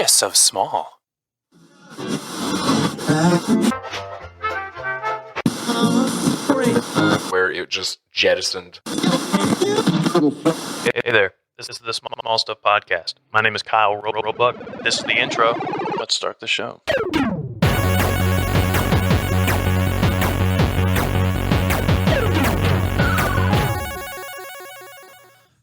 just so small. Where it just jettisoned. Hey there, this is the Small Stuff Podcast. My name is Kyle Roebuck. This is the intro. Let's start the show.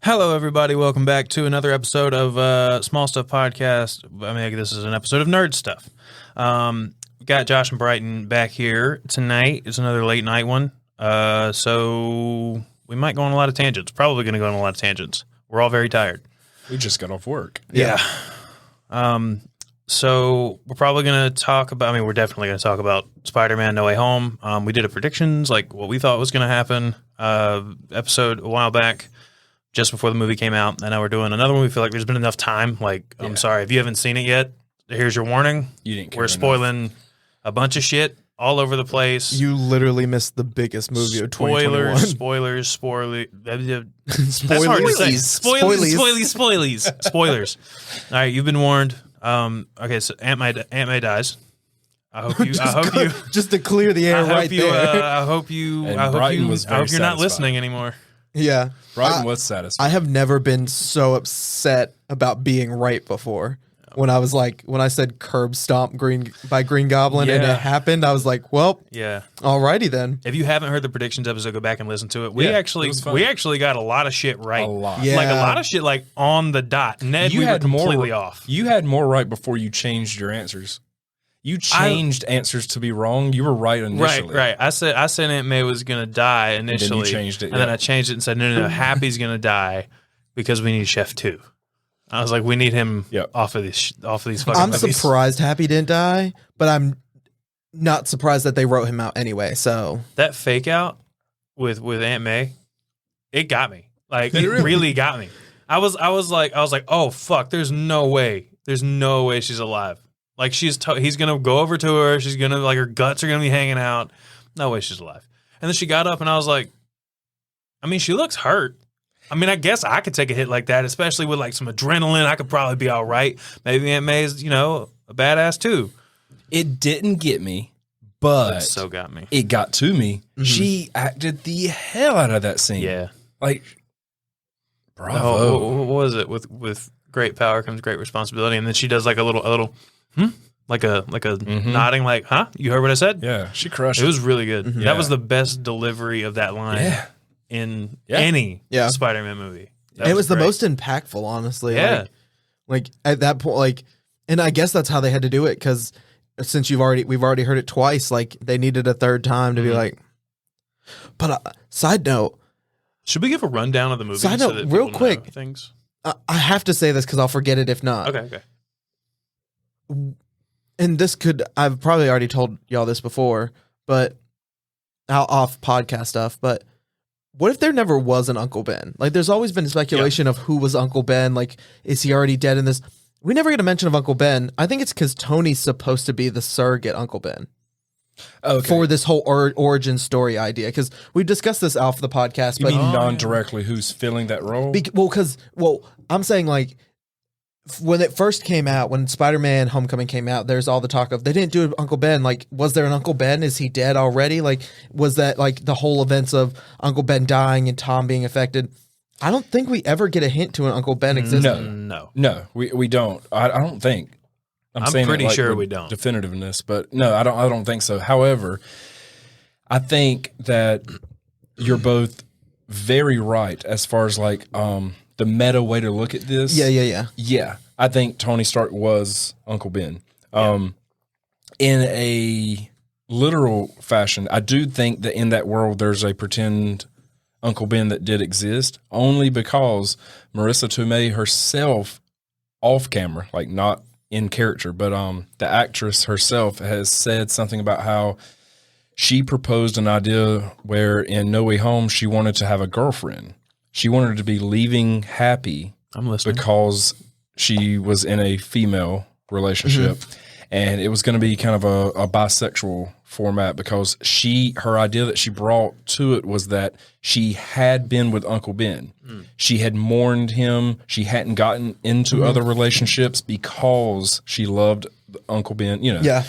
Hello, everybody. Welcome back to another episode of Small Stuff Podcast. I mean, this is an episode of Nerd Stuff. Got Josh and Bryton back here tonight. It's another late night one. So we might go on a lot of tangents. Probably going to go on a lot of tangents. We're all very tired. We just got off work. Yeah. So we're probably going to talk about, we're definitely going to talk about Spider-Man No Way Home. We did a predictions, like what we thought was going to happen, episode a while back, just before the movie came out. And now we're doing another one. We feel like there's been enough time. I'm sorry, if you haven't seen it yet, here's your warning. You didn't care We're spoiling a bunch of shit all over the place. You literally missed the biggest movie of 2021. Spoilers. Spoilers. All right, you've been warned. Okay, so Aunt May dies. I hope you. Just to clear the air right there. I hope you're satisfied. not listening anymore. Yeah, Bryton was satisfied. I have never been so upset about being right before. When I said curb stomp by Green Goblin and it happened, I was like, well, yeah, alrighty then. If you haven't heard the predictions episode, go back and listen to it. We actually got a lot of shit right. A lot. Yeah. Like a lot of shit like on the dot. Ned, we were completely off. You had more right before you changed your answers. You changed answers to be wrong. You were right initially. Right. I said Aunt May was gonna die initially. And then you changed it. And then I changed it and said, no, Happy's gonna die because we need Chef 2. I was like, we need him off of these fucking I'm movies. surprised Happy didn't die, but I'm not surprised that they wrote him out anyway. So that fake out with Aunt May, it got me. Like it really got me. I was like, oh fuck, there's no way she's alive. Like he's gonna go over to her. She's gonna her guts are gonna be hanging out. No way she's alive. And then she got up, and I was like, she looks hurt. I guess I could take a hit like that, especially with some adrenaline. I could probably be all right. Maybe Aunt May's, a badass too. It didn't get me, but it so got me. It got to me. Mm-hmm. She acted the hell out of that scene. Yeah, bravo. Oh, what was it? With great power comes great responsibility, and then she does a little nodding, huh? You heard what I said? Yeah, she crushed it. It was really good. Mm-hmm. That was the best delivery of that line. Yeah. In any Spider-Man movie. It was the most impactful, honestly. Yeah. Like at that point, and I guess that's how they had to do it, because since we've already heard it twice, they needed a third time to be like. But side note, should we give a rundown of the movie? Side note, so that real quick, things. I have to say this because I'll forget it if not. Okay. And I've probably already told y'all this before, but off podcast stuff, but what if there never was an Uncle Ben? There's always been speculation of who was Uncle Ben. Is he already dead in this? We never get a mention of Uncle Ben. I think it's because Tony's supposed to be the surrogate Uncle Ben. Okay. For this whole origin story idea. Because we discussed this off the podcast. You mean non-directly who's filling that role? I'm saying when it first came out, when Spider-Man Homecoming came out, there's all the talk of they didn't do Uncle Ben. Was there an Uncle Ben? Is he dead already? Was that the whole events of Uncle Ben dying and Tom being affected? I don't think we ever get a hint to an Uncle Ben existing. No, we don't. I don't think. I'm pretty sure we don't. Definitiveness, but no, I don't think so. However, I think that you're both very right as far as the meta way to look at this. Yeah. I think Tony Stark was Uncle Ben. In a literal fashion, I do think that in that world there's a pretend Uncle Ben that did exist, only because Marissa Tomei herself, off camera, not in character, but the actress herself has said something about how she proposed an idea where in No Way Home she wanted to have a girlfriend. She wanted to be leaving Happy I'm listening. because she was in a female relationship. and it was going to be kind of a bisexual format because her idea that she brought to it was that she had been with Uncle Ben. She had mourned him. She hadn't gotten into other relationships because she loved Uncle Ben, Yeah.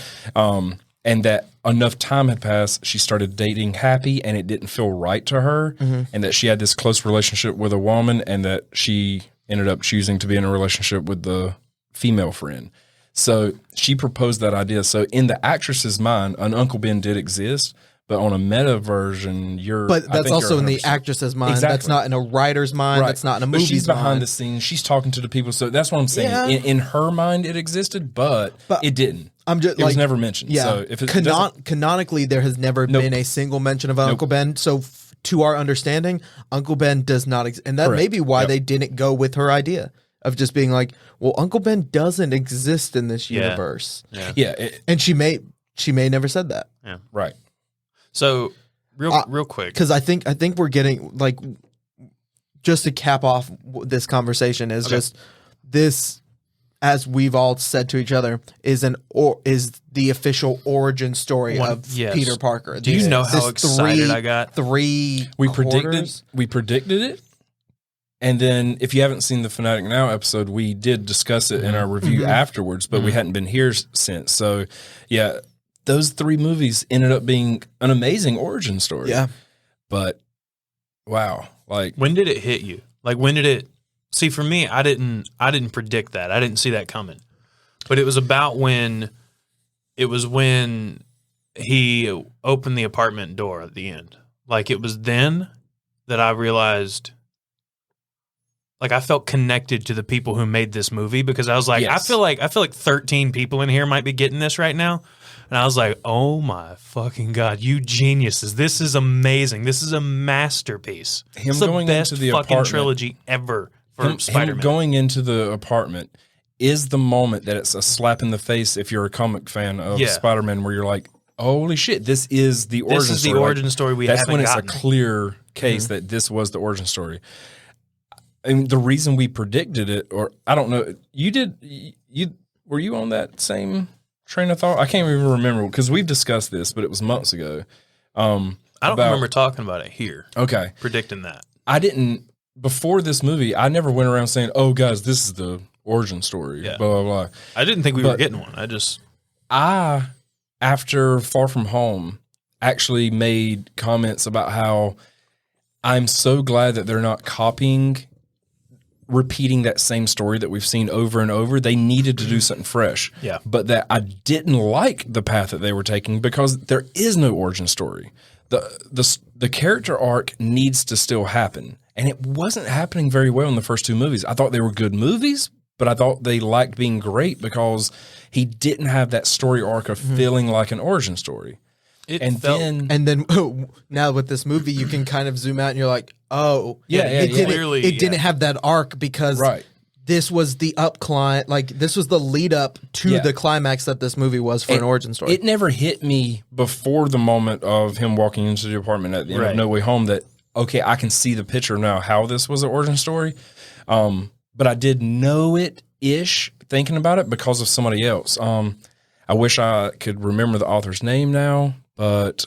And that enough time had passed, she started dating Happy, and it didn't feel right to her, and that she had this close relationship with a woman, and that she ended up choosing to be in a relationship with the female friend. So she proposed that idea. So in the actress's mind, an Uncle Ben did exist, but on a meta version, But that's also in the 100%. actress's mind. Exactly. That's not in a writer's mind. Right. That's not in a But movie's she's behind mind. the scenes. She's talking to the people. So that's what I'm saying. Yeah. In her mind, it existed, but it didn't. I'm just It was never mentioned. Yeah. So if it doesn't- Canonically, there has never been a single mention of Uncle Ben. So to our understanding, Uncle Ben does not exist. And that may Correct. be why they didn't go with her idea of just being like, well, Uncle Ben doesn't exist in this universe. yeah, And she may never said that. right. So real quick, Because I think we're getting like, just to cap off this conversation is just this, as we've all said to each other, is the official origin story of Peter Parker. Do you know how excited I got? We predicted it. And then if you haven't seen the Fanatic Now episode, we did discuss it in our review afterwards, but we hadn't been here since. So yeah, those 3 movies ended up being an amazing origin story. Yeah. But wow. Like, when did it hit you? Like, when did it? See, for me, I didn't predict that. I didn't see that coming. But it was about when he opened the apartment door at the end. Like, it was then that I realized, like, I felt connected to the people who made this movie, because I was like, Yes. I feel like 13 people in here might be getting this right now. And I was like, oh my fucking God, you geniuses. This is amazing. This is a masterpiece. Him It's the going best into the fucking apartment- trilogy ever for him Spider-Man. going into the apartment is the moment that it's a slap in the face if you're a comic fan of Spider-Man, where you're like, holy shit, this is the origin story. This is the origin story we That's haven't when gotten. it's a clear case that this was the origin story. And the reason we predicted it, or I don't know, were you on that same train of thought? I can't even remember, because we've discussed this, but it was months ago. I don't remember talking about it here. Okay. Predicting that. I didn't, before this movie, I never went around saying, oh, guys, this is the origin story, blah, blah, blah. I didn't think we were getting one. After Far From Home, actually made comments about how I'm so glad that they're not repeating that same story that we've seen over and over. They needed to do something fresh. Yeah. But that I didn't like the path that they were taking, because there is no origin story. The character arc needs to still happen. And it wasn't happening very well in the first 2 movies. I thought they were good movies, but I thought they lacked being great because he didn't have that story arc of feeling like an origin story. And then now with this movie, you can kind of zoom out and you're like, oh, it didn't have that arc because this was the upcline, like this was the lead up to the climax that this movie was for an origin story. It never hit me before the moment of him walking into the apartment at the end of No Way Home that, okay, I can see the picture now how this was an origin story. But I did know it-ish thinking about it because of somebody else. I wish I could remember the author's name now, but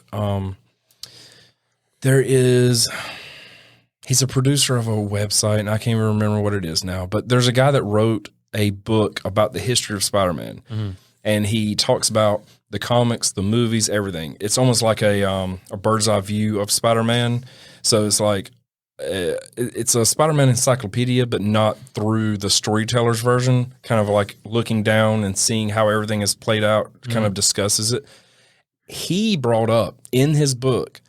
he's a producer of a website, and I can't even remember what it is now. But there's a guy that wrote a book about the history of Spider-Man, and he talks about the comics, the movies, everything. It's almost like a bird's eye view of Spider-Man. So it's like it's a Spider-Man encyclopedia, but not through the storyteller's version. Kind of like looking down and seeing how everything is played out. Kind of discusses it. He brought up in his book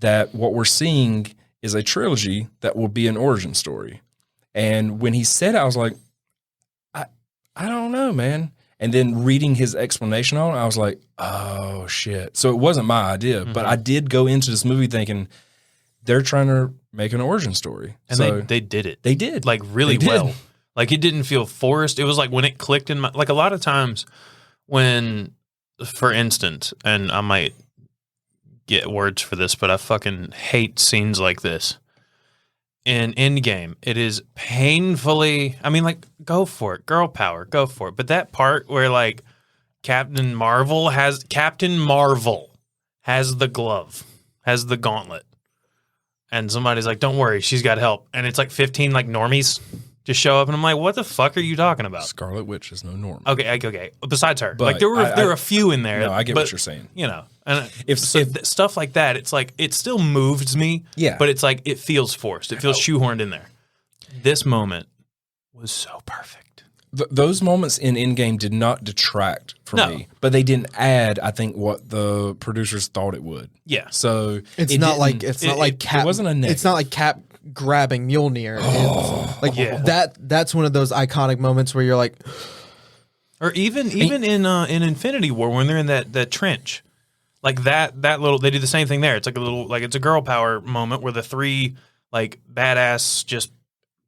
that what we're seeing is a trilogy that will be an origin story. And when he said it, I was like, I don't know, man. And then reading his explanation on it, I was like, oh, shit. So it wasn't my idea, but I did go into this movie thinking they're trying to make an origin story. And so they did it. They did. Like really They did. well. Like it didn't feel forced. It was like when it clicked in my, like a lot of times when, for instance, and I might get words for this, but I fucking hate scenes like this. In Endgame, it is painfully, I mean, like, go for it. Girl power, go for it. But that part where, like, Captain Marvel has the glove, has the gauntlet, and somebody's like, "Don't worry, she's got help." And it's like 15 like normies just show up, and I'm like, "What the fuck are you talking about?" Scarlet Witch is no norm. Okay. Besides her, But like there were a few in there. No, I get what you're saying. You know, and stuff like that, it's like it still moves me. Yeah, but it's like it feels forced. It feels shoehorned in there. This moment was so perfect. Those moments in Endgame did not detract from me, but they didn't add, I think, what the producers thought it would. Yeah. So it's not like Cap. It wasn't a negative. It's not like Cap grabbing Mjolnir. It's like that's one of those iconic moments where you're like, or even in Infinity War when they're in that trench, like that little, they do the same thing there. It's like a little, like it's a girl power moment where the three like badass just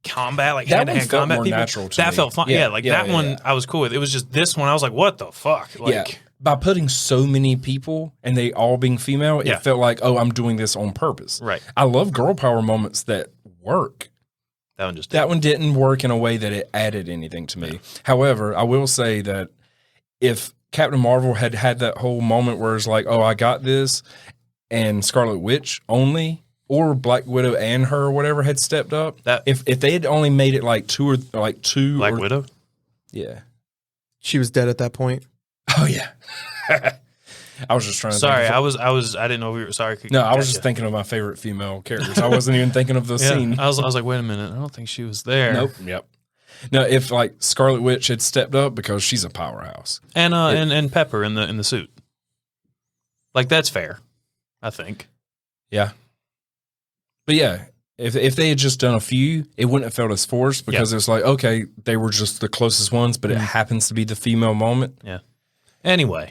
combat, like hand to hand combat more people. Natural to that me. felt fun. That one I was cool with. It was just this one I was like, what the fuck? Like, by putting so many people and they all being female, it felt like, oh, I'm doing this on purpose. Right. I love girl power moments that work. That one didn't work in a way that it added anything to me. However, I will say that if Captain Marvel had that whole moment where it's like, oh, I got this, and Scarlet Witch only, or Black Widow and her or whatever had stepped up, if they had only made it like two Black Widow? Yeah. She was dead at that point. Oh yeah. I was just trying to Sorry, I didn't know we were sorry. No, I was just thinking of my favorite female characters. I wasn't even thinking of the scene. I was like, wait a minute, I don't think she was there. Nope. Yep. No, if like Scarlet Witch had stepped up because she's a powerhouse. And Pepper in the suit. Like that's fair, I think. Yeah. But yeah, if they had just done a few, it wouldn't have felt as forced because it's like, okay, they were just the closest ones, but it happens to be the female moment. Yeah. Anyway,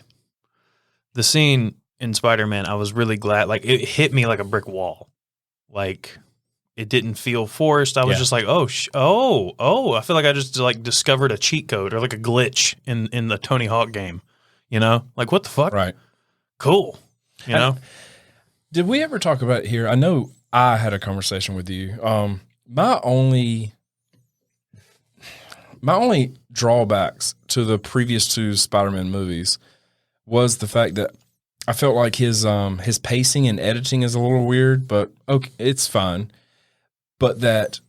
the scene in Spider-Man, I was really glad. Like it hit me like a brick wall. Like it didn't feel forced. I was just like, oh, I feel like I just like discovered a cheat code or like a glitch in the Tony Hawk game. You know, like what the fuck? Right. Cool. You know. Did we ever talk about it here? I know I had a conversation with you. My only drawbacks to the previous two Spider-Man movies was the fact that I felt like his pacing and editing is a little weird, but okay, it's fine. But that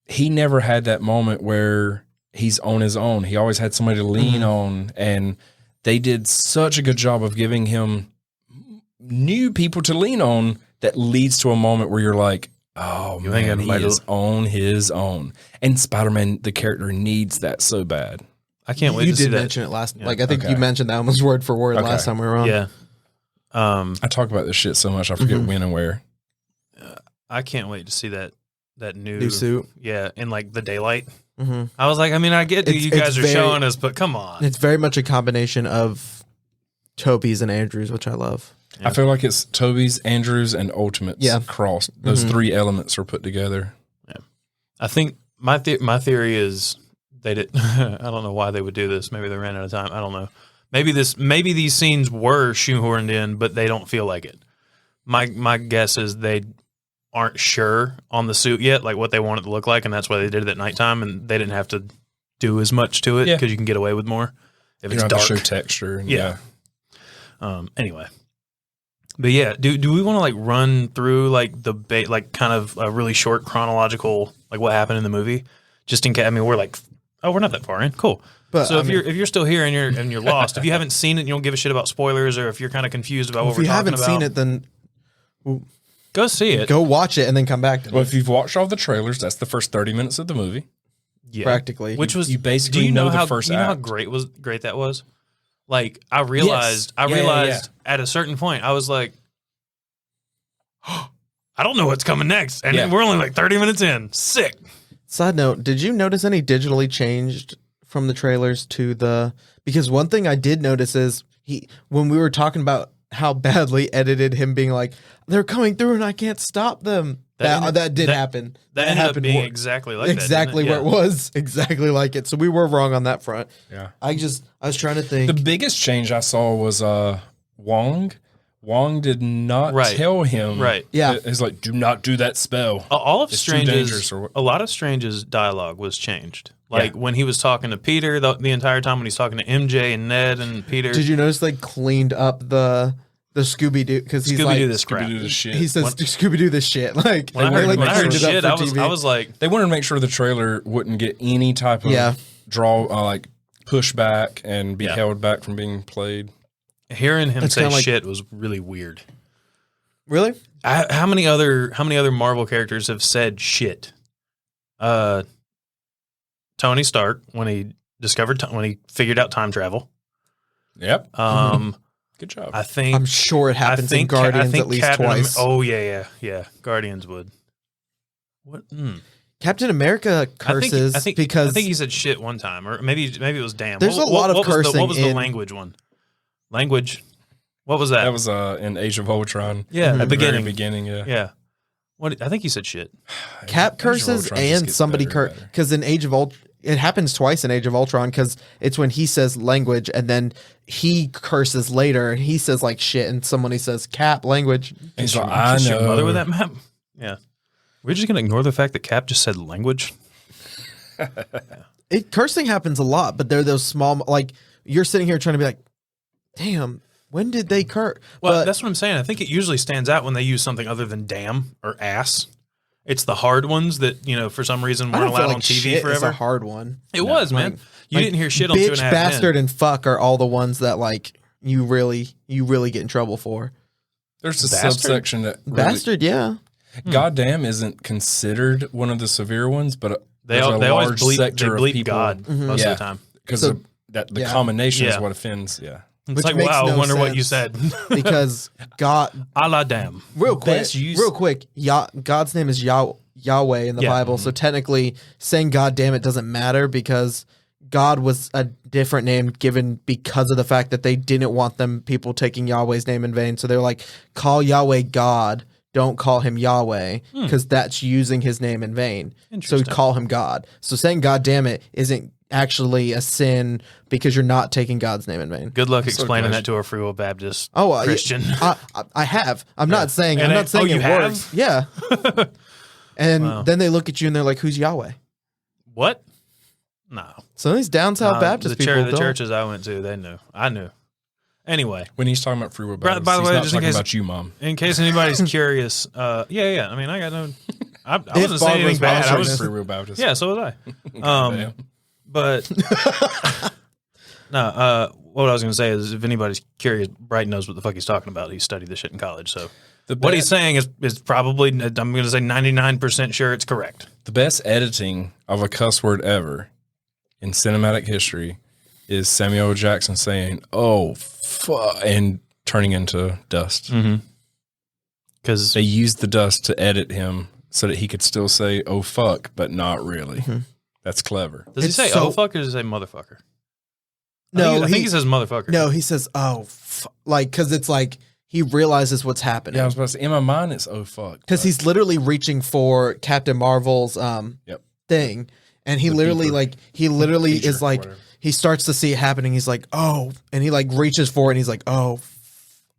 he never had that moment where he's on his own. He always had somebody to lean on, and they did such a good job of giving him new people to lean on that leads to a moment where you're like, oh man, he is on his own. And Spider-Man, the character, needs that so bad. I can't wait to see that. You did mention it last, like I think you mentioned that almost word for word last time we were on. Yeah. I talk about this shit so much, I forget when and where. I can't wait to see that new suit. Yeah, in like the daylight. I was like, I mean, I get that you guys are showing us, but come on. It's very much a combination of Tobey's and Andrews, which I love. I feel like it's Tobey's, Andrews, and Ultimates crossed. Those three elements are put together. Yeah, I think my theory is they did. I don't know why they would do this. Maybe they ran out of time. I don't know. Maybe these scenes were shoehorned in, but they don't feel like it. My guess is they aren't sure on the suit yet, like what they want it to look like, and that's why they did it at nighttime, and they didn't have to do as much to it because you can get away with more if it's dark. Show texture. And Anyway. But yeah, do we want to like run through like like kind of a really short chronological like what happened in the movie, just in case? I mean, we're like, we're not that far in. Cool. But so if you're still here and you're lost, if you haven't seen it, and you don't give a shit about spoilers, or if you're kind of confused about what we're talking about, if you haven't seen it, then go see it. Go watch it and then come back to me. Well, if you've watched all the trailers, that's the first 30 minutes of the movie. Yeah, practically. Which was you basically know the first act. You know how great that was. Like I realized at a certain point, I was like, I don't know what's coming next, and we're only like 30 minutes in. Sick. Side note: did you notice any digitally changed from the trailers to the? Because one thing I did notice is when we were talking about how badly edited him being like, they're coming through and I can't stop them. That did happen. That ended up being exactly like exactly that. Where it was exactly like it. So we were wrong on that front. Yeah. I was trying to think. The biggest change I saw was Wong. Wong did not tell him. Right. Yeah. He's like, do not do that spell. All of It's too dangerous Strange's, a lot of Strange's dialogue was changed. Like when he was talking to Peter the entire time, when he's talking to MJ and Ned and Peter. Did you notice they cleaned up the Scooby Doo because he's like this crap. Scooby-Doo this shit. He says Scooby Doo this shit. Like When I heard shit, I was like, they wanted to make sure the trailer wouldn't get any type of like pushback and be held back from being played. Hearing him say shit was really weird. Really? How many other Marvel characters have said shit? Tony Stark when he figured out time travel. Yep. Good job. I'm sure it happens in Guardians at least twice. Oh yeah. Guardians would. What? Captain America curses because I think he said shit one time, or maybe it was damn. There's a lot of cursing. What was the language one? Language. What was that? That was in Age of Ultron. Yeah, at the beginning. Yeah. What? I think he said shit. Cap curses and somebody curse because in Age of Ultron. It happens twice in Age of Ultron because it's when he says language and then he curses later and he says like shit and somebody says Cap language. And so I know. Your mother with that map? Yeah. We're just going to ignore the fact that Cap just said language? Cursing happens a lot, but they're those small, like you're sitting here trying to be like, damn, when did they curse? Well, that's what I'm saying. I think it usually stands out when they use something other than damn or ass. It's the hard ones that, for some reason weren't allowed on TV forever. It's a hard one. It was, man. You didn't hear shit on bitch, 2.5 Men. Bastard, and fuck are all the ones that like you really get in trouble for. There's a subsection that bastard, yeah. Goddamn isn't considered one of the severe ones, but they always bleep God most of the time because the combination is what offends. Yeah. It's like, wow, I wonder what you said. Because God... Allah damn. Real quick, God's name is Yahweh in the Bible, so technically saying God damn it doesn't matter because God was a different name given because of the fact that they didn't want people taking Yahweh's name in vain. So they're like, call Yahweh God, don't call him Yahweh, because that's using his name in vain. So call him God. So saying God damn it isn't actually a sin because you're not taking God's name in vain. Good luck explaining that to a Free Will Baptist Christian. I have. I'm not saying it works. Yeah. And then they look at you and they're like, "Who's Yahweh?" What? No. Some of these down south Baptist people. The churches I went to, they knew. I knew. Anyway, when he's talking about Free Will Baptist, by the way, he's not talking about you, Mom. In case anybody's curious, yeah. I mean, I got no. I wasn't saying anything bad. I was Free Will Baptist. Yeah, so was I. But no, what I was going to say is, if anybody's curious, Bryton knows what the fuck he's talking about. He studied this shit in college, so what he's saying is probably, I'm going to say 99% sure it's correct. The best editing of a cuss word ever in cinematic history is Samuel L. Jackson saying, "Oh fuck," and turning into dust. Because they used the dust to edit him so that he could still say "oh fuck," but not really. That's clever. Does he say "oh fuck" or does he say "motherfucker"? No, I think he says "motherfucker." No, he says "oh," like because it's like he realizes what's happening. Yeah, I was about to say, in my mind it's "oh fuck," because he's literally reaching for Captain Marvel's thing, and he literally is like whatever. He starts to see it happening. He's like, "Oh," and he like reaches for it, and he's like, "Oh."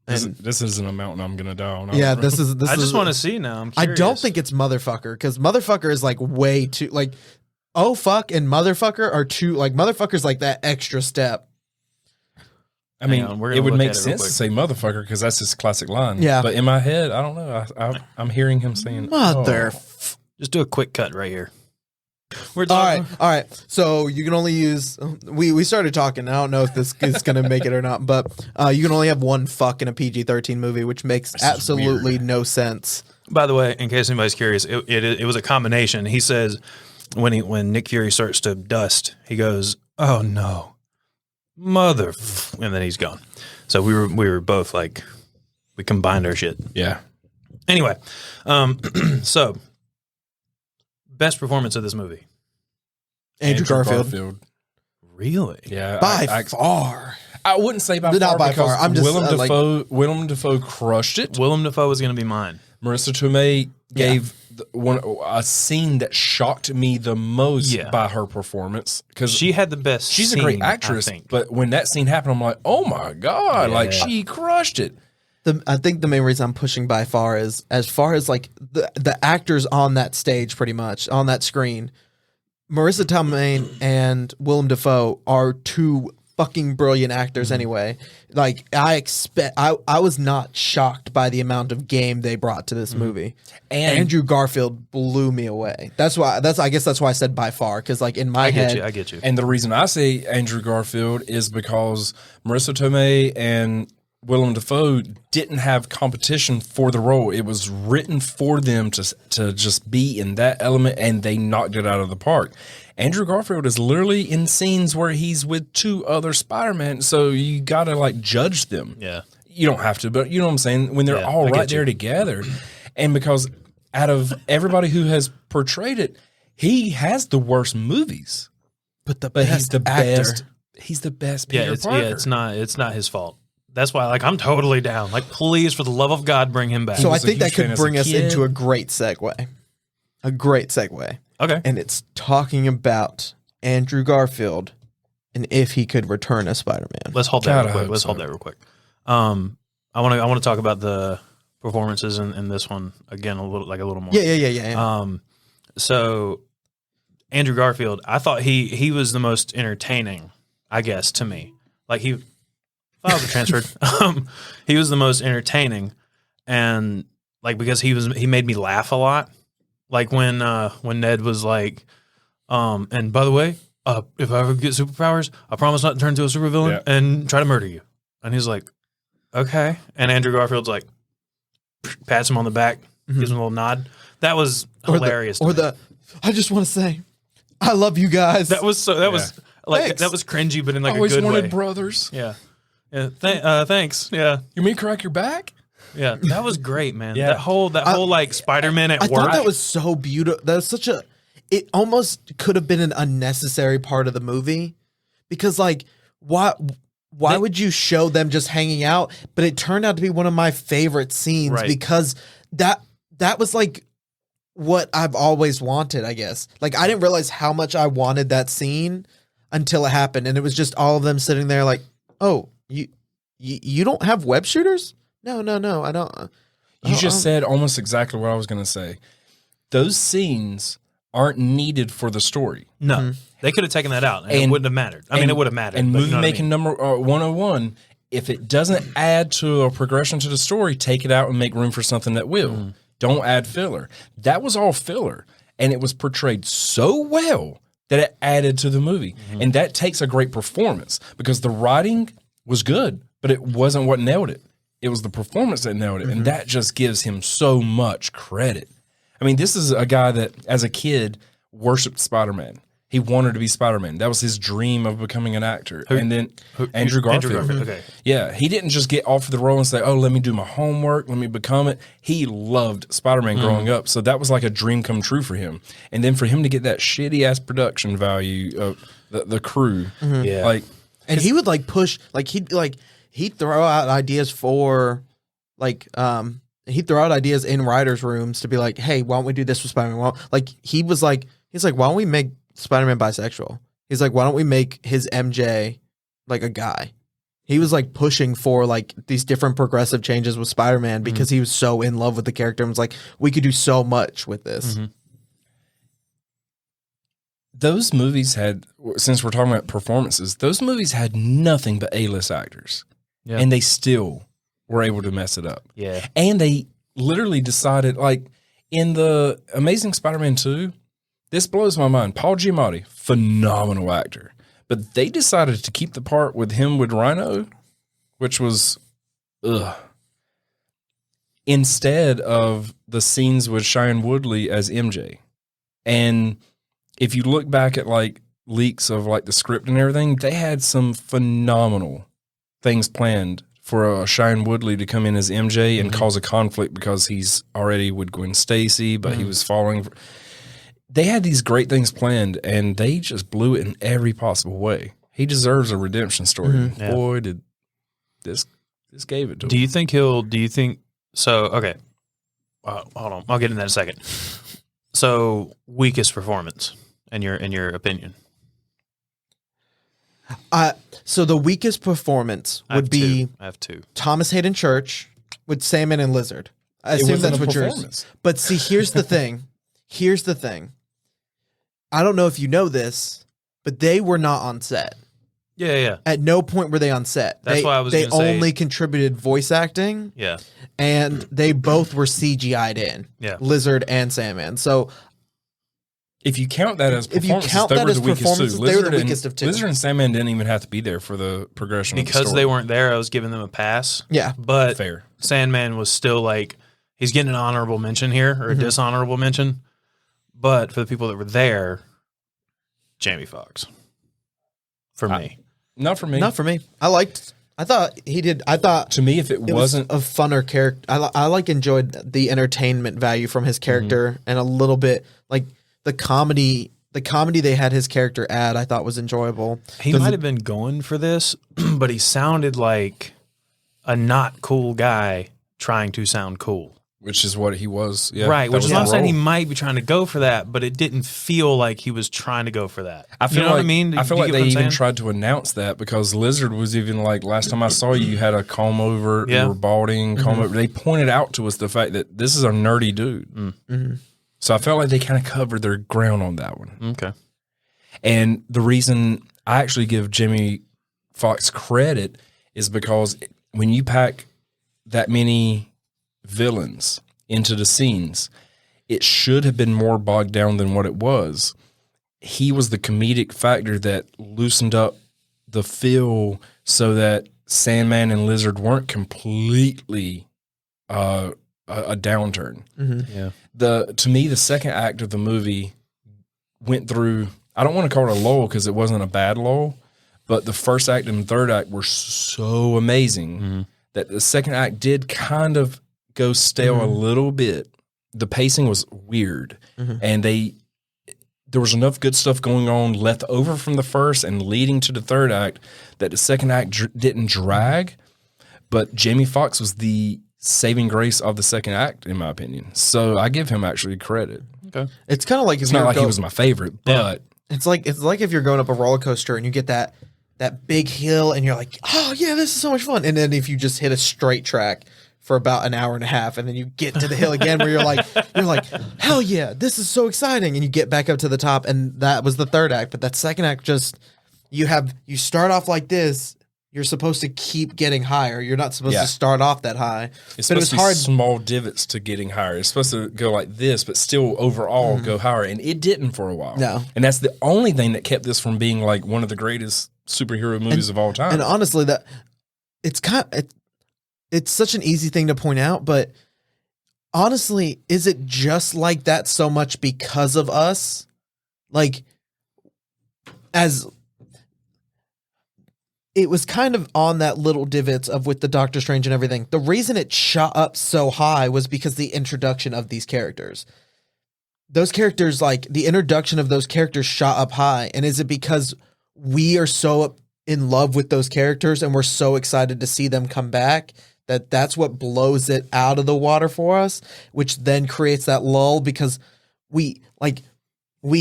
This isn't a mountain I'm gonna die on. Yeah, this is. I just want to see now. I'm curious. I don't think it's motherfucker because motherfucker is like way too like. Oh fuck and motherfucker are two like motherfucker's like that extra step. I mean, it would make sense to say motherfucker because that's his classic line. Yeah, but in my head, I don't know. I'm hearing him saying mother. Just do a quick cut right here. We're talking. All right. So you can only use. We started talking. I don't know if this is going to make it or not, but you can only have one fuck in a PG-13 movie, which makes absolutely no sense. By the way, in case anybody's curious, it was a combination. He says. When Nick Fury starts to dust, he goes, "Oh no, mother," and then he's gone. So we were both like, we combined our shit. Yeah. Anyway, so best performance of this movie, Andrew Garfield. Really? Yeah, by far. I wouldn't say by far. Not by far. I'm just Willem Dafoe crushed it. Willem Dafoe was going to be mine. Marissa Tomei gave a scene that shocked me the most by her performance because she had the best. She's a great actress, but when that scene happened, I'm like, oh my god, like she crushed it. I think the main reason I'm pushing by far is as far as like the actors on that stage, pretty much on that screen. Marissa Tomei and Willem Dafoe are two fucking brilliant actors anyway. Like I was not shocked by the amount of game they brought to this movie. And Andrew Garfield blew me away. I guess that's why I said by far, because like in my head, I get you. And the reason I say Andrew Garfield is because Marissa Tomei and Willem Dafoe didn't have competition for the role. It was written for them to just be in that element, and they knocked it out of the park. Andrew Garfield is literally in scenes where he's with two other Spider-Man, so you got to like judge them. Yeah. You don't have to, but you know what I'm saying? When they're all right there together. And because out of everybody who has portrayed it, he has the worst movies. But he's the best. He's the best Peter Parker. It's not his fault. That's why, like, I'm totally down. Like, please, for the love of God, bring him back. So I think that could bring us into a great segue. A great segue. Okay. And it's talking about Andrew Garfield and if he could return as Spider-Man. Let's hold that real quick. I want to talk about the performances in this one again a little more. Yeah. So Andrew Garfield, I thought he was the most entertaining, I guess, to me. Like files are transferred. He was the most entertaining, and like because he made me laugh a lot. Like when Ned was like, and by the way, if I ever get superpowers, I promise not to turn into a supervillain and try to murder you. And he's like, okay. And Andrew Garfield's like, pats him on the back, gives him a little nod. That was hilarious. I just want to say, I love you guys. That was cringy, but in like a good way. Always wanted brothers. Yeah. Thanks. Yeah. You mean crack your back? Yeah. That was great, man. That whole like Spider-Man at work. I thought that was so beautiful. That was it almost could have been an unnecessary part of the movie, because like why would you show them just hanging out? But it turned out to be one of my favorite scenes because that was like what I've always wanted, I guess. Like I didn't realize how much I wanted that scene until it happened, and it was just all of them sitting there like, "Oh, you don't have web shooters? No, I don't." You just said almost exactly what I was going to say. Those scenes aren't needed for the story. No. They could have taken that out, and it wouldn't have mattered. I mean, it would have mattered. And movie making number 101, if it doesn't add to a progression to the story, take it out and make room for something that will. Don't add filler. That was all filler, and it was portrayed so well that it added to the movie. And that takes a great performance, because the writing was good, but it wasn't what nailed it. It was the performance that nailed it, and that just gives him so much credit. I mean, this is a guy that, as a kid, worshipped Spider-Man. He wanted to be Spider-Man. That was his dream of becoming an actor. And then Andrew Garfield. Okay. Yeah, he didn't just get offered the role and say, oh, let me do my homework, let me become it. He loved Spider-Man growing up, so that was like a dream come true for him. And then for him to get that shitty-ass production value of the crew. Like, and he would like push, like he'd throw out ideas for like he'd throw out ideas in writers' rooms to be like, hey, why don't we do this with Spider-Man? Well, like he's like, why don't we make Spider-Man bisexual? He's like, why don't we make his MJ like a guy? He was like pushing for like these different progressive changes with Spider-Man because he was so in love with the character and was like, we could do so much with this. Those movies had, since we're talking about performances, those movies had nothing but A-list actors. Yeah. And they still were able to mess it up. Yeah. And they literally decided, like, in the Amazing Spider-Man 2, this blows my mind. Paul Giamatti, phenomenal actor. But they decided to keep the part with him with Rhino, which was, instead of the scenes with Shailene Woodley as MJ. And if you look back at, like, leaks of, like, the script and everything, they had some phenomenal things planned for Shailene Woodley to come in as MJ and cause a conflict because he's already with Gwen Stacy, but he was following. They had these great things planned, and they just blew it in every possible way. He deserves a redemption story. Yeah. Boy, did this gave it to him. Do you think so? Okay, hold on. I'll get into that in a second. So, weakest performance in your opinion? So the weakest performance would be I have two. Thomas Hayden Church with Sandman and Lizard. I assume that's what yours. But see, here's the thing. I don't know if you know this, but they were not on set. Yeah. At no point were they on set. That's why I was They gonna say- only contributed voice acting. Yeah. And they both were CGI'd in. Yeah. Lizard and Sandman. So if you count that as If you performances, count they that were as the weakest too. performances, they were the Lizard and- weakest of two. Lizard and Sandman didn't even have to be there for the progression of the Because story. they weren't there, I was giving them a pass. yeah. But Fair. Sandman was still like, he's getting an honorable mention here, or a dishonorable mention. But for the people that were there, Jamie Foxx. For me. Not for me. Not for me. I thought he did. I thought To me, if it it wasn't was a funner character. I like enjoyed the entertainment value from his character and a little bit like the comedy. The comedy they had his character add, I thought was enjoyable. He might have been going for this, but he sounded like a not cool guy trying to sound cool. which is what he was. Yeah, Right, that which was is why I'm the saying he role. might be trying to go for that, but it didn't feel like he was trying to go for that. I feel you know like, what I mean? I feel Do you like get what they I'm even saying? tried to announce that because Lizard was even like, last time I saw you, you had a comb over, Yeah. you were balding, comb over. They pointed out to us the fact that this is a nerdy dude. So I felt like they kind of covered their ground on that one. Okay. And the reason I actually give Jimmy Fox credit is because when you pack that many villains into the scenes, it should have been more bogged down than what it was. He was the comedic factor that loosened up the feel so that Sandman and Lizard weren't completely a downturn. Yeah. To me, the second act of the movie went through, I don't want to call it a lull because it wasn't a bad lull, but the first act and the third act were so amazing that the second act did kind of go stale a little bit. The pacing was weird, and there was enough good stuff going on left over from the first and leading to the third act that the second act didn't drag, but Jamie Foxx was the saving grace of the second act, in my opinion. So I give him actually credit. Okay. It's kind of like if It's not you're like he was my favorite, but It's like if you're going up a roller coaster and you get that big hill and you're like, oh yeah, this is so much fun. And then if you just hit a straight track for about an hour and a half, and then you get to the hill again where you're like, hell yeah, this is so exciting, and you get back up to the top, and that was the third act. But that second act, just you start off like this. You're supposed to keep getting higher. You're not supposed to start off that high. it's but supposed to be small divots to getting higher. It's supposed to go like this, but still overall go higher. And it didn't for a while. No. And that's the only thing that kept this from being like one of the greatest superhero movies of all time. And honestly, that it's such an easy thing to point out, but honestly, is it just like that so much because of us? Like, as it was kind of on that little divots of with the Doctor Strange and everything. The reason it shot up so high was because the introduction of these characters. Those characters, like the introduction of those characters shot up high. And is it because we are so in love with those characters and we're so excited to see them come back that's what blows it out of the water for us, which then creates that lull because we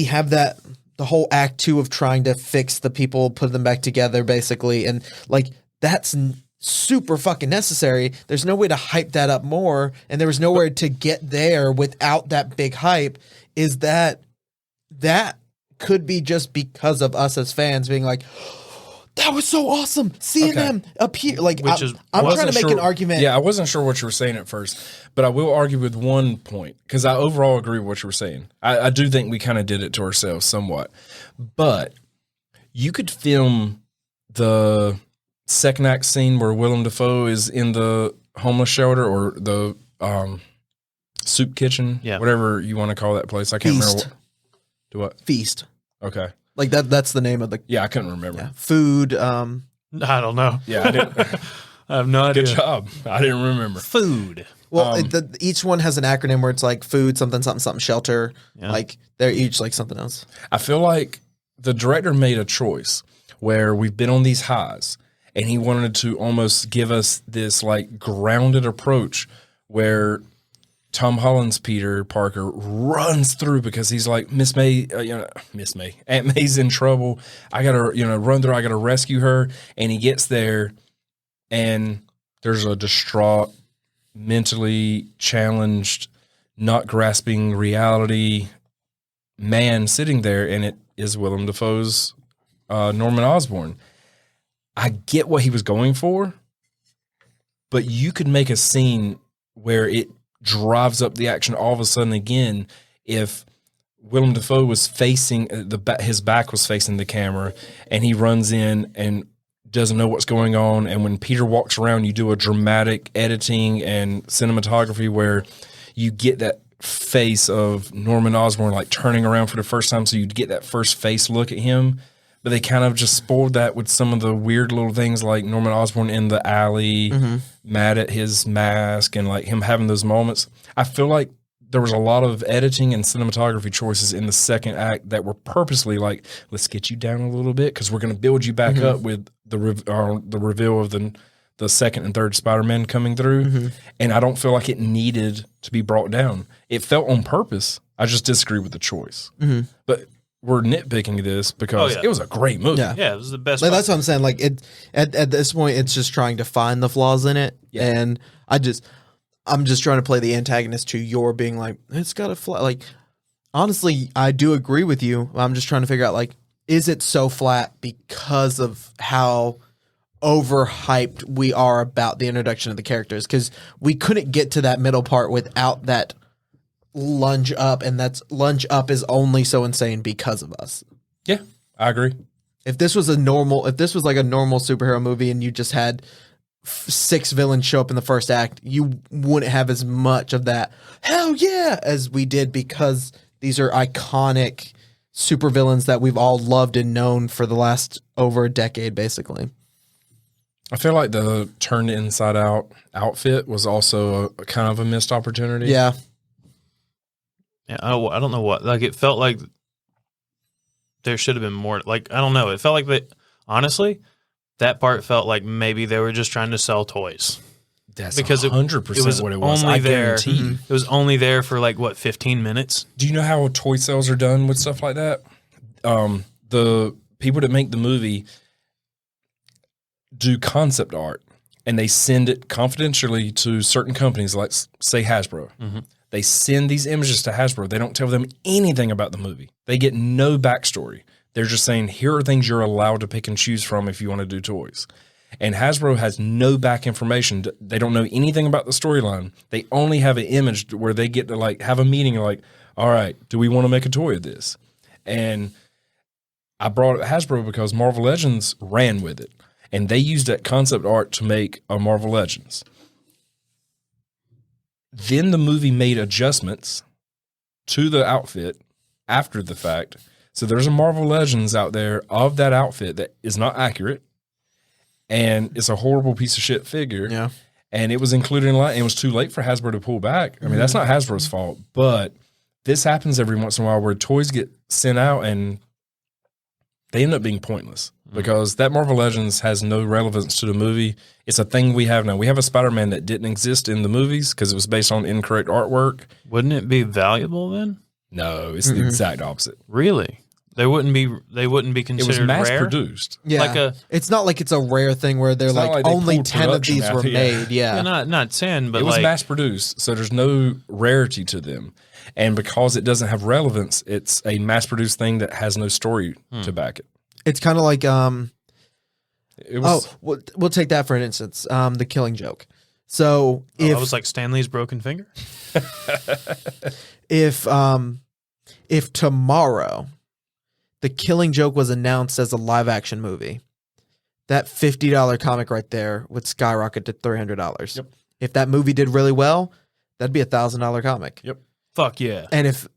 have that the whole act 2 of trying to fix the people, put them back together basically. And like, that's super fucking necessary. There's no way to hype that up more. And there was nowhere to get there without that big hype. Is that could be just because of us as fans being like, that was so awesome seeing them appear. Like, I'm trying to make an argument. Yeah, I wasn't sure what you were saying at first, but I will argue with one point because I overall agree with what you were saying. I do think we kind of did it to ourselves somewhat, but you could film the second act scene where Willem Dafoe is in the homeless shelter or the soup kitchen, whatever you want to call that place. I can't remember. What? Feast. Okay. Like that's the name of the I couldn't remember. Yeah. Food. I don't know. Yeah, I didn't. I have no idea. Good job. I didn't remember. Food. Well, each one has an acronym where it's like food, something, something, something, shelter. Yeah. Like they're each like something else. I feel like the director made a choice where we've been on these highs and he wanted to almost give us this like grounded approach where Tom Holland's Peter Parker runs through because he's like, Aunt May's in trouble. I gotta, run through. I gotta rescue her. And he gets there, and there's a distraught, mentally challenged, not grasping reality man sitting there, and it is Willem Dafoe's Norman Osborn. I get what he was going for, but you could make a scene where it drives up the action all of a sudden again if Willem Dafoe was facing his back was facing the camera, and he runs in and doesn't know what's going on. And when Peter walks around, you do a dramatic editing and cinematography where you get that face of Norman Osborn like turning around for the first time, so you'd get that first face look at him. But they kind of just spoiled that with some of the weird little things like Norman Osborn in the alley, mad at his mask, and like him having those moments. I feel like there was a lot of editing and cinematography choices in the second act that were purposely like, let's get you down a little bit because we're going to build you back up with the reveal of the second and third Spider-Man coming through. And I don't feel like it needed to be brought down. It felt on purpose. I just disagree with the choice. But we're nitpicking this because it was a great movie. Yeah, it was the best. Like, that's what I'm saying. Like at this point, it's just trying to find the flaws in it, and I'm just trying to play the antagonist to your being like, it's got a flat. Like, honestly, I do agree with you. I'm just trying to figure out, like, is it so flat because of how overhyped we are about the introduction of the characters? Because we couldn't get to that middle part without that lunge up, and that's lunge up is only so insane because of us. Yeah, I agree. If this was like a normal superhero movie and you just had 6 villains show up in the first act, you wouldn't have as much of that hell yeah as we did, because these are iconic supervillains that we've all loved and known for the last over a decade, basically. I feel like the turned inside out outfit was also a kind of a missed opportunity. Yeah. Yeah, I don't know what. Like, it felt like there should have been more. Like, I don't know. It felt like honestly, that part felt like maybe they were just trying to sell toys. That's because 100% what it was. Only I there. guarantee. It was only there for like, what, 15 minutes? Do you know how toy sales are done with stuff like that? The people that make the movie do concept art, and they send it confidentially to certain companies, like say Hasbro. They send these images to Hasbro. They don't tell them anything about the movie. They get no backstory. They're just saying, here are things you're allowed to pick and choose from if you want to do toys. And Hasbro has no back information. They don't know anything about the storyline. They only have an image where they get to like have a meeting like, all right, do we want to make a toy of this? And I brought it to Hasbro because Marvel Legends ran with it. And they used that concept art to make a Marvel Legends. Then the movie made adjustments to the outfit after the fact. So there's a Marvel Legends out there of that outfit that is not accurate. And it's a horrible piece of shit figure. Yeah. And it was included in a lot. And it was too late for Hasbro to pull back. I mean, that's not Hasbro's fault. But this happens every once in a while where toys get sent out and they end up being pointless. Because that Marvel Legends has no relevance to the movie. It's a thing we have now. We have a Spider-Man that didn't exist in the movies because it was based on incorrect artwork. Wouldn't it be valuable then? No, it's the exact opposite. Really? They wouldn't be considered It was mass rare? produced. Yeah. It's not like it's a rare thing where they're like they only pulled 10 of production these out. were Yeah. made. Yeah. Not 10, but It was like, mass produced, so there's no rarity to them. And because it doesn't have relevance, it's a mass produced thing that has no story to back it. It's kind of like It was, we'll take that for an instance. The Killing Joke. So if I was like Stanley's broken finger. if tomorrow The Killing Joke was announced as a live action movie, that $50 comic right there would skyrocket to $300. Yep. If that movie did really well, that'd be $1,000 comic. Yep. Fuck yeah. And if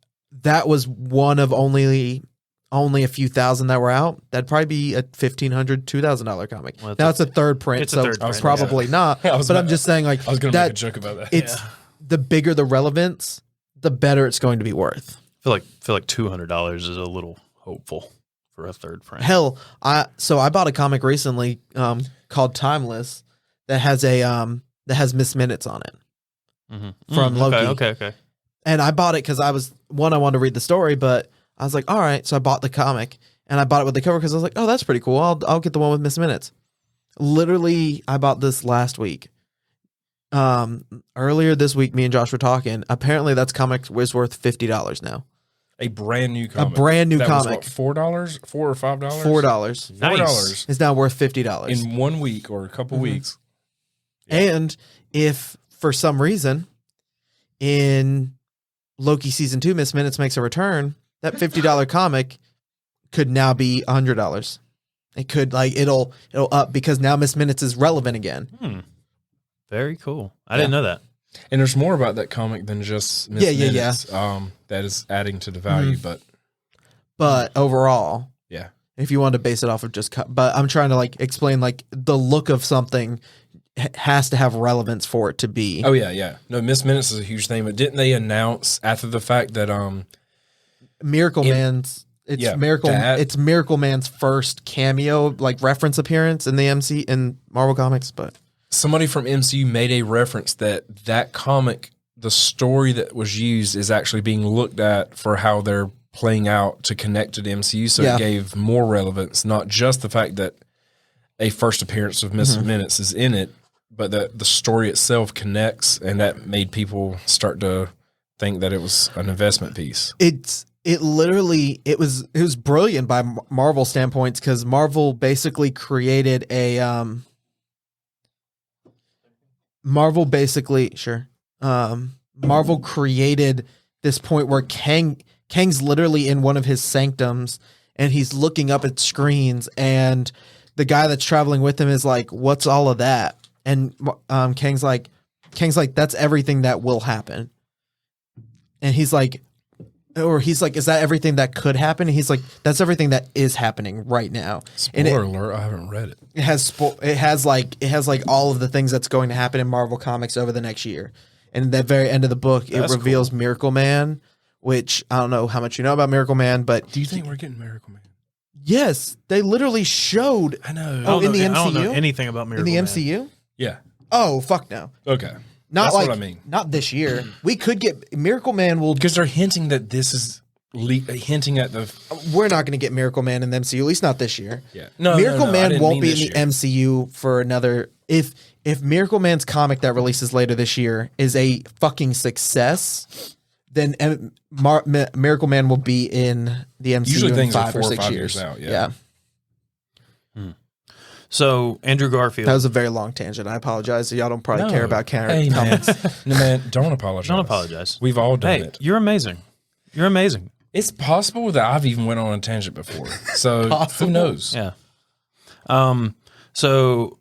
that was one of only a few thousand that were out, that'd probably be a $1,500, $2,000 comic. Well, now it's a third print, it's a so third print, probably not. But I'm just saying, like, I was going to make a joke about that. it's the bigger the relevance, the better it's going to be worth. I feel like $200 is a little hopeful for a third print. Hell, I bought a comic recently called Timeless that has Miss Minutes on it from Loki. Okay. And I bought it because I wanted to read the story, but I was like, all right. So I bought the comic and I bought it with the cover because I was like, oh, that's pretty cool. I'll get the one with Miss Minutes. Literally, I bought this last week. Earlier this week, me and Josh were talking. Apparently, that's comic was worth $50 now. A brand new comic. comic. Was what, $4? $4 or $5? $4. Nice. It's now worth $50 in 1 week or a couple weeks. Yeah. And if for some reason in Loki season 2, Miss Minutes makes a return, that $50 comic could now be $100. It could it'll up because now Miss Minutes is relevant again. Very cool. I didn't know that. And there's more about that comic than just Miss Minutes. That is adding to the value, but overall, yeah. If you want to base it off of but I'm trying to explain the look of something has to have relevance for it to be. Oh yeah. No, Miss Minutes is a huge thing, but didn't they announce after the fact that Miracle Man's it's Miracle Man's first cameo reference appearance in Marvel Comics, but somebody from MCU made a reference that comic, the story that was used is actually being looked at for how they're playing out to connect to the MCU. So it gave more relevance, not just the fact that a first appearance of Miss Minutes is in it, but the story itself connects, and that made people start to think that it was an investment piece. It was brilliant by Marvel standpoints because Marvel basically created Marvel created this point where Kang's literally in one of his sanctums and he's looking up at screens, and the guy that's traveling with him is like, "What's all of that?" And Kang's like, "That's everything that will happen." And he's like, "Is that everything that could happen?" And he's like, "That's everything that is happening right now." Spoiler alert! I haven't read it. It has all of the things that's going to happen in Marvel Comics over the next year. And at the very end of the book, it reveals cool. Miracle Man, which I don't know how much you know about Miracle Man, but do you think we're getting Miracle Man? Yes, they literally showed. I know. In the MCU, I don't know anything about Miracle Man. In the MCU, yeah. Oh fuck no. Okay. That's what I mean. Not this year. We could get Miracle Man. Because they're hinting that this is hinting at the. We're not going to get Miracle Man in the MCU. At least not this year. Yeah. Miracle Man won't be in the MCU for another. If Miracle Man's comic that releases later this year is a fucking success, then Miracle Man will be in the MCU usually in 5 or 6 years out. Yeah. So Andrew Garfield. That was a very long tangent. I apologize. Y'all don't probably care about Hey, comics. man, don't apologize. Don't apologize. We've all done it. You're amazing. You're amazing. It's possible that I've even went on a tangent before. So who knows? Yeah. So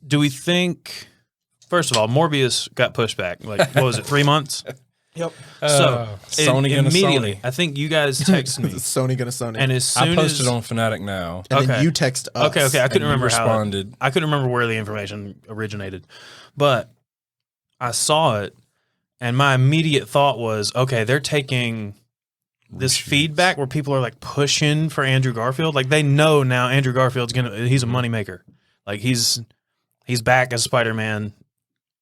do we think? First of all, Morbius got pushed back. What was it? 3 months. Yep. So Sony immediately, Sony. I think you guys texted me. Sony gonna Sony. And as soon I posted as, on Fanatic Now. And then you text us. Okay. I couldn't remember responded. I couldn't remember where the information originated, but I saw it, and my immediate thought was, okay, they're taking this feedback where people are pushing for Andrew Garfield. They know now Andrew Garfield's he's a moneymaker. He's back as Spider-Man.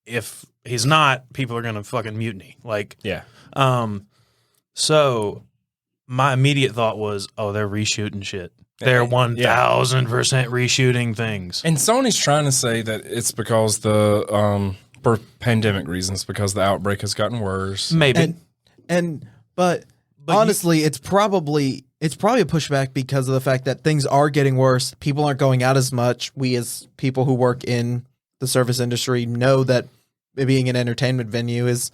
If he's not, people are gonna fucking mutiny. Yeah. So my immediate thought was, oh, they're reshooting shit. They're 1000% reshooting things. And Sony's trying to say that it's because for pandemic reasons, because the outbreak has gotten worse. Maybe. But honestly, it's probably a pushback because of the fact that things are getting worse. People aren't going out as much. We as people who work in the service industry know that being an entertainment venue is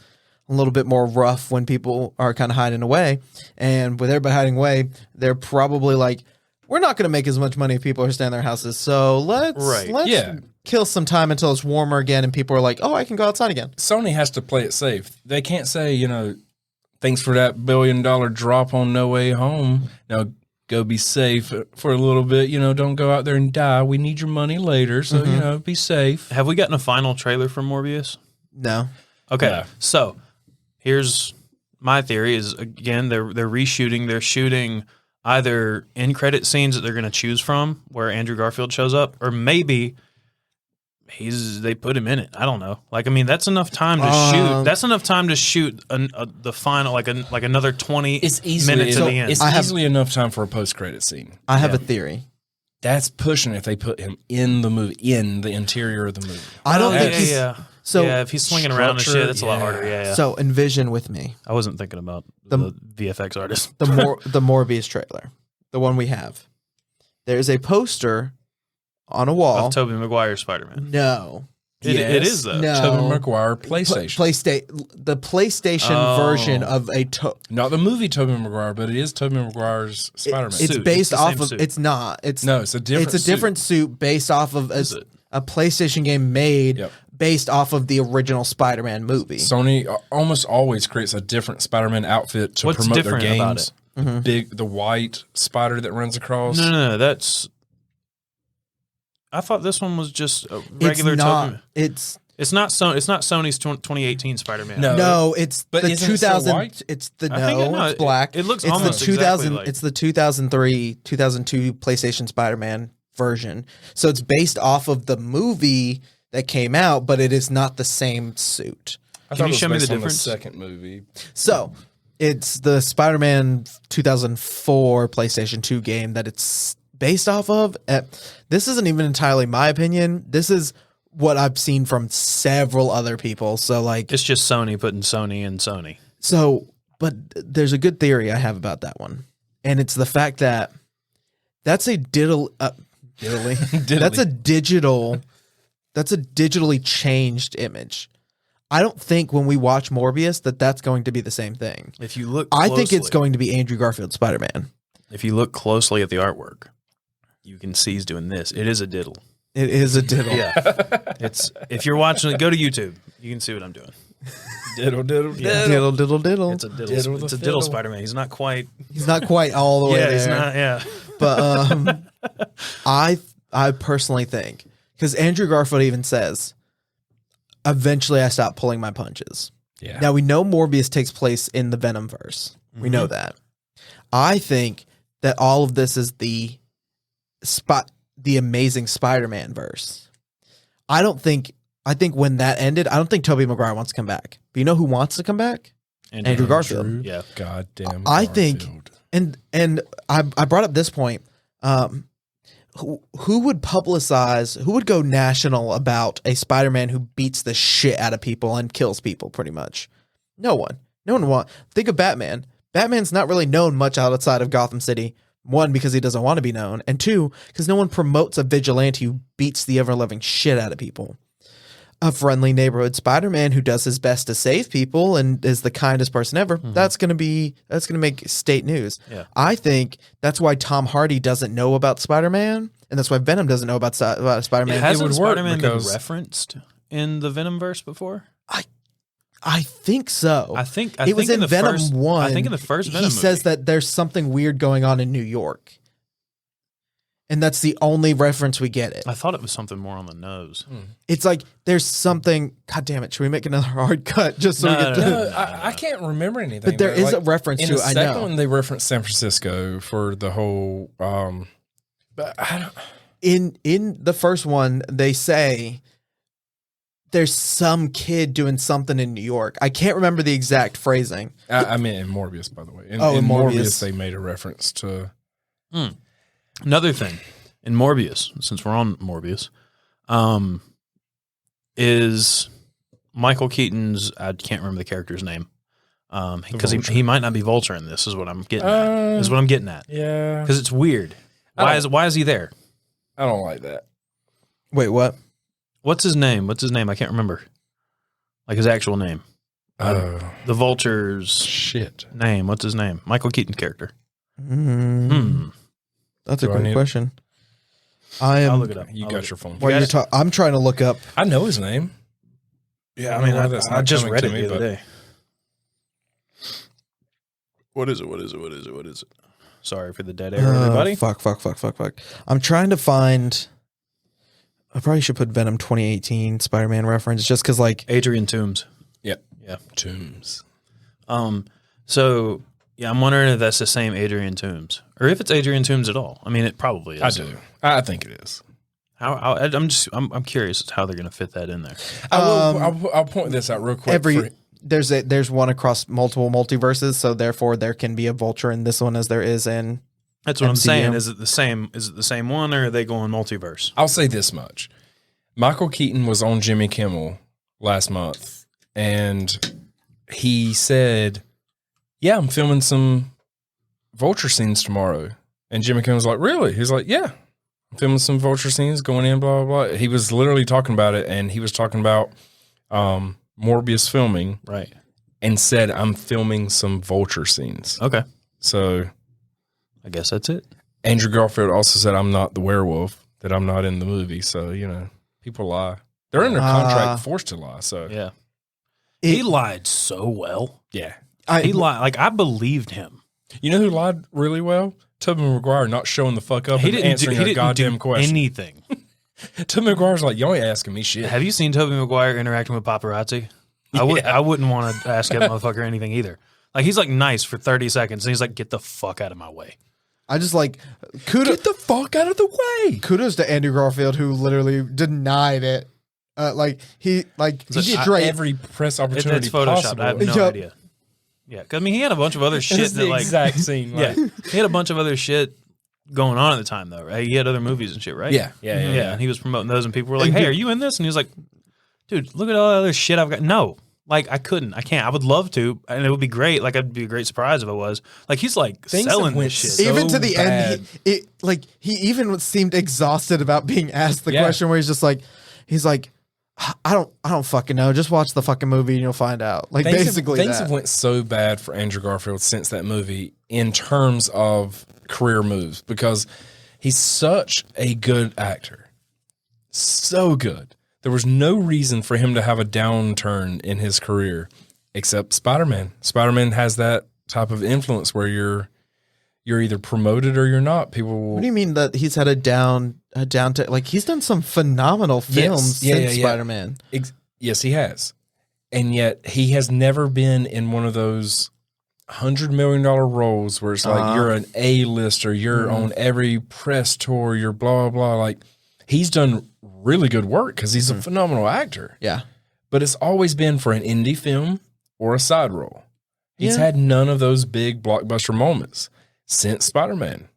a little bit more rough when people are kind of hiding away. And with everybody hiding away, they're probably we're not going to make as much money if people are staying in their houses. So let's kill some time until it's warmer again and people are like, oh, I can go outside again. Sony has to play it safe. They can't say, thanks for that $1 billion drop on No Way Home. Now go be safe for a little bit. Don't go out there and die. We need your money later. So, be safe. Have we gotten a final trailer for Morbius? No. Okay. Yeah. So here's my theory is, again, they're reshooting. They're shooting either in credit scenes that they're going to choose from where Andrew Garfield shows up, or maybe they put him in it. I don't know. That's enough time to shoot. That's enough time to shoot the final, another 20 minutes at the end. It's easily enough time for a post-credit scene. I have a theory. That's pushing if they put him in the movie, in the interior of the movie. I don't think he's... So yeah, if he's swinging around and shit, that's a lot harder. Yeah, yeah. So envision with me I wasn't thinking about the VFX artist. the Morbius trailer, the one we have. There's a poster on a wall. Of Tobey Maguire's Spider-Man. No. It is though. No. Tobey Maguire PlayStation. The PlayStation version of a not the movie Tobey Maguire, but it is Tobey Maguire's Spider-Man. It's suit. based It's off of. suit. It's not. It's a different. It's a different suit based off of a PlayStation game made based off of the original Spider-Man movie. Sony almost always creates a different Spider-Man outfit to promote their games. About it? The white spider that runs across. No, that's. I thought this one was just a regular Tobey. It's not Sony's 2018, Spider-Man. No, it's but the 2000. White? It's the it's black. It looks it's almost the 2000. exactly like. It's the 2003, 2002 PlayStation Spider-Man version. So it's based off of the movie that came out, but it is not the same suit. Can you show me the difference? The second movie. So it's the Spider-Man 2004 PlayStation 2 game that it's based off of. This isn't even entirely my opinion. This is what I've seen from several other people. So like, it's just Sony putting Sony in Sony. So, but there's a good theory I have about that one, and it's the fact that that's a that's a digitally changed image. I don't think when we watch Morbius that's going to be the same thing. If you look, I think it's going to be Andrew Garfield Spider-Man. If you look closely at the artwork, you can see he's doing this. It is a diddle. It is a diddle. Yeah, it's if you're watching it, go to YouTube. You can see what I'm doing. Diddle, diddle, Yeah. Diddle, diddle, diddle. It's a diddle. Diddle It's a the diddle fiddle. Spider-Man. He's not quite. He's not quite all the way there. He's not. Yeah, But I personally think, because Andrew Garfield even says, eventually I stopped pulling my punches. Yeah. Now we know Morbius takes place in the Venomverse. We know that. I think that all of this is the Amazing Spider-Man verse. I think when that ended, I don't think Tobey Maguire wants to come back. But you know who wants to come back? Andrew Garfield. Yeah. Goddamn. I think, Garfield. and I brought up this point. Who would publicize? Who would go national about a Spider-Man who beats the shit out of people and kills people? Pretty much, no one. No one want. Think of Batman. Batman's not really known much outside of Gotham City. One, because he doesn't want to be known, and two, because no one promotes a vigilante who beats the ever-loving shit out of people. A friendly neighborhood Spider-Man who does his best to save people and is the kindest person ever. That's gonna make state news. Yeah. I think that's why Tom Hardy doesn't know about Spider-Man, and that's why Venom doesn't know about Spider-Man. Hasn't would work Spider-Man been because- referenced in the Venomverse before? I think so. I think it was in Venom first, 1. I think in the first Venom he says movie. that there's something weird going on in New York. And that's the only reference we get it. I thought it was something more on the nose. It's like there's something. God damn it! Should we make another hard cut just so we get? No, I can't remember anything. But there is a reference in to the it. I second know. one they referenced San Francisco for the whole. But I don't. In the first one, they say there's some kid doing something in New York. I can't remember the exact phrasing. I mean, in Morbius, by the way. In in Morbius, they made a reference to. Another thing in Morbius, since we're on Morbius, is Michael Keaton's. I can't remember the character's name because he might not be Vulture in this. Is what I'm getting at. Is what I'm getting at. Yeah, Because it's weird. Why is he there? I don't like that. Wait, what? What's his name? I can't remember. Like his actual name. The Vulture's Shit. name. What's his name? Michael Keaton's character. That's a Do I great need- question. I am. I'll look it up. You I'll got look your phone. While you're I'm trying to look up. I know his name. Yeah, I I mean, don't know why that's I not just coming read to it me, the other but- day. What is it? Sorry for the dead air, everybody. Fuck. I'm trying to find. I probably should put Venom 2018 Spider-Man reference just because, like, Adrian Toomes. Yep. Yeah. Tombs. So yeah, I'm wondering if that's the same Adrian Toomes, or if it's Adrian Toomes at all. I mean, it probably is. I do. I think it is. I'm curious as to how they're going to fit that in there. I'll point this out real quick. There's one across multiple multiverses, so therefore there can be a Vulture in this one as there is in. That's what I'm MCU. saying. Is it the same? Is it the same one, or are they going multiverse? I'll say this much. Michael Keaton was on Jimmy Kimmel last month, and he said, "Yeah, I'm filming some Vulture scenes tomorrow." And Jimmy Kimmel was like, "Really?" He's like, "Yeah, I'm filming some Vulture scenes, going in, blah blah blah." He was literally talking about it, and he was talking about Morbius filming, Right. and said, "I'm filming some Vulture scenes." Okay. So I guess that's it. Andrew Garfield also said, "I'm not the werewolf, that I'm not in the movie." So, people lie. They're in their contract forced to lie. So, Yeah. He lied so well. yeah. He lied. Like, I believed him. You know who lied really well? Tobey Maguire not showing the fuck up and answering a goddamn question. Anything. Tobey Maguire's like, "You ain't asking me shit." Have you seen Tobey Maguire interacting with paparazzi? I wouldn't want to ask that motherfucker anything either. Like, he's like nice for 30 seconds, and he's like, "Get the fuck out of my way." I just like kudos. Get the fuck out of the way. Kudos to Andrew Garfield, who literally denied it. He did great. Every press opportunity It's photoshopped. possible. I have no idea. Yeah, 'cause, I mean, he had a bunch of other shit It's that the like exact scene. yeah, he had a bunch of other shit going on at the time though, right? He had other movies and shit, right? Yeah. And he was promoting those, and people were like, "Hey, are you in this?" And he was like, "Dude, look at all the other shit I've got." No, like I can't. I would love to, and it would be great. Like, it'd be a great surprise if it was. Like, he's like Things selling went this shit. so Even to the bad. end, he even seemed exhausted about being asked the question. Where he's like, I don't fucking know. Just watch the fucking movie and you'll find out. Like, things have went so bad for Andrew Garfield since that movie in terms of career moves, because he's such a good actor. So good. There was no reason for him to have a downturn in his career except Spider-Man. Spider-Man has that type of influence where you're either promoted or you're not. People will, What do you mean that he's had a down to, like, he's done some phenomenal films since Spider-Man. Yes, he has. And yet he has never been in one of those $100 million roles where it's like you're an A-lister, you're on every press tour, you're blah, blah, blah. Like, he's done really good work because he's a phenomenal actor. Yeah. But it's always been for an indie film or a side role. He's had none of those big blockbuster moments since Spider-Man.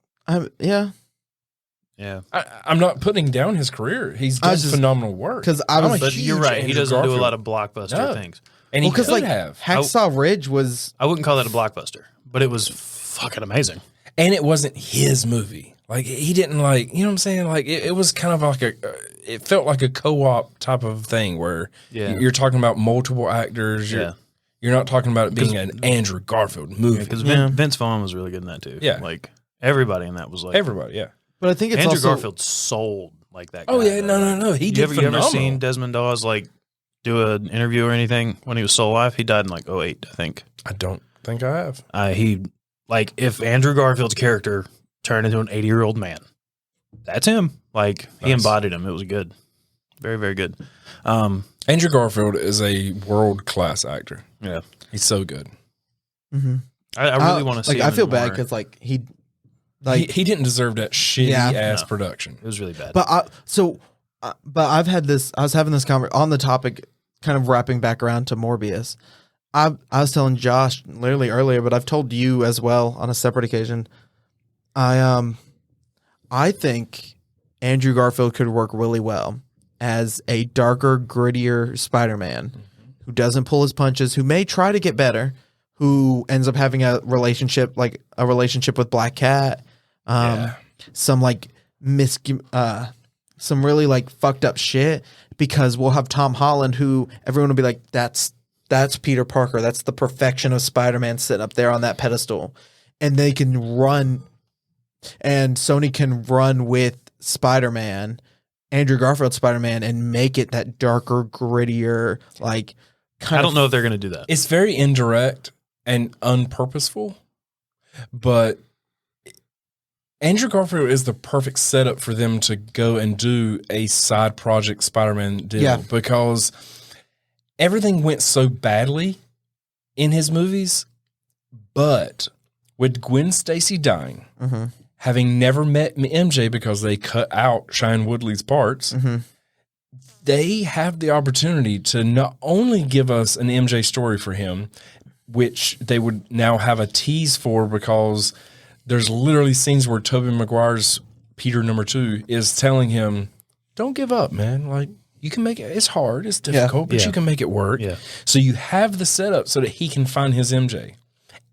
Yeah. I'm not putting down his career. He's done phenomenal work. But you're right. He doesn't do a lot of blockbuster things. And he could like have. Hacksaw Ridge was. I wouldn't call that a blockbuster, but it was fucking amazing. And it wasn't his movie. Like, he didn't like, you know what I'm saying? Like, it was kind of like it felt like a co-op type of thing where you're talking about multiple actors. You're not talking about it being an Andrew Garfield movie. Because Vince Vaughn was really good in that too. Yeah. Like, everybody in that was like. Everybody, yeah. But I think it's Andrew also, Garfield sold like that guy. Oh, yeah, no. He did phenomenal. You ever seen Desmond Dawes, like, do an interview or anything when he was still alive? He died in, like, 2008, I think. I don't think I have. If Andrew Garfield's character turned into an 80-year-old man, that's him. Like, he embodied him. It was good. Very, very good. Andrew Garfield is a world-class actor. Yeah. He's so good. Mm-hmm. I really want to see him I feel in bad more. because, like, He didn't deserve that shitty-ass production. It was really bad. But I've had this. I was having this conversation on the topic, kind of wrapping back around to Morbius. I was telling Josh literally earlier, but I've told you as well on a separate occasion. I think Andrew Garfield could work really well as a darker, grittier Spider-Man who doesn't pull his punches, who may try to get better, who ends up having a relationship with Black Cat, some like some really like fucked up shit, because we'll have Tom Holland, who everyone will be like, that's Peter Parker, that's the perfection of Spider-Man sitting up there on that pedestal, and they can run, and Sony can run with Spider-Man, Andrew Garfield Spider-Man, and make it that darker, grittier, like kind I don't know if they're going to do that. It's very indirect and unpurposeful, but Andrew Garfield is the perfect setup for them to go and do a side project Spider-Man deal, because everything went so badly in his movies, but with Gwen Stacy dying, having never met MJ because they cut out Shailene Woodley's parts, they have the opportunity to not only give us an MJ story for him, which they would now have a tease for, because there's literally scenes where Tobey Maguire's Peter number 2 is telling him, "Don't give up, man. Like, You can make it. It's hard. It's difficult, but Yeah. you can make it work. Yeah. So you have the setup so that he can find his MJ,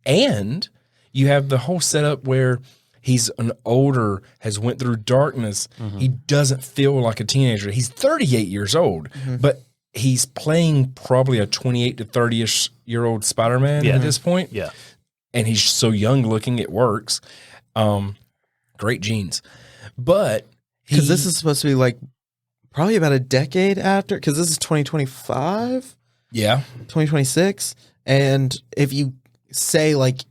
and you have the whole setup where he's an older, has went through darkness. He doesn't feel like a teenager. He's 38 years old, but he's playing probably a 28 to 30ish year old Spider-Man at this point. Yeah. And he's so young looking, it works. Great genes, but Because this is supposed to be like probably about a decade after, because this is 2025, yeah, 2026. And if you say like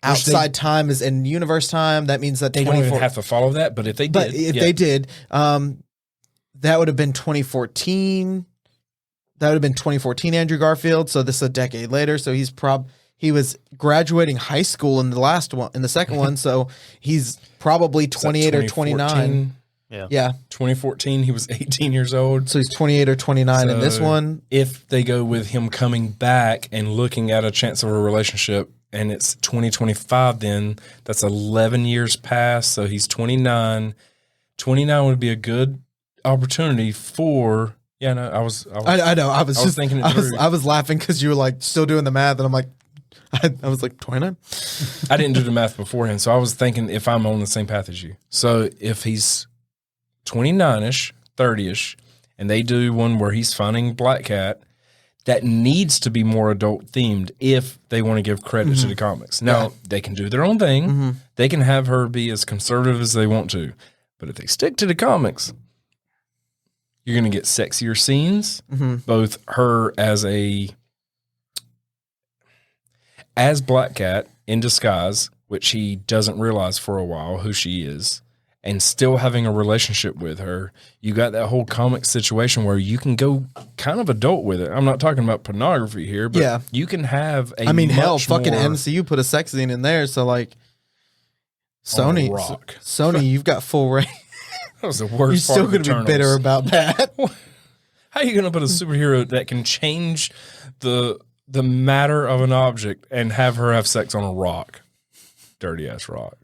outside time is in universe time, that means that they don't even have to follow that. But if they did, they did, that would have been 2014. That would have been 2014 Andrew Garfield. So this is a decade later. So he was graduating high school in the last one, in the second one. So he's probably 28 or 29. Yeah. 2014, he was 18 years old. So he's 28 or 29 in this So one. If they go with him coming back and looking at a chance of a relationship, and it's 2025, then that's 11 years past. So he's 29. 29 would be a good opportunity for. Yeah, no, I know. I was just thinking. I was laughing because you were like still doing the math, and I'm like, I was like 29. I didn't do the math beforehand, so I was thinking if I'm on the same path as you. So if he's 29ish, 30ish, and they do one where he's finding Black Cat, that needs to be more adult themed if they want to give credit to the comics. Now, they can do their own thing. They can have her be as conservative as they want to. But if they stick to the comics, you're going to get sexier scenes, both her as Black Cat in disguise, which he doesn't realize for a while who she is, and still having a relationship with her. You got that whole comic situation where you can go kind of adult with it. I'm not talking about pornography here, but you can have a hell, fucking more MCU put a sex scene in there, so like on a rock. Sony, you've got full reign. That was the worst You're part still of going to be Eternals. bitter about that. How are you going to put a superhero that can change the matter of an object and have her have sex on a rock? Dirty ass rock.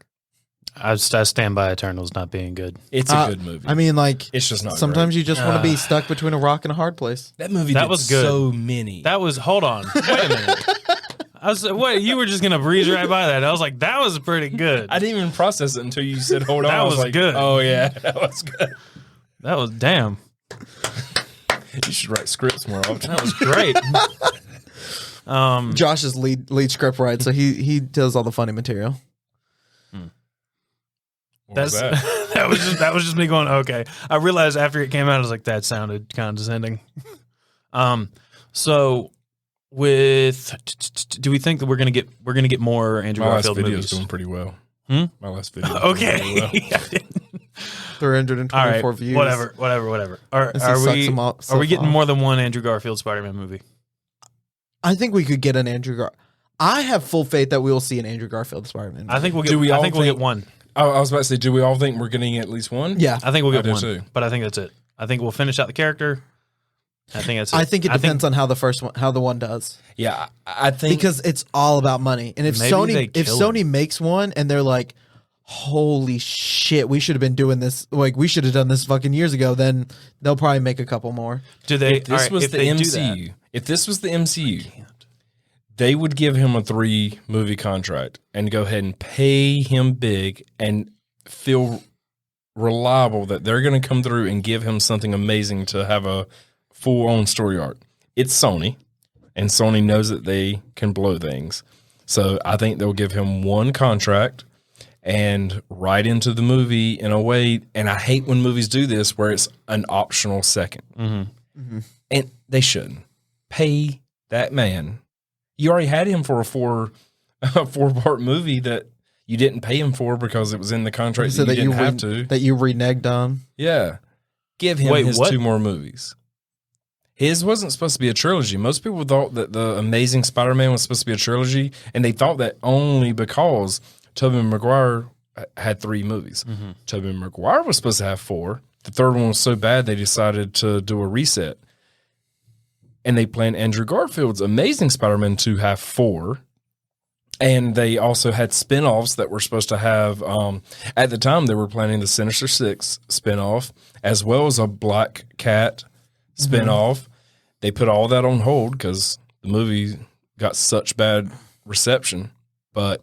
I stand by Eternals not being good. It's a good movie. I mean, like, it's just not. Sometimes great. you just want to be stuck between a rock and a hard place. That movie That did was good. so many. That was, hold on. Wait a minute. You were just going to breeze right by that. I was like, that was pretty good. I didn't even process it until you said, hold on. That I was was like, good. Oh, yeah, that was good. That was, damn. You should write scripts more often. That was great. Josh's lead script writer, so he does all the funny material. What was that? that was just me going, okay. I realized after it came out, I was like, that sounded condescending. So with, do we think that we're gonna get more Andrew My last Garfield video movies? is doing pretty well. Hmm? My last video. Okay. 324 All right. views. Whatever. Are Sucks so we getting far. more than one Andrew Garfield Spider-Man movie? I think we could get an Andrew Gar. I have full faith that we will see an Andrew Garfield Spider-Man. I think we'll get. Do we all we'll get think- one. I was about to say, do we all think we're getting at least one? Yeah, I think we'll get do one. too. But I think that's it. I think we'll finish out the character. I think that's it. I think it depends on how the one does, Yeah, I think because it's all about money. And if Maybe they Sony kill makes one and they're like, holy shit, we should have been doing this, like we should have done this fucking years ago, then they'll probably make a couple more. Do they? if this was the MCU, if this was the MCU, they would give him a 3-movie contract and go ahead and pay him big and feel reliable that they're going to come through and give him something amazing to have a full-on story arc. It's Sony, and Sony knows that they can blow things. So I think they'll give him one contract and right into the movie in a way. And I hate when movies do this where it's an optional second. And they shouldn't. Pay that man. You already had him for a 4-part movie that you didn't pay him for because it was in the contract So that you didn't have that to. you reneged on. Yeah. Give him Wait, his what? 2 more movies. His wasn't supposed to be a trilogy. Most people thought that the Amazing Spider-Man was supposed to be a trilogy, and they thought that only because Tobey Maguire had 3 movies. Tobey Maguire was supposed to have 4. The third one was so bad they decided to do a reset. And they planned Andrew Garfield's Amazing Spider-Man to have 4. And they also had spin-offs that were supposed to have, at the time, they were planning the Sinister Six spin-off, as well as a Black Cat spinoff. They put all that on hold because the movie got such bad reception, but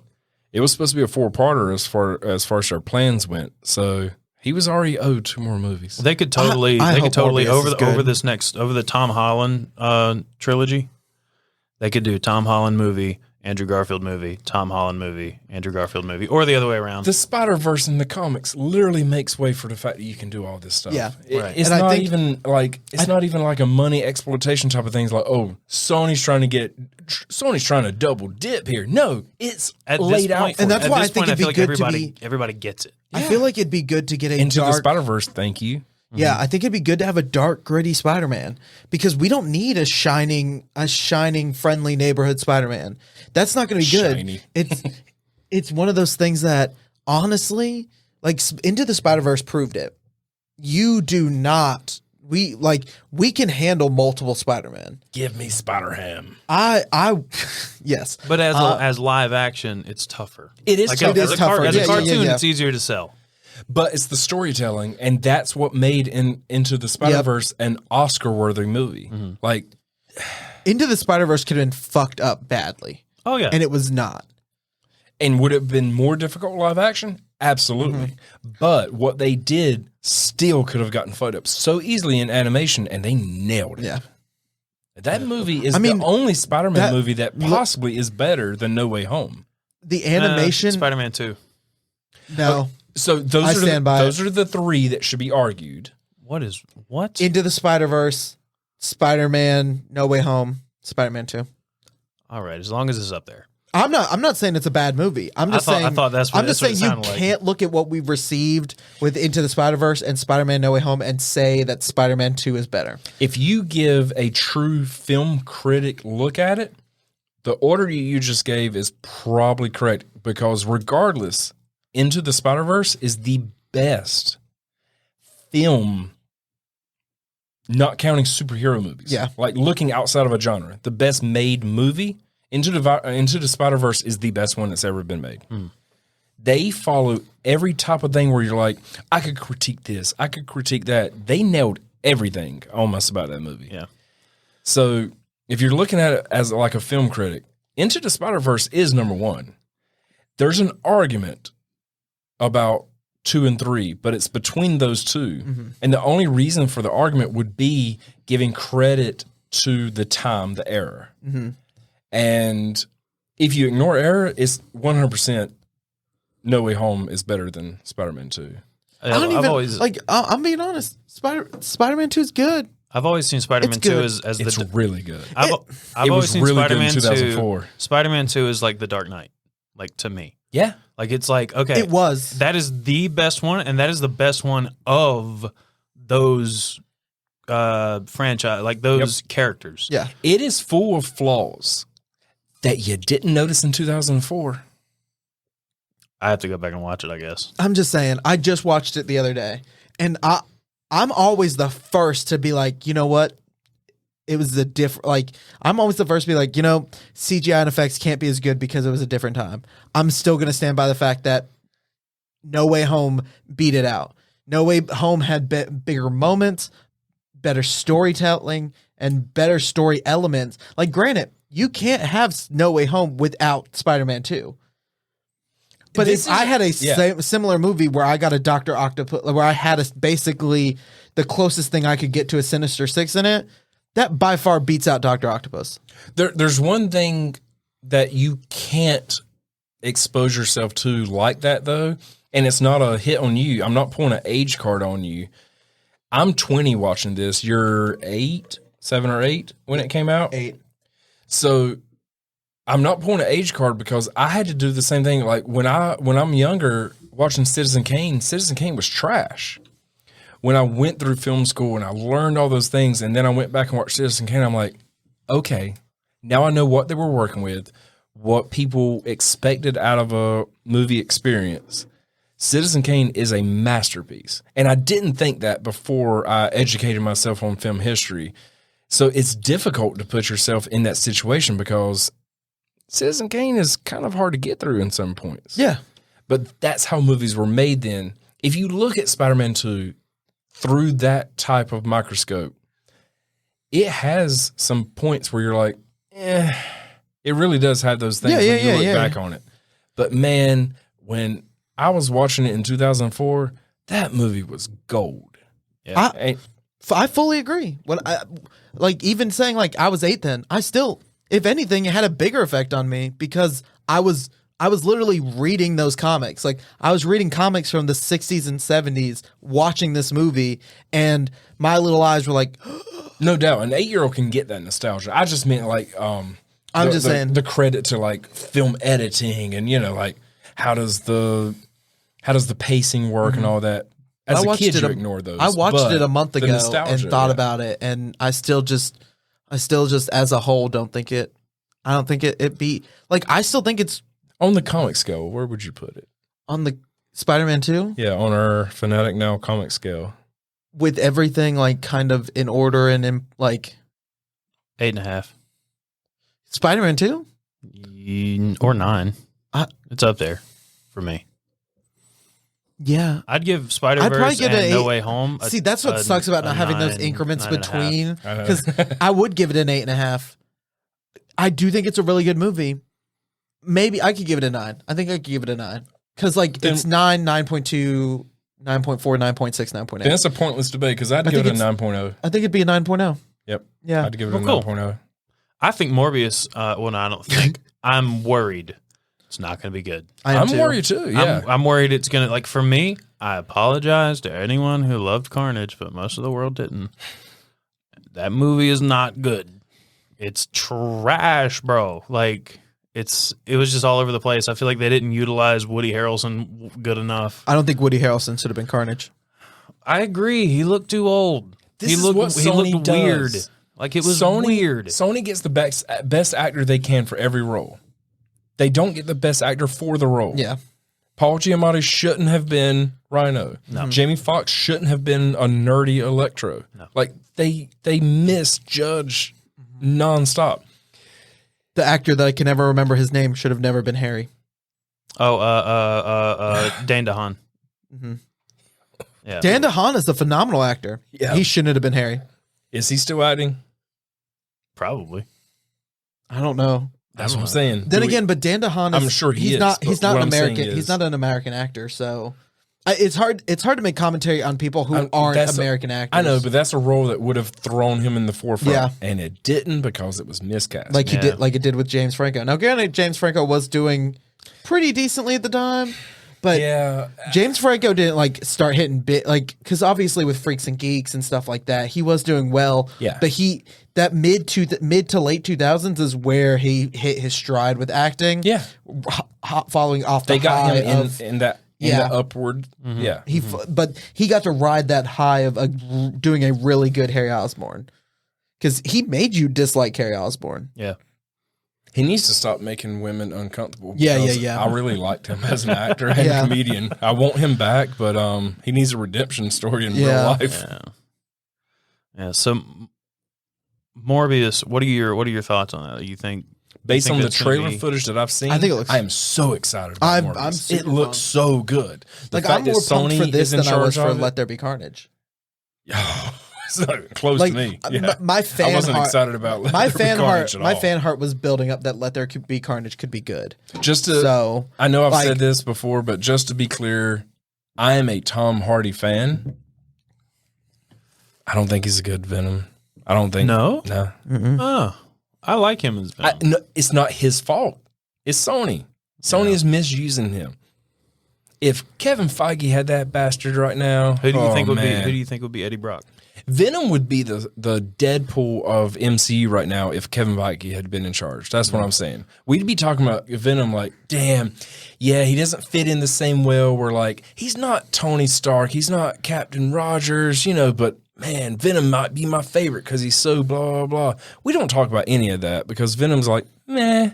it was supposed to be a 4-parter as far as their plans went. So he was already owed 2 more movies. They could totally, I hope Morbius over the Tom Holland trilogy. They could do Tom Holland movie, Andrew Garfield movie, Tom Holland movie, Andrew Garfield movie, or the other way around. The Spider-Verse in the comics literally makes way for the fact that you can do all this stuff. Yeah. Right. It's And I not think- even like not even like a money exploitation type of thing. It's like, oh, Sony's trying to double dip here. No, it's At this laid out point- for And that's at why I this think point, it'd be feel good to be- everybody gets it. I feel like it'd be good to get a Into the dark. Spider-Verse. Thank you. Yeah, I think it'd be good to have a dark, gritty Spider-Man because we don't need a shining, friendly neighborhood Spider-Man. That's not going to be good. Shiny. It's one of those things that honestly, like Into the Spider-Verse proved it. You do not. We can handle multiple Spider-Man. Give me Spider-Ham. Yes, But as live action, it's tougher. It is Like tougher. as a tougher. as Yeah, a yeah, cartoon, yeah. it's easier to sell. But it's the storytelling, and that's what made Into the Spider-Verse an Oscar-worthy movie. Like, Into the Spider-Verse could have been fucked up badly, Oh yeah, and it was not. and would it have been more difficult live action? Absolutely. But what they did still could have gotten fucked up so easily in animation, and they nailed it. Yeah. That movie is mean, the only Spider-Man that- movie that possibly is better than No Way Home. The animation, Spider-Man 2. no. So those I are stand by those are the 3 that should be argued. What? Into the Spider-Verse, Spider-Man, No Way Home, Spider-Man 2. All right, as long as it's up there. I'm not saying it's a bad movie. I'm just saying I thought that's what, I'm just saying that's you what it sounded like. can't look at what we've received with Into the Spider-Verse and Spider-Man No Way Home and say that Spider-Man 2 is better. If you give a true film critic look at it, the order you just gave is probably correct because regardless, Into the Spider-Verse is the best film, not counting superhero movies. Yeah. Like looking outside of a genre, the best made movie, Into the Spider-Verse is the best one that's ever been made. They follow every type of thing where you're like, I could critique this, I could critique that. They nailed everything almost about that movie. Yeah. So if you're looking at it as like a film critic, Into the Spider-Verse is number 1. There's an argument about 2 and 3, but it's between those 2. And the only reason for the argument would be giving credit to the time, the era. And if you ignore era, it's 100% No Way Home is better than Spider-Man 2. I don't I've even always I'm being honest. Spider-Man 2 is good. I've always seen Spider-Man It's 2 good. as It's the really good. I've it always was seen really good in Spider-Man 2. 2004. Spider-Man 2 is like the Dark Knight, like to me. Yeah. Like it's like okay, It was. that is the best one, and that is the best one of those franchise, like those characters. Yeah. It is full of flaws that you didn't notice in 2004. I have to go back and watch it, I guess. I'm just saying, I just watched it the other day, and I'm always the first to be like, you know what? It was a different, like, I'm always the first to be like, CGI and effects can't be as good because it was a different time. I'm still going to stand by the fact that No Way Home beat it out. No Way Home had bigger moments, better storytelling, and better story elements. Like, granted, you can't have No Way Home without Spider-Man 2. But if I had a similar movie where I got a Dr. Octopus, where I had basically the closest thing I could get to a Sinister Six in it, that by far beats out Dr. Octopus. There's one thing that you can't expose yourself to like that, though, and it's not a hit on you. I'm not pulling an age card on you. I'm 20 watching this. You're 7 or 8 when it came out? 8. So I'm not pulling an age card because I had to do the same thing. Like when I'm younger watching Citizen Kane was trash. When I went through film school and I learned all those things and then I went back and watched Citizen Kane, I'm like, okay, now I know what they were working with, what people expected out of a movie experience. Citizen Kane is a masterpiece. And I didn't think that before I educated myself on film history. So it's difficult to put yourself in that situation because Citizen Kane is kind of hard to get through in some points. Yeah. But that's how movies were made then. If you look at Spider-Man 2 through that type of microscope, it has some points where you're like, it really does have those things when you look back on it. But man, when I was watching it in 2004, that movie was gold. Yeah. I fully agree. When I even saying like I was 8 then, I still, if anything, it had a bigger effect on me because I was literally reading those comics. Like I was reading comics from the 60s and 70s, watching this movie, and my little eyes were like, no doubt, an 8-year-old can get that nostalgia. I just meant like, I'm just saying the credit to like film editing and like how does the pacing work and all that. As a kid, you ignore those. I watched it a month ago and thought about it, and I still just as a whole don't think it. I don't think it beat. Like I still think it's on the comic scale. Where would you put it? On the Spider-Man 2? Yeah, on our Fanatic Now comic scale. With everything like kind of in order and in like 8.5. Spider-Man 2? Or 9. It's up there for me. Yeah. I'd give Spider-Verse and No Way Home. See, that's what sucks about not having those increments between. Because I would give it an 8.5. I do think it's a really good movie. Maybe I could give it a 9. I think I could give it a 9. Because like it's 9, 9.2, 9.4, 9.6, 9.8. That's a pointless debate because I'd give it a 9.0. I think it'd be a 9.0. Yep. Yeah. I'd give it a 9.0. I think Morbius, well, no, I don't think. I'm worried it's not going to be good. I'm worried too, yeah. I'm worried it's going to, like, for me, I apologize to anyone who loved Carnage, but most of the world didn't. That movie is not good. It's trash, bro. Like, it was just all over the place. I feel like they didn't utilize Woody Harrelson good enough. I don't think Woody Harrelson should have been Carnage. I agree. He looked too old. He looked weird. Like, it was weird. Sony gets the best actor they can for every role. They don't get the best actor for the role. Yeah. Paul Giamatti shouldn't have been Rhino. No. Jamie Foxx shouldn't have been a nerdy Electro. No. Like, they misjudge nonstop. The actor that I can never remember his name should have never been Harry. Oh, Dane DeHaan. Mm-hmm. Yeah. Dan DeHaan is a phenomenal actor. Yeah. He shouldn't have been Harry. Is he still acting? Probably. I don't know. That's what I'm saying. Then again, but Dan DeHaan is, I'm sure he's is. Not, he's not an American. He's not an American actor, so it's hard to make commentary on people who aren't American actors. I know, but that's a role that would have thrown him in the forefront. Yeah. And it didn't because it was miscast. Like it did with James Franco. Now granted, James Franco was doing pretty decently at the time. But James Franco didn't like start hitting bit like because obviously with Freaks and Geeks and stuff like that, he was doing well. Yeah. But that mid to late 2000s is where he hit his stride with acting. Yeah. Following off the they got high him of, in the upward. Mm-hmm. Yeah. But he got to ride that high of doing a really good Harry Osborn because he made you dislike Harry Osborn. Yeah. He needs to stop making women uncomfortable. Yeah. I really liked him as an actor and comedian. I want him back, but he needs a redemption story in real life. Yeah. So Morbius, what are your thoughts on that? You think based on the trailer footage that I've seen, I think it looks. I am so excited about Morbius. It looks so good. Like I'm more pumped for this than I was for Let There Be Carnage. It's not close to me. Yeah. My fan I wasn't heart, excited about Let my There fan Be Carnage heart. at My all. fan heart was building up that Let There Be Carnage could be good. I know I've said this before, but just to be clear, I am a Tom Hardy fan. I don't think he's a good Venom. I don't think. No. Oh, I like him as Venom. It's not his fault. It's Sony. Sony is misusing him. If Kevin Feige had that bastard right now, who do you think would be Eddie Brock? Venom would be the Deadpool of MCU right now if Kevin Feige had been in charge. That's what I'm saying. We'd be talking about Venom like, damn, yeah, he doesn't fit in the same well. We're like, he's not Tony Stark. He's not Captain Rogers, but man, Venom might be my favorite because he's so blah, blah, blah. We don't talk about any of that because Venom's like, meh.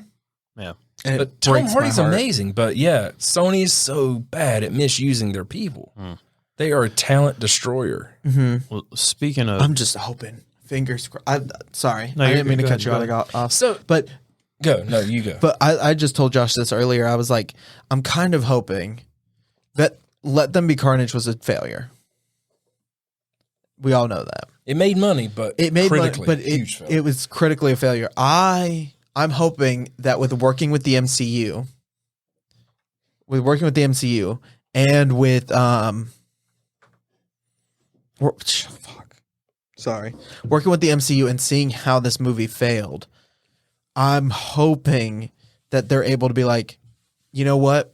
Yeah. But Tom Hardy's amazing. But yeah, Sony is so bad at misusing their people. They are a talent destroyer. Mm-hmm. Well, speaking of, I'm just hoping. Fingers crossed. Sorry, I didn't mean to cut you off. So, but go. No, you go. But I just told Josh this earlier. I was like, I'm kind of hoping that Let Them Be Carnage was a failure. We all know that. It made money, but It made money, critically, but huge failure. it was critically a failure. I'm hoping that with working with the MCU, and with working with the MCU and seeing how this movie failed, I'm hoping that they're able to be like, you know what,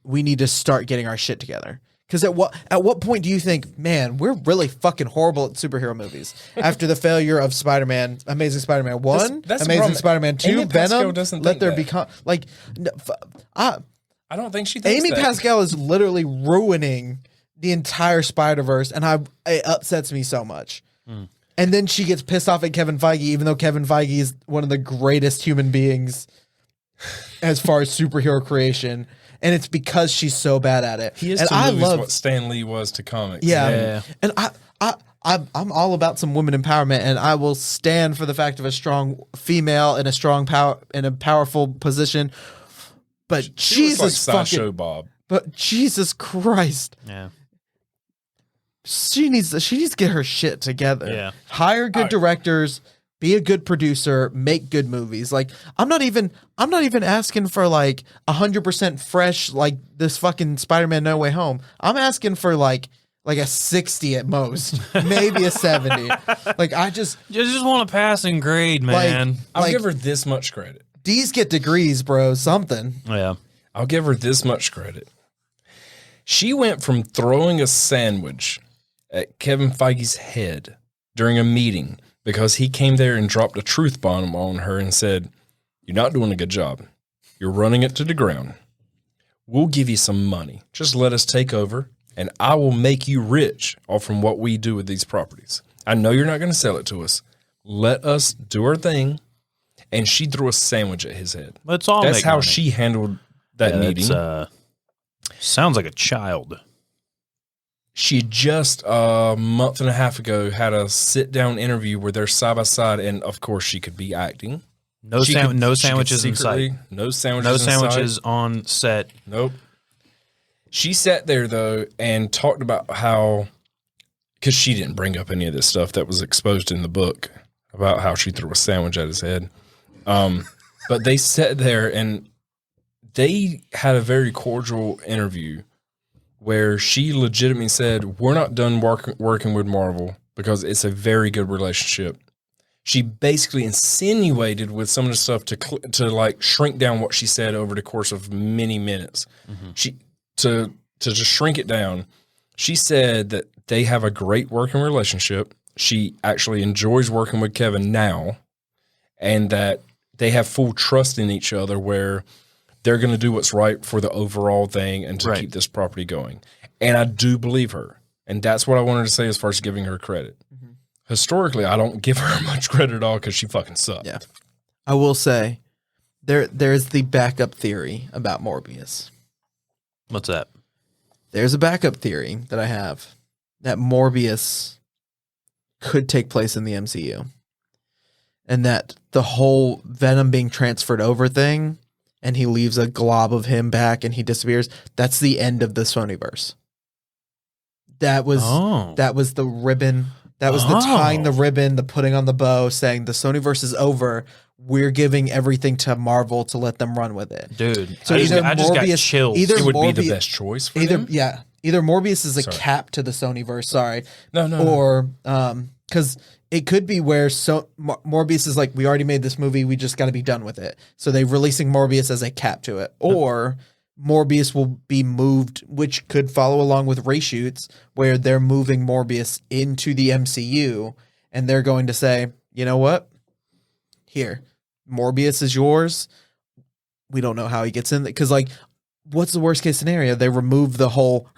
we need to start getting our shit together. Because at what point do you think, man, we're really fucking horrible at superhero movies after the failure of Spider-Man, Amazing Spider-Man 1, That's the Amazing problem. Spider-Man 2, Amy Pascal Venom, doesn't let think there that. become I don't think she thinks Amy that. Pascal is literally ruining the entire Spider-Verse, and it upsets me so much. And then she gets pissed off at Kevin Feige, even though Kevin Feige is one of the greatest human beings as far as superhero creation. And it's because she's so bad at it. He is and to I movies love what Stan Lee was to comics. Yeah. And I'm all about some women empowerment, and I will stand for the fact of a strong female in a strong power in a powerful position. But She was like Jesus Sideshow fucking Bob. but Jesus Christ. Yeah. She needs to get her shit together. Yeah. Hire good directors, be a good producer, make good movies. Like I'm not even asking for like 100% fresh like this fucking Spider-Man No Way Home. I'm asking for like a 60 at most, maybe a 70. Like I just want a passing grade, man. I'll give her this much credit. D's get degrees, bro. Something. Yeah. I'll give her this much credit. She went from throwing a sandwich at Kevin Feige's head during a meeting because he came there and dropped a truth bomb on her and said, "You're not doing a good job. You're running it to the ground. We'll give you some money. Just let us take over, and I will make you rich off from what we do with these properties. I know you're not going to sell it to us. Let us do our thing." And she threw a sandwich at his head. Let's all That's make how money. she handled that meeting. Sounds like a child. She just a month and a half ago had a sit-down interview where they're side by side, and of course she could be acting. No She could- no she could sandwiches in secretly- sight. No sandwiches. No in sight. sandwiches on set. Nope. She sat there though and talked about how, because she didn't bring up any of this stuff that was exposed in the book about how she threw a sandwich at his head. But they sat there and they had a very cordial interview where she legitimately said, "We're not done working with Marvel because it's a very good relationship." She basically insinuated with some of the stuff to like shrink down what she said over the course of many minutes. She to just shrink it down. She said that they have a great working relationship. She actually enjoys working with Kevin now, and that they have full trust in each other where they're going to do what's right for the overall thing and to keep this property going. And I do believe her. And that's what I wanted to say as far as giving her credit. Historically, I don't give her much credit at all because she fucking sucked. Yeah. I will say there's the backup theory about Morbius. What's that? There's a backup theory that I have that Morbius could take place in the MCU. And that the whole Venom being transferred over thing, and he leaves a glob of him back and he disappears, that's the end of the Sonyverse. That was the ribbon. That was the tying the ribbon, the putting on the bow, saying the Sonyverse is over. We're giving everything to Marvel to let them run with it. Dude, So I either just got Morbius- chills. either It would be the Morbius- best choice for them. Either Morbius is a Sorry. cap to the Sonyverse. Sorry, No. or because it could be where Morbius is like, we already made this movie, we just got to be done with it. So they're releasing Morbius as a cap to it, or Morbius will be moved, which could follow along with reshoots, where they're moving Morbius into the MCU, and they're going to say, you know what, here, Morbius is yours. We don't know how he gets in there, because like, what's the worst case scenario? They remove the whole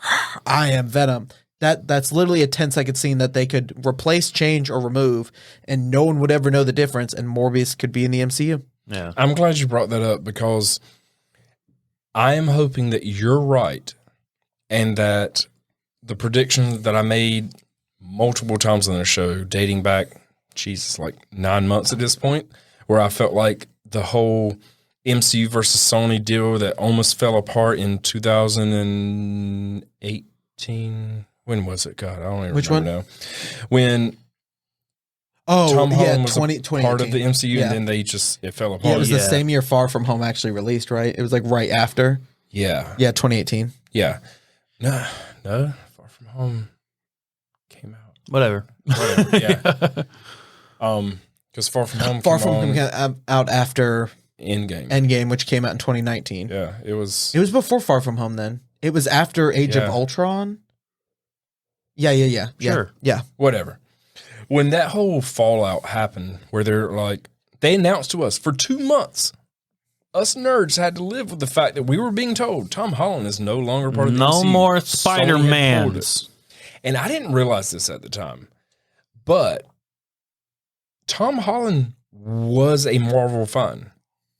"I am Venom." That's literally a 10-second scene that they could replace, change, or remove, and no one would ever know the difference, and Morbius could be in the MCU. Yeah. I'm glad you brought that up because I am hoping that you're right and that the predictions that I made multiple times on the show, dating back, Jesus, like 9 months at this point, where I felt like the whole MCU versus Sony deal that almost fell apart in 2018. when was it? God, I don't even Which remember now. When Tom Holland was 2018. part of the MCU, and then it fell apart. Yeah, it was the same year Far From Home actually released, right? It was like right after. Yeah. Yeah, 2018. Yeah. No, Far From Home came out. Whatever. Yeah. Because Far From Home came out after Endgame, which came out in 2019. Yeah, it was before Far From Home then. It was after Age of Ultron. Yeah. Sure. Yeah. Whatever. When that whole fallout happened, where they announced to us for 2 months, us nerds had to live with the fact that we were being told Tom Holland is no longer part of the MCU. No more Sony had Spider-Mans. And I didn't realize this at the time, but Tom Holland was a Marvel find.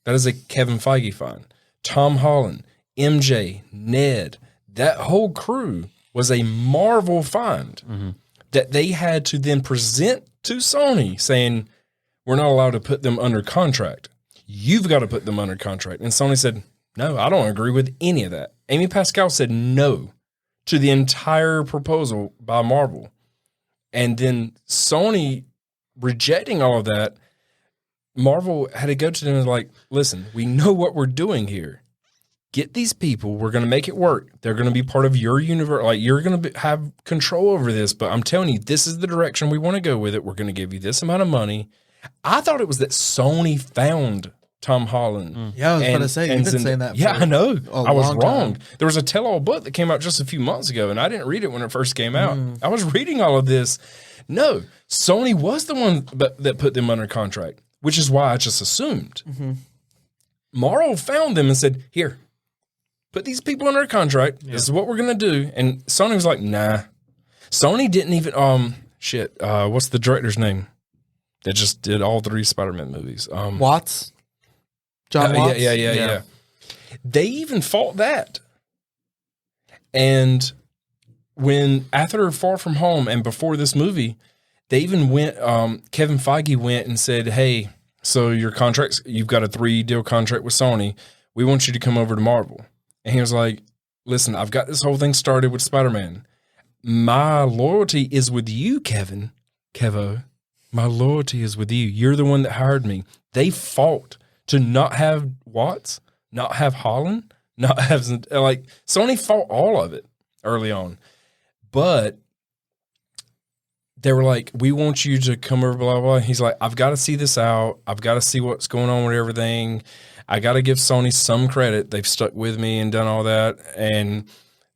That is a Kevin Feige find. Tom Holland, MJ, Ned, that whole crew was a Marvel find that they had to then present to Sony saying, we're not allowed to put them under contract. You've got to put them under contract. And Sony said, no, I don't agree with any of that. Amy Pascal said no to the entire proposal by Marvel. And then Sony rejecting all of that, Marvel had to go to them and like, listen, we know what we're doing here. Get these people. We're going to make it work. They're going to be part of your universe. Like, you're going to have control over this, but I'm telling you, this is the direction we want to go with it. We're going to give you this amount of money. I thought it was that Sony found Tom Holland. Yeah, I was going to say, you've been saying that. Yeah, I know. I was wrong. Time. There was a tell-all book that came out just a few months ago, and I didn't read it when it first came out. I was reading all of this. No, Sony was the one that put them under contract, which is why I just assumed. Marvel found them and said, here, put these people under contract. This is what we're going to do. And Sony was like, nah. Sony didn't even, what's the director's name that just did all 3 Spider-Man movies? Watts? John Watts? Yeah. They even fought that. And when after Far From Home and before this movie, they even went, Kevin Feige went and said, hey, so your contracts, you've got a 3-deal contract with Sony. We want you to come over to Marvel. And he was like, listen, I've got this whole thing started with Spider-Man. My loyalty is with you, Kevo. My loyalty is with you. You're the one that hired me. They fought to not have Watts, not have Holland, not have, like, Sony fought all of it early on. But they were like, we want you to come over, blah, blah. He's like, I've got to see this out. I've got to see what's going on with everything. I got to give Sony some credit. They've stuck with me and done all that. And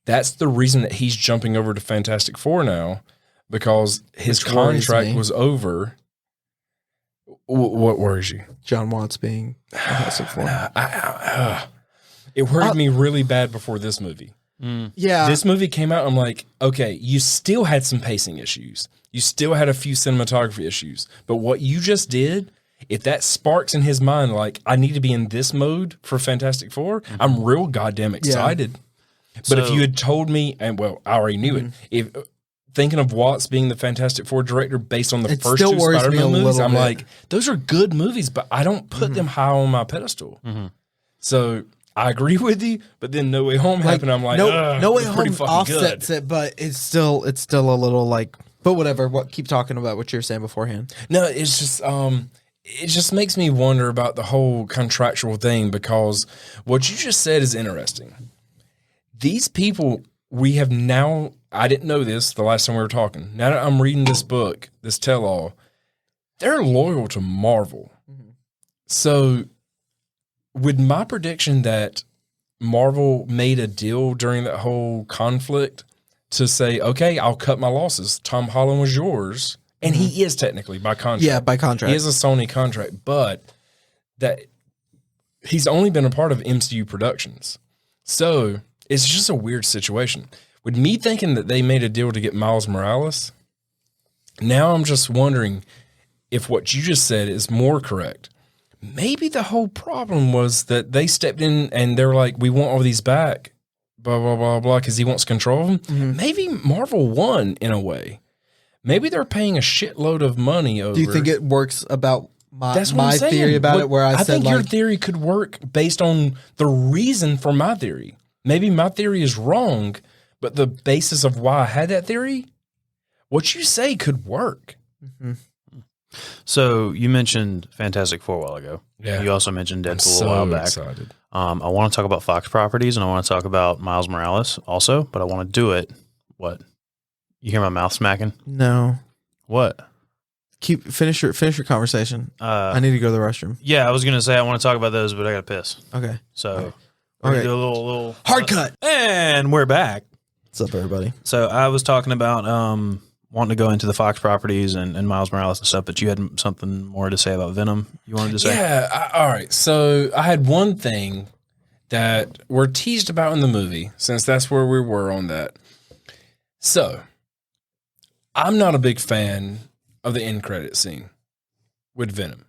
that's the reason that he's jumping over to Fantastic Four now, because his contract was over. What worries you? John Watts being Fantastic Four. It worried me really bad before this movie. Yeah. This movie came out, I'm like, okay, you still had some pacing issues. You still had a few cinematography issues. But what you just did, if that sparks in his mind, like, I need to be in this mode for Fantastic Four, I'm real goddamn excited. But if you had told me, and well, I already knew it, if thinking of Watts being the Fantastic Four director based on the first 2 Spider-Man movies, I'm like, those are good movies, but I don't put them high on my pedestal. So I agree with you, but then No Way Home happened. I'm like, No Way Home offsets it, but it's still a little like, but whatever. Keep talking about what you were saying beforehand. No, it's just it just makes me wonder about the whole contractual thing, because what you just said is interesting. These people, we have now, I didn't know this the last time we were talking. Now that I'm reading this book, this tell-all, they're loyal to Marvel. So with my prediction that Marvel made a deal during that whole conflict to say, okay, I'll cut my losses. Tom Holland was yours. And he is technically by contract. Yeah, by contract. He is a Sony contract, but that he's only been a part of MCU productions. So it's just a weird situation. With me thinking that they made a deal to get Miles Morales, now I'm just wondering if what you just said is more correct. Maybe the whole problem was that they stepped in and they're like, we want all these back, blah, blah, blah, blah, because he wants control of them. Maybe Marvel won in a way. Maybe they're paying a shitload of money over. Do you think it works about my theory about it, where I said, think your theory could work based on the reason for my theory. Maybe my theory is wrong, But the basis of why I had that theory, what you say could work. Mm-hmm. So you mentioned Fantastic Four a while ago. Yeah. You also mentioned I'm Deadpool so a while back. excited. I want to talk about Fox properties, and I want to talk about Miles Morales also, but I want to do it. What? You hear my mouth smacking? No. What? Finish your conversation. I need to go to the restroom. Yeah, I was gonna say I want to talk about those, but I got to piss. Okay. So we're gonna Okay. do a little Hard cut. and we're back. What's up, everybody? So I was talking about wanting to go into the Fox properties and Miles Morales and stuff, but you had something more to say about Venom. You wanted to say? Yeah. All right. So I had one thing that we're teased about in the movie, since that's where we were on that. So I'm not a big fan of the end credit scene with Venom.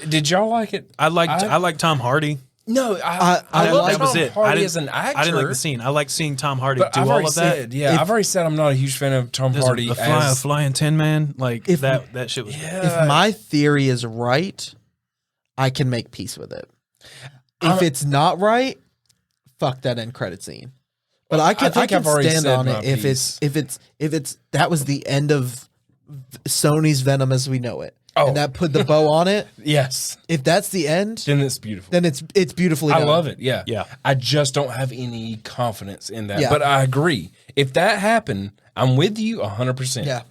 Did y'all like it? I liked Tom Hardy. No, I love that was Tom it. Hardy as an actor. I didn't like the scene. I like seeing Tom Hardy But do I've all already of that. said, I've already said I'm not a huge fan of Tom Hardy The as flying Tin Man, like If- that shit was. If my theory is right, I can make peace with it. If it's not right, fuck that end credit scene. But I can think I've already stand said on my it if piece. it's that was the end of Sony's Venom as we know it. Oh. And that put the bow on it. yes, If that's the end, then it's beautiful. then it's beautifully I done. love it. Yeah. Yeah. I just don't have any confidence in that. Yeah. But I agree. If that happened, I'm with you 100%. Yeah.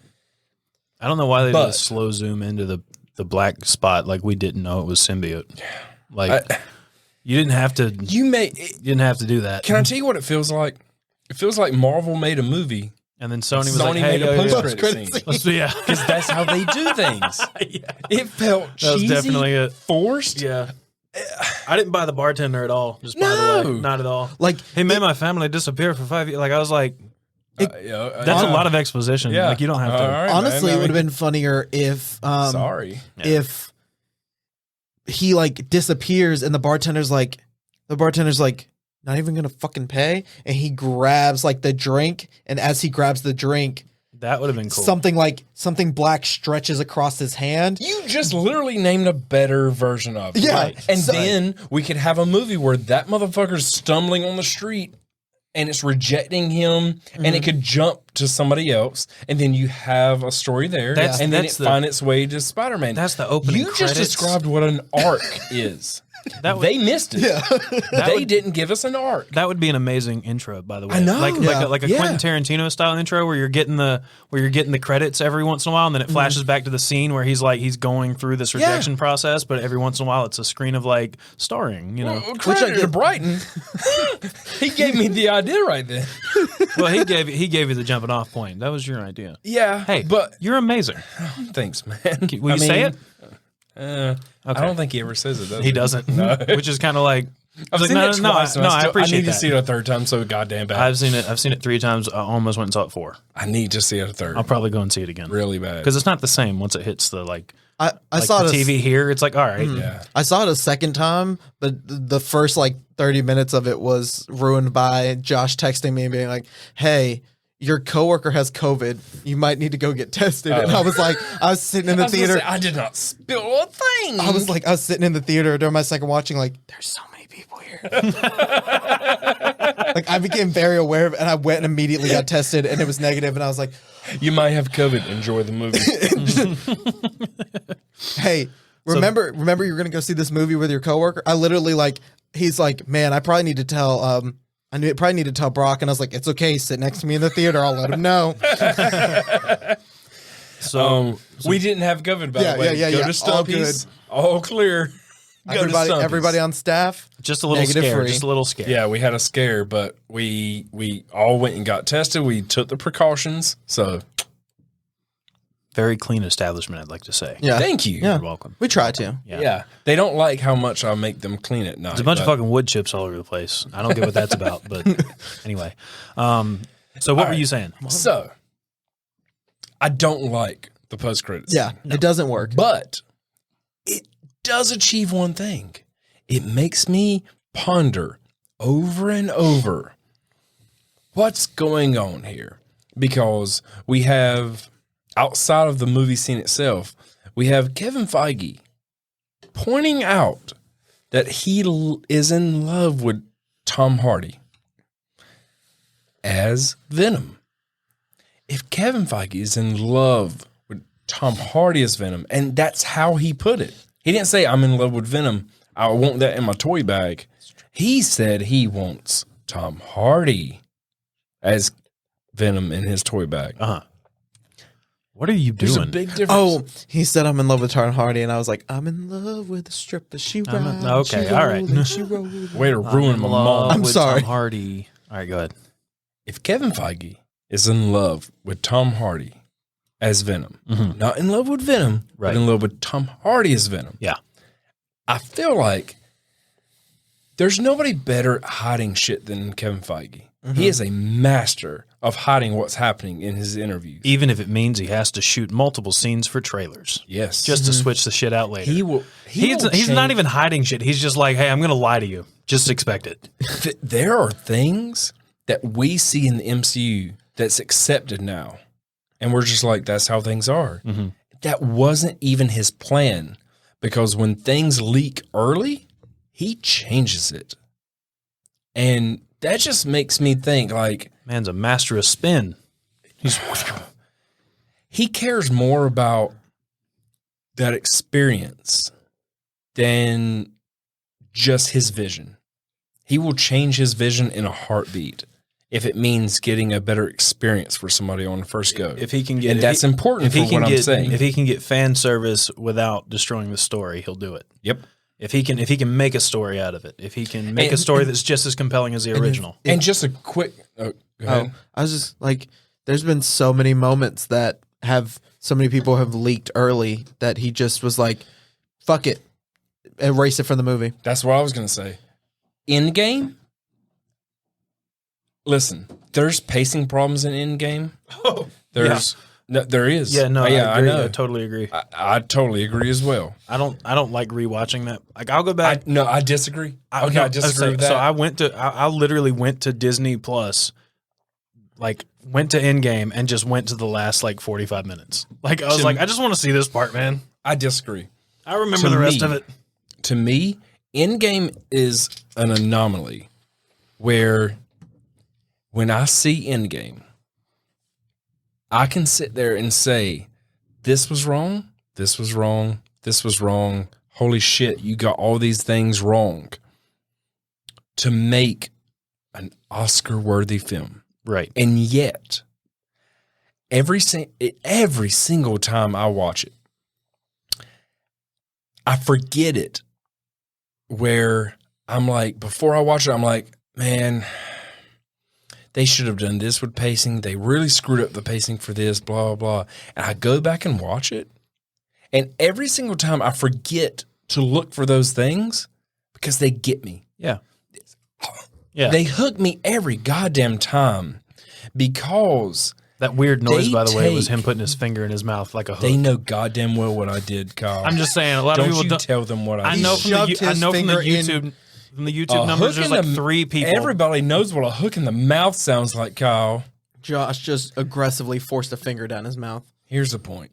I don't know why they did But- a slow zoom into the black spot, like we didn't know it was symbiote. Like you didn't have to. You didn't have to do that. Can I tell you what it feels like? It feels like Marvel made a movie. And then Sony was Sony like, "Hey, made a yo, post-credit scene. let's do yeah." Because that's how they do things. Yeah. It felt That was cheesy, definitely it. forced. Yeah. I didn't buy the bartender at all. Just by the No. way, not at all. Like He made my family disappear for 5 years. Like I was like, that's a lot of exposition. Yeah. Like you don't have to. All right, honestly, man. it would have been funnier if Sorry. if he like disappears and the bartender's like not even gonna fucking pay, and he grabs like the drink, and as he grabs the drink, That would have been cool. something black stretches across his hand. You just literally named a better version of it. Yeah. Right. And So- then we could have a movie where that motherfucker's stumbling on the street and it's rejecting him and it could jump to somebody else. And then you have a story there. That's- and then that's it finds its way to Spider-Man. That's the opening You just credits. described what an arc is. That would, They missed it. They didn't give us an arc. that would be an amazing intro, by the way. I know. like Yeah. like a Yeah. Quentin Tarantino style intro where you're getting the credits every once in a while, and then it flashes back to the scene where he's going through this rejection process, but every once in a while it's a screen of like starring, you know. Well, credit to Bryton. He gave me the idea right then. Well, he gave you the jumping off point. That was your idea. Yeah. Hey, but you're amazing. thanks, man. Will you say it? I don't think he ever says it, does He doesn't. Which is kind of like I've like, seen no, it no, twice. no, and I appreciate I need that. to see it a third time. So goddamn bad. I've seen it 3 times. I almost went and saw it 4. I need to see it a third. I'll probably go and see it again Really bad. because it's not the same once it hits the like I the saw it TV here. It's like all right, Yeah. I saw it a second time, but the first like 30 minutes of it was ruined by Josh texting me and being like, "Hey, your coworker has COVID. You might need to go get tested." And I was like, I was sitting in the I was gonna theater. say, I did not spill a thing. I was sitting in the theater during my second watching, like, there's so many people here. Like, I became very aware of it, and I went and immediately got tested, and it was negative, and I was like, You might have COVID. Enjoy the movie. hey, remember you're gonna go see this movie with your coworker? I literally like, he's like, man, I probably need to tell probably need to tell Brock, and I was like, it's okay, sit next to me in the theater, I'll let him know. So we didn't have COVID, by the way. Yeah, Go yeah. to Stumpy's. All clear. Go to Stumpy's. Everybody on staff. just a little Negative scare, free. just a little scare. Yeah, we had a scare, but we all went and got tested. We took the precautions. So Very clean establishment, I'd like to say. Yeah. thank you. Yeah. You're welcome. We try to. Yeah. They don't like how much I make them clean at night. There's a bunch of but- fucking wood chips all over the place. I don't get what that's about, but anyway. So what were you saying? So I don't like the post credits. Yeah, it doesn't work. But it does achieve one thing. It makes me ponder over and over what's going on here. Because we have, outside of the movie scene itself, we have Kevin Feige pointing out that he is in love with Tom Hardy. as Venom. If Kevin Feige is in love with Tom Hardy as Venom, and that's how he put it. He didn't say, I'm in love with Venom. I want that in my toy bag. He said he wants Tom Hardy as Venom in his toy bag. What are you There's doing? a big difference. Oh, he said I'm in love with Tom Hardy, and I was like, I'm in love with the stripper. She rides. Okay, she all right. roll, she roll. Way to ruin my mom. I'm with sorry. Tom Hardy. All right, go ahead. If Kevin Feige is in love with Tom Hardy as Venom, not in love with Venom, Right. but in love with Tom Hardy as Venom, Yeah. I feel like there's nobody better at hiding shit than Kevin Feige. He is a master of hiding what's happening in his interviews. Even if it means he has to shoot multiple scenes for trailers. Yes. Just to switch the shit out later. he will. He's not even hiding shit. He's just like, hey, I'm going to lie to you. Just expect it. There are things that we see in the MCU that's accepted now. And we're just like, that's how things are. That wasn't even his plan, because when things leak early, he changes it. And that just makes me think, like, Man's a master of spin. he cares more about that experience than just his vision. He will change his vision in a heartbeat if it means getting a better experience for somebody on the first go. If he can get, and that's important for what I'm saying. If he can get fan service without destroying the story, he'll do it. Yep. If he can make a story out of it, if he can make a story that's just as compelling as the original. And just a quick, go ahead. I was just like, there's been so many moments that have so many people have leaked early that he just was like, fuck it, erase it from the movie. That's what I was going to say. Endgame. Listen, there's pacing problems in Endgame. There's no, there is. Yeah, no, yeah, I agree. I know. I totally agree. I totally agree as well. I don't like rewatching that. Like, I'll go back. I disagree. I disagree with that. So I literally went to Disney Plus, like went to Endgame and just went to the last like 45 minutes. Like, I was like, I just want to see this part, man. I disagree. I remember To the rest me- of it. To me, Endgame is an anomaly where when I see Endgame, I can sit there and say, this was wrong, this was wrong, this was wrong. Holy shit, you got all these things wrong to make an Oscar-worthy film. Right. And yet, every single time I watch it, I forget it. Where I'm like, before I watch it, I'm like, man, they should have done this with pacing. They really screwed up the pacing for this, blah, blah, blah. And I go back and watch it. And every single time I forget to look for those things because they get me. Yeah. Yeah. They hook me every goddamn time because That weird noise, They by the way, was him take- putting his finger in his mouth like a hook. they know goddamn well what I did, Kyle. I'm just saying, a lot of Don't people you don't. tell them what I I did. know from shoved the, I his know from the finger in- YouTube. From the YouTube numbers, hook there's in like the- 3 people. Everybody knows what a hook in the mouth sounds like, Kyle. Josh just aggressively forced a finger down his mouth. Here's the point.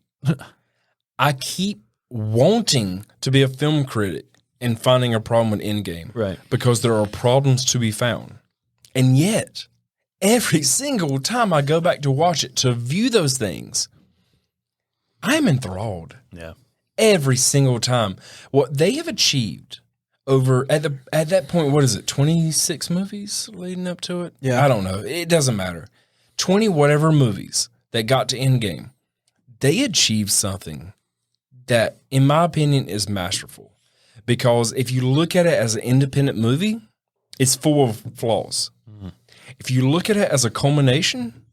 I keep wanting to be a film critic and finding a problem with Endgame. Right. Because there are problems to be found. And yet, every single time I go back to watch it to view those things, I'm enthralled. Yeah. Every single time. What they have achieved over at that point, what is it, 26 movies leading up to it? Yeah. I don't know. It doesn't matter. 20 whatever movies that got to Endgame. They achieved something that, in my opinion, is masterful. Because if you look at it as an independent movie, it's full of flaws. If you look at it as a culmination,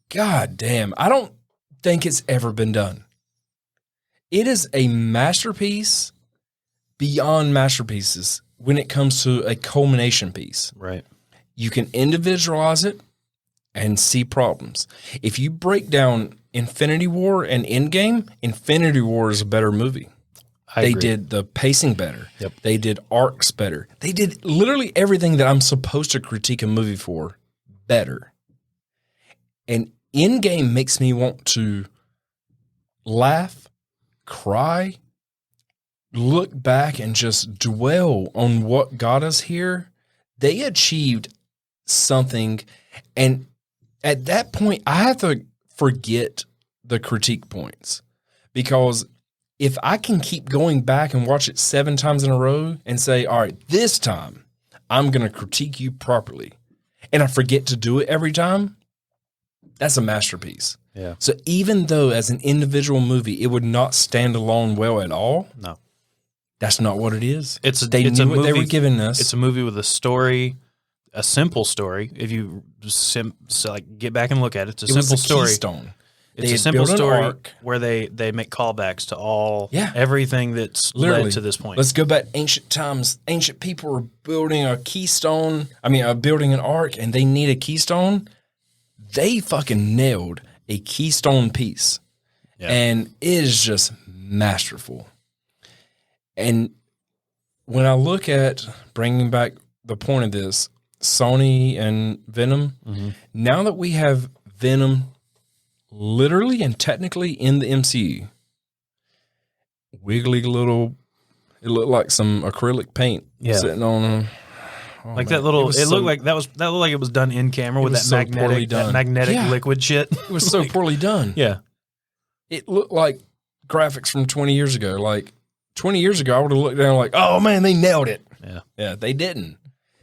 god damn, I don't think it's ever been done. It is a masterpiece beyond masterpieces when it comes to a culmination piece. Right. You can individualize it and see problems. If you break down Infinity War and Endgame, Infinity War is a better movie. I They agree. did the pacing better. Yep. They did arcs better. They did literally everything that I'm supposed to critique a movie for better. And Endgame makes me want to laugh, cry, look back, and just dwell on what got us here. They achieved something, and at that point, I have to forget the critique points, because if I can keep going back and watch it 7 times in a row and say, all right, this time I'm going to critique you properly, and I forget to do it every time, that's a masterpiece. Yeah. So even though as an individual movie, it would not stand alone well at all. No. That's not what it is. It's They it's knew a what movie, they were giving us. It's a movie with a story, a simple story. If you get back and look at it, it's a It was simple the story. keystone. It's They a had simple built an story arc. where they make callbacks to all everything that's Literally, led to this point. Let's go back ancient times. Ancient people were building a keystone. Building an arc, and they need a keystone. They fucking nailed a keystone piece. Yeah. And it is just masterful. And when I look at bringing back the point of this, Sony and Venom, now that we have Venom literally and technically in the MCU, wiggly little, it looked like some acrylic paint sitting on him. Oh, like man. that little, was it so- looked like that looked like it was done in camera with was that so poorly magnetic done. Yeah. liquid shit. It was so poorly done. Yeah. It looked like graphics from 20 years ago. Like 20 years ago, I would have looked down like, oh man, they nailed it. Yeah. Yeah, they didn't.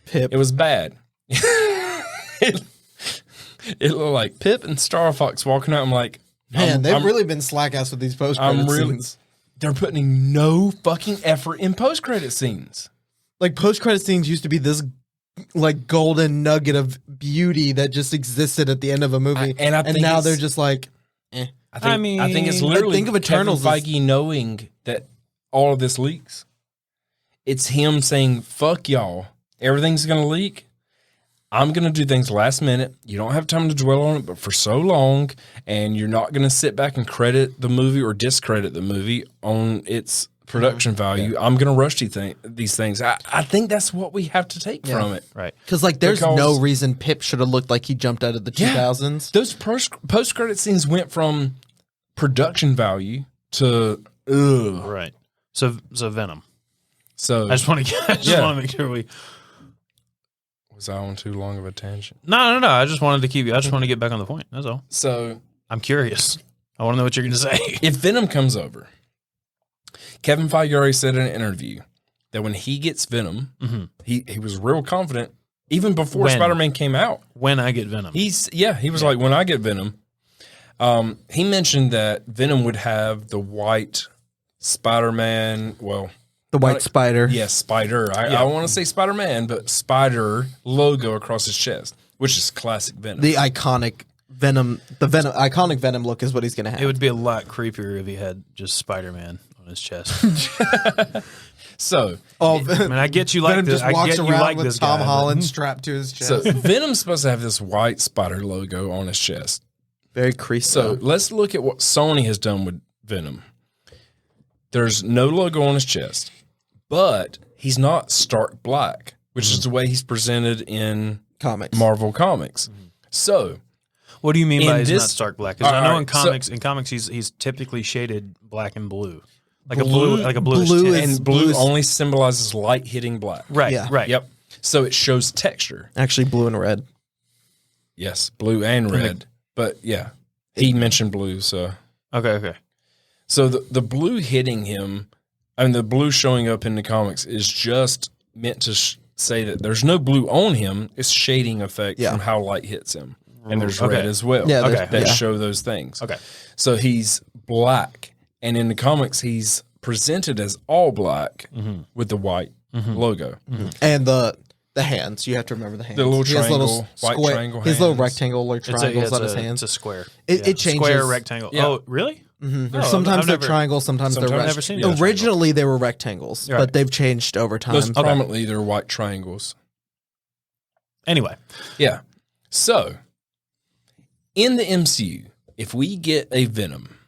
Pip. It was bad. it looked like Pip and Star Fox walking out. I'm like, Man, they've I'm- really been slack ass with these post I'm credit really. scenes. They're putting no fucking effort in post credit scenes. Like post credit scenes used to be this like golden nugget of beauty that just existed at the end of a movie, and think now it's- they're just like, I think it's I literally think of Eternals Kevin as- Feige knowing that all of this leaks. It's him saying, fuck y'all. Everything's going to leak. I'm going to do things last minute. You don't have time to dwell on it, but for so long, and you're not going to sit back and credit the movie or discredit the movie on its production value. I'm going to rush these things. I think that's what we have to take from it. Right. because like there's Because- no reason Pip should have looked like he jumped out of the 2000s. Those post-credit scenes went from production value to ugh. Right. So Venom. So I just want to make sure we. was I on too long of a tangent? No. I just wanted to I just want to get back on the point. That's all. So I'm curious. I want to know what you're going to say. if Venom comes over, Kevin Feige already said in an interview that when he gets Venom, he was real confident even before When? Spider-Man came out. When I get Venom. He was like, when I get Venom, he mentioned that Venom would have the white Spider-Man, The white spider. yes, spider. I want to say Spider-Man, but spider logo across his chest, which is classic Venom. The iconic iconic Venom look is what he's gonna have. It would be a lot creepier if he had just Spider-Man on his chest. So, oh, I mean, I get you like Venom this. just walks I get you around like with this Tom guy, Holland strapped to his chest. so Venom's supposed to have this white spider logo on his chest. Very creepy. So let's look at what Sony has done with Venom. There's no logo on his chest, but he's not stark black, which is the way he's presented in comics. Marvel Comics. So What do you mean In by he's not this- stark black? 'Cause I know Alright, in comics he's typically shaded black and blue, like Blue- a bluish blue tint. is- and blue blue is- only symbolizes light hitting black. right, Yeah. right. Yep. So it shows texture. Actually, blue and red. Yes, blue and red. But yeah, he mentioned blue. So Okay. So the blue hitting him, the blue showing up in the comics is just meant to say that there's no blue on him. It's shading effect Yeah. from how light hits him. And there's Okay. red as well. Yeah, there's- That yeah. show those things. Okay. So he's black. And in the comics, he's presented as all black with the white logo. And the hands. You have to remember the hands. The little He has triangle, white triangle His little hands. rectangular triangles on his hands. It's a square. It changes. Square rectangle. Yeah. Oh, really? Sometimes I've they're never- triangles, sometimes they're Sometimes I've never seen rectangles. a triangle. Originally, they were rectangles, Right. but they've changed over time. Most prominently, they're white triangles. Anyway, Yeah. So, in the MCU, if we get a Venom,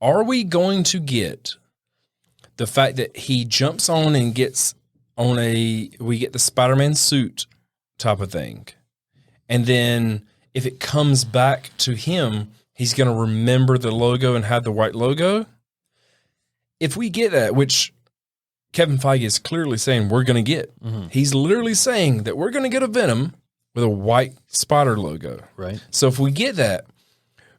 are we going to get the fact that he jumps on and gets on we get the Spider-Man suit type of thing. And then if it comes back to him, he's going to remember the logo and have the white logo. If we get that, which Kevin Feige is clearly saying we're going to get, he's literally saying that we're going to get a Venom with a white spider logo. Right. So if we get that,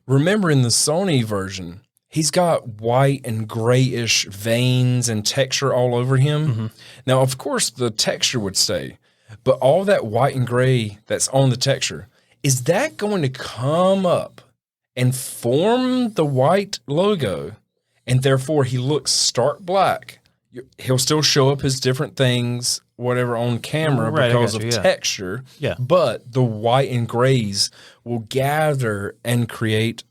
remember in the Sony version, he's got white and grayish veins and texture all over him. Mm-hmm. Now, of course, the texture would stay, but all that white and gray that's on the texture, is that going to come up and form the white logo, and therefore he looks stark black? He'll still show up as different things, whatever, on camera because of texture. Yeah. But the white and grays will gather and create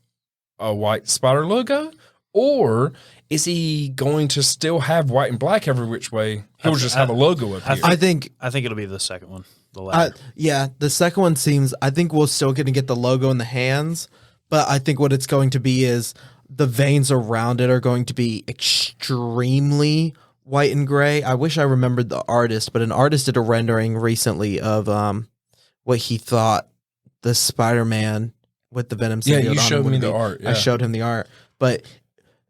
a white spider logo? Or is he going to still have white and black every which way? He'll just have a logo up here. I think it'll be the second one, the latter. yeah, the second one seems. I think we're still going to get the logo in the hands, but I think what it's going to be is the veins around it are going to be extremely white and gray. I wish I remembered the artist, but an artist did a rendering recently of what he thought the Spider-Man with the Venom symbiote. Yeah, you showed me the art. Yeah. I showed him the art, but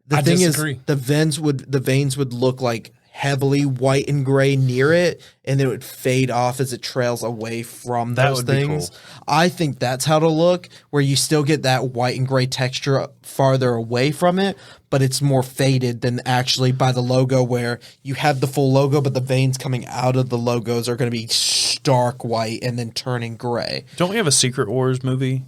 the thing is, the veins would look like heavily white and gray near it, and then it would fade off as it trails away from those things. Cool. I think that's how to look, where you still get that white and gray texture farther away from it, but it's more faded than actually by the logo, where you have the full logo, but the veins coming out of the logos are going to be stark white and then turning gray. Don't we have a Secret Wars movie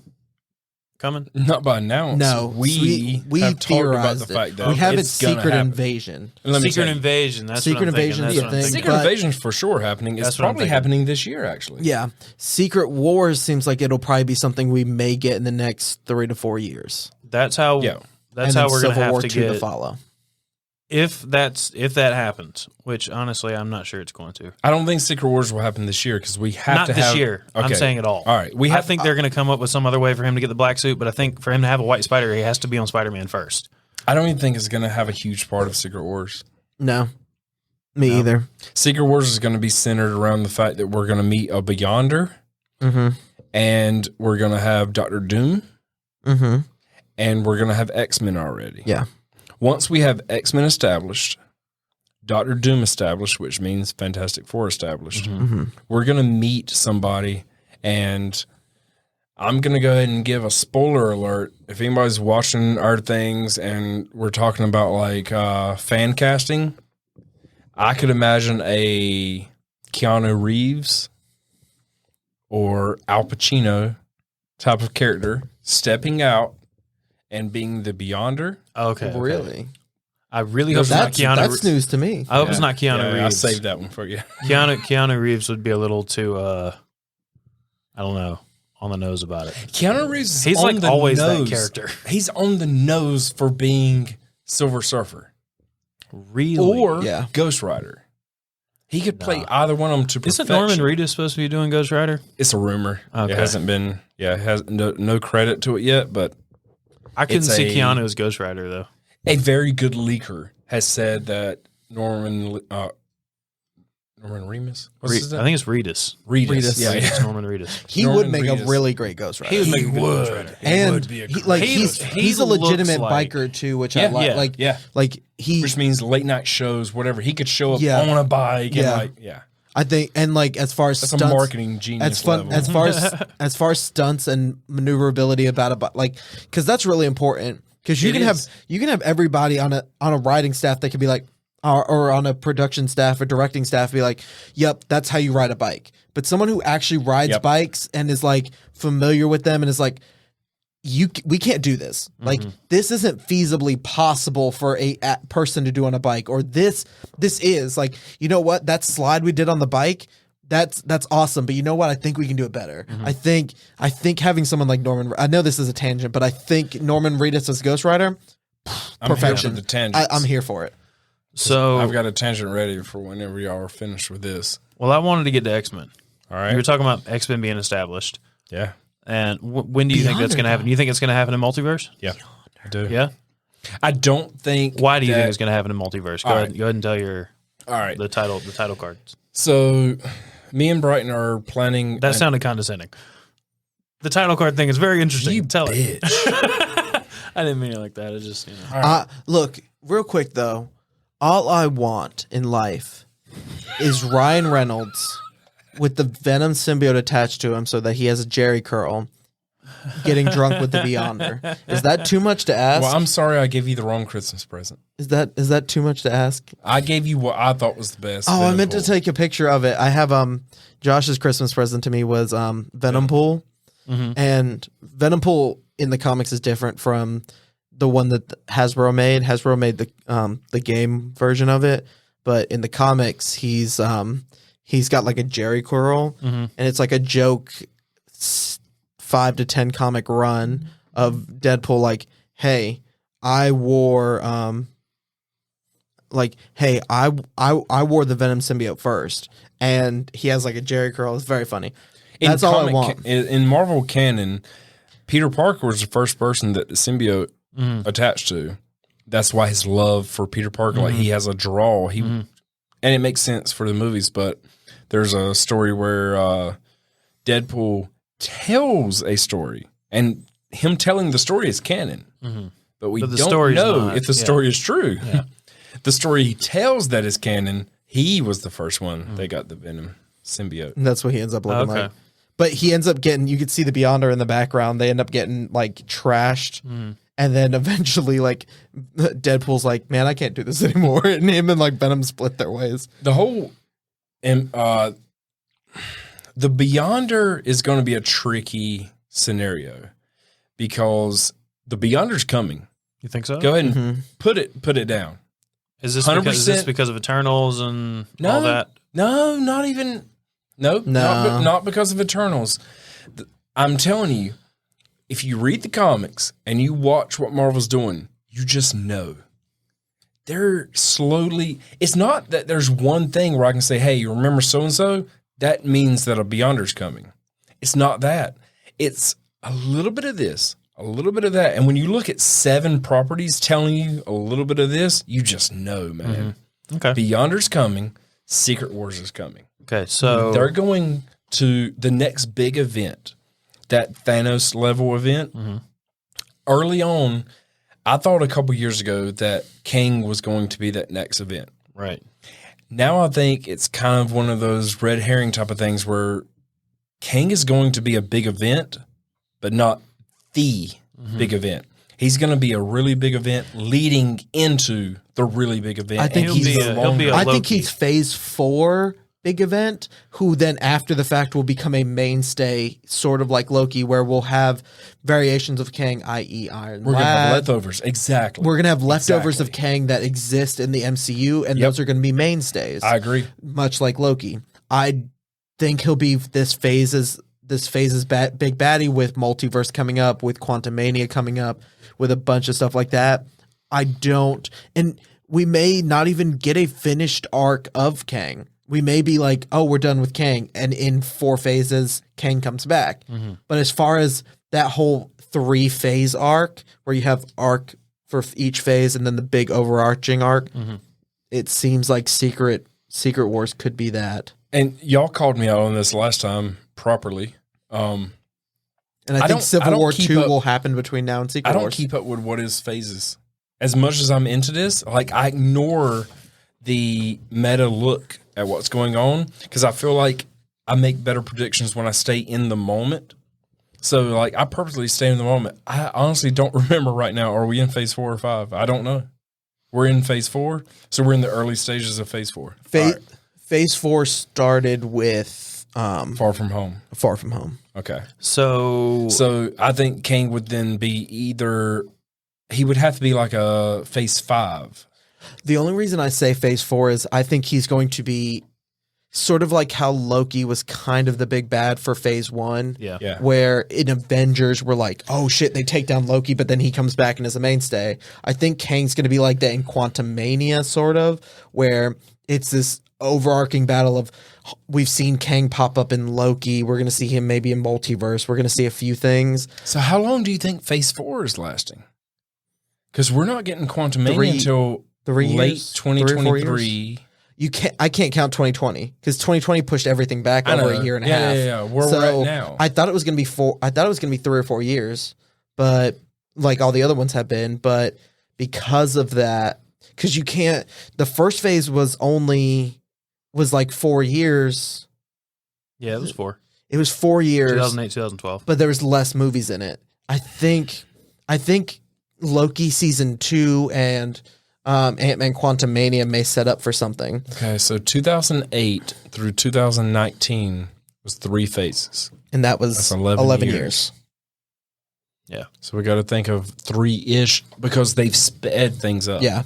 coming? Not by now. No, we have talked about the fact that we have it's Secret Invasion. Secret Invasion. That's Secret Invasion is a thing. Secret Invasion's for sure happening. It's probably happening this year, actually. Yeah, Secret Wars seems like it'll probably be something we may get in the next 3 to 4 years. That's how. Yeah. That's how we're going to have to get to follow. If that happens, which honestly I'm not sure it's going to. I don't think Secret Wars will happen this year because we have not to this year. Okay. I'm saying it all. All right, I think they're going to come up with some other way for him to get the black suit, but I think for him to have a white spider, he has to be on Spider-Man first. I don't even think it's going to have a huge part of Secret Wars. No, me either. Secret Wars is going to be centered around the fact that we're going to meet a Beyonder, and we're going to have Doctor Doom, and we're going to have X-Men already. Yeah. Once we have X-Men established, Doctor Doom established, which means Fantastic Four established, we're going to meet somebody, and I'm going to go ahead and give a spoiler alert. If anybody's watching our things and we're talking about like fan casting, I could imagine a Keanu Reeves or Al Pacino type of character stepping out and being the Beyonder. Okay. Really? I really hope it's not Keanu. That's news to me. I hope it's not Keanu Reeves. I saved that one for you. Keanu Reeves would be a little too, I don't know, on the nose about it. Keanu Reeves, he's like always that character. He's on the nose for being Silver Surfer. Really? Or Ghost Rider. He could play either one of them to perfection. Isn't Norman Reedus supposed to be doing Ghost Rider? It's a rumor. Okay. It hasn't been, it has no credit to it yet, but I couldn't see Keanu as Ghost Rider, though. A very good leaker has said that Norman Remus? What's his name? I think it's Reedus. Reedus. Yeah, it's Norman Reedus. He would make a really great Ghost Rider. He would make a good Ghost Rider. And he's a legitimate biker, too, which I like. Which means late night shows, whatever. He could show up on a bike and I think, and like as far as stunts, a marketing genius level. as far as stunts and maneuverability about like, because that's really important. Because you can have everybody on a writing staff that could be like, or on a production staff or directing staff be like, yep, that's how you ride a bike. But someone who actually rides bikes and is like familiar with them and is like, we can't do this. Like, this isn't feasibly possible for a person to do on a bike, or this is like, you know what, that slide we did on the bike, that's awesome. But you know what, I think we can do it better. I think having someone like Norman, I know this is a tangent, but I think Norman Reedus as Ghost Rider, perfection. I'm here for the tangents. I'm here for it. So I've got a tangent ready for whenever y'all are finished with this. Well, I wanted to get to X-Men. All right. You were talking about X-Men being established. Yeah. And when do you think that's going to happen? You think it's going to happen in multiverse? Yeah, I do. Yeah? I don't think. Why do you think it's going to happen in multiverse? Go ahead and tell your the title cards. So, me and Bryton are planning. That sounded condescending. The title card thing is very interesting. You tell bitch. it. I didn't mean it like that. It's just Look, real quick though, all I want in life is Ryan Reynolds with the Venom symbiote attached to him so that he has a Jerry curl, getting drunk with the Beyonder. Is that too much to ask? Well, I'm sorry I gave you the wrong Christmas present. Is that too much to ask? I gave you what I thought was the best. Oh, I meant to Venompool. take a picture of it. I have Josh's Christmas present to me was Venompool. And Venompool in the comics is different from the one that Hasbro made. Hasbro made the game version of it, but in the comics he's got like a Jerry curl, and it's like a joke 5 to 10 comic run of Deadpool like, hey, I wore I wore the Venom symbiote first, and he has like a Jerry curl. It's very funny. That's all I want. In Marvel canon, Peter Parker was the first person that the symbiote attached to. That's why his love for Peter Parker, like he has a draw. And it makes sense for the movies, but there's a story where Deadpool tells a story, and him telling the story is canon. But we don't know if the story is true. Yeah. The story he tells that is canon, he was the first one that got the Venom symbiote. And that's what he ends up looking like. But he ends up getting, you could see the Beyonder in the background. They end up getting like trashed. And then eventually like Deadpool's like, man, I can't do this anymore. And him and like Venom split their ways. The whole, the Beyonder is going to be a tricky scenario because the Beyonder's coming. You think so? Go ahead and put it down. Is this because of Eternals and all that? No, not even. Nope, No. not because of Eternals. I'm telling you, if you read the comics and you watch what Marvel's doing, you just know. They're slowly... It's not that there's one thing where I can say, hey, you remember so-and-so? That means that a Beyonder's coming. It's not that. It's a little bit of this, a little bit of that. And when you look at 7 properties telling you a little bit of this, you just know, man. Okay. Beyonder's coming. Secret Wars is coming. Okay, so They're going to the next big event, that Thanos level event. Early on, I thought a couple years ago that Kang was going to be that next event. right. Now I think it's kind of one of those red herring type of things where Kang is going to be a big event, but not the big event. He's going to be a really big event leading into the really big event. I think he'll be a I think Loki. he's phase 4 big event, who then after the fact will become a mainstay, sort of like Loki, where we'll have variations of Kang, i.e. Iron We're going to have Lad. leftovers. Exactly. We're going to have leftovers of Kang that exist in the MCU, and those are going to be mainstays. I agree. Much like Loki. I think he'll be this phase's big baddie with multiverse coming up, with Quantum Mania coming up, with a bunch of stuff like that. And we may not even get a finished arc of Kang. We may be like, oh, we're done with Kang, and in 4 phases, Kang comes back. But as far as that whole 3-phase arc, where you have arc for each phase and then the big overarching arc, it seems like Secret Wars could be that. And y'all called me out on this last time properly. And I think Civil War 2 will happen between now and Secret I don't Wars. keep up with what is phases. As much as I'm into this, like I ignore the meta look at what's going on because I feel like I make better predictions when I stay in the moment. So like I purposely stay in the moment. I honestly don't remember right now. Are we in phase 4 or 5? I don't know. We're in phase 4. So we're in the early stages of phase 4. Phase 4 started with Far From Home. Far From Home. Okay. So I think Kang would then be he would have to be like a phase 5. The only reason I say phase 4 is I think he's going to be sort of like how Loki was kind of the big bad for phase 1. yeah. Where in Avengers we're like, oh shit, they take down Loki, but then he comes back and is a mainstay. I think Kang's going to be like that in Quantum Mania, sort of, where it's this overarching battle of we've seen Kang pop up in Loki. We're going to see him maybe in Multiverse. We're going to see a few things. So how long do you think phase 4 is lasting? Because we're not getting Quantum Mania until late 2023. I can't count 2020 because 2020 pushed everything back over a year and a half. Yeah. Where we're at now. I thought it was going to be 3 or 4 years, but like all the other ones have been. But because of that, because you can't. The first phase was like 4 years. Yeah, it was 4. It was 4 years. 2008, 2012. But there was less movies in it. I think Loki season 2 and Ant-Man Quantumania may set up for something. Okay, so 2008 through 2019 was 3 phases. And that was That's 11 years. Yeah. So we got to think of 3-ish because they've sped things up. Yeah.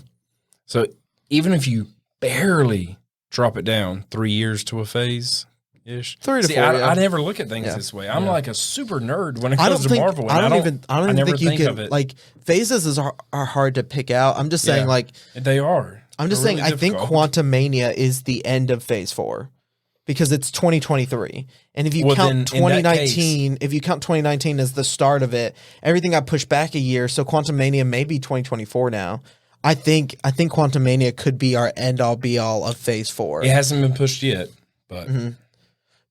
So even if you barely drop it down 3 years to a phase ish. 3 to 4. I never look at things this way. I'm like a super nerd when it I comes don't to think Marvel. I don't even never think you think of can it. like phases are hard to pick out. I'm just saying Yeah. like They are. I'm just They're saying really I think difficult. Quantumania is the end of phase 4 because it's 2023. And if you Well, then, count in that 2019, if you count 2019 as the start of it, everything got pushed back a year, so Quantumania may be 2024 now. I think Quantumania could be our end all be all of phase 4. It hasn't been pushed yet, but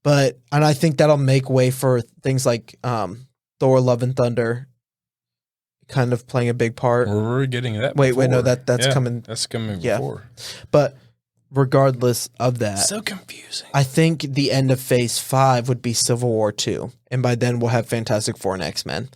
But and I think that'll make way for things like Thor Love and Thunder kind of playing a big part. we're getting that. Wait, no, before. that's Yeah, coming. That's coming Yeah. before. But regardless of that, So confusing. I think the end of phase 5 would be Civil War 2. And by then we'll have Fantastic Four and X-Men.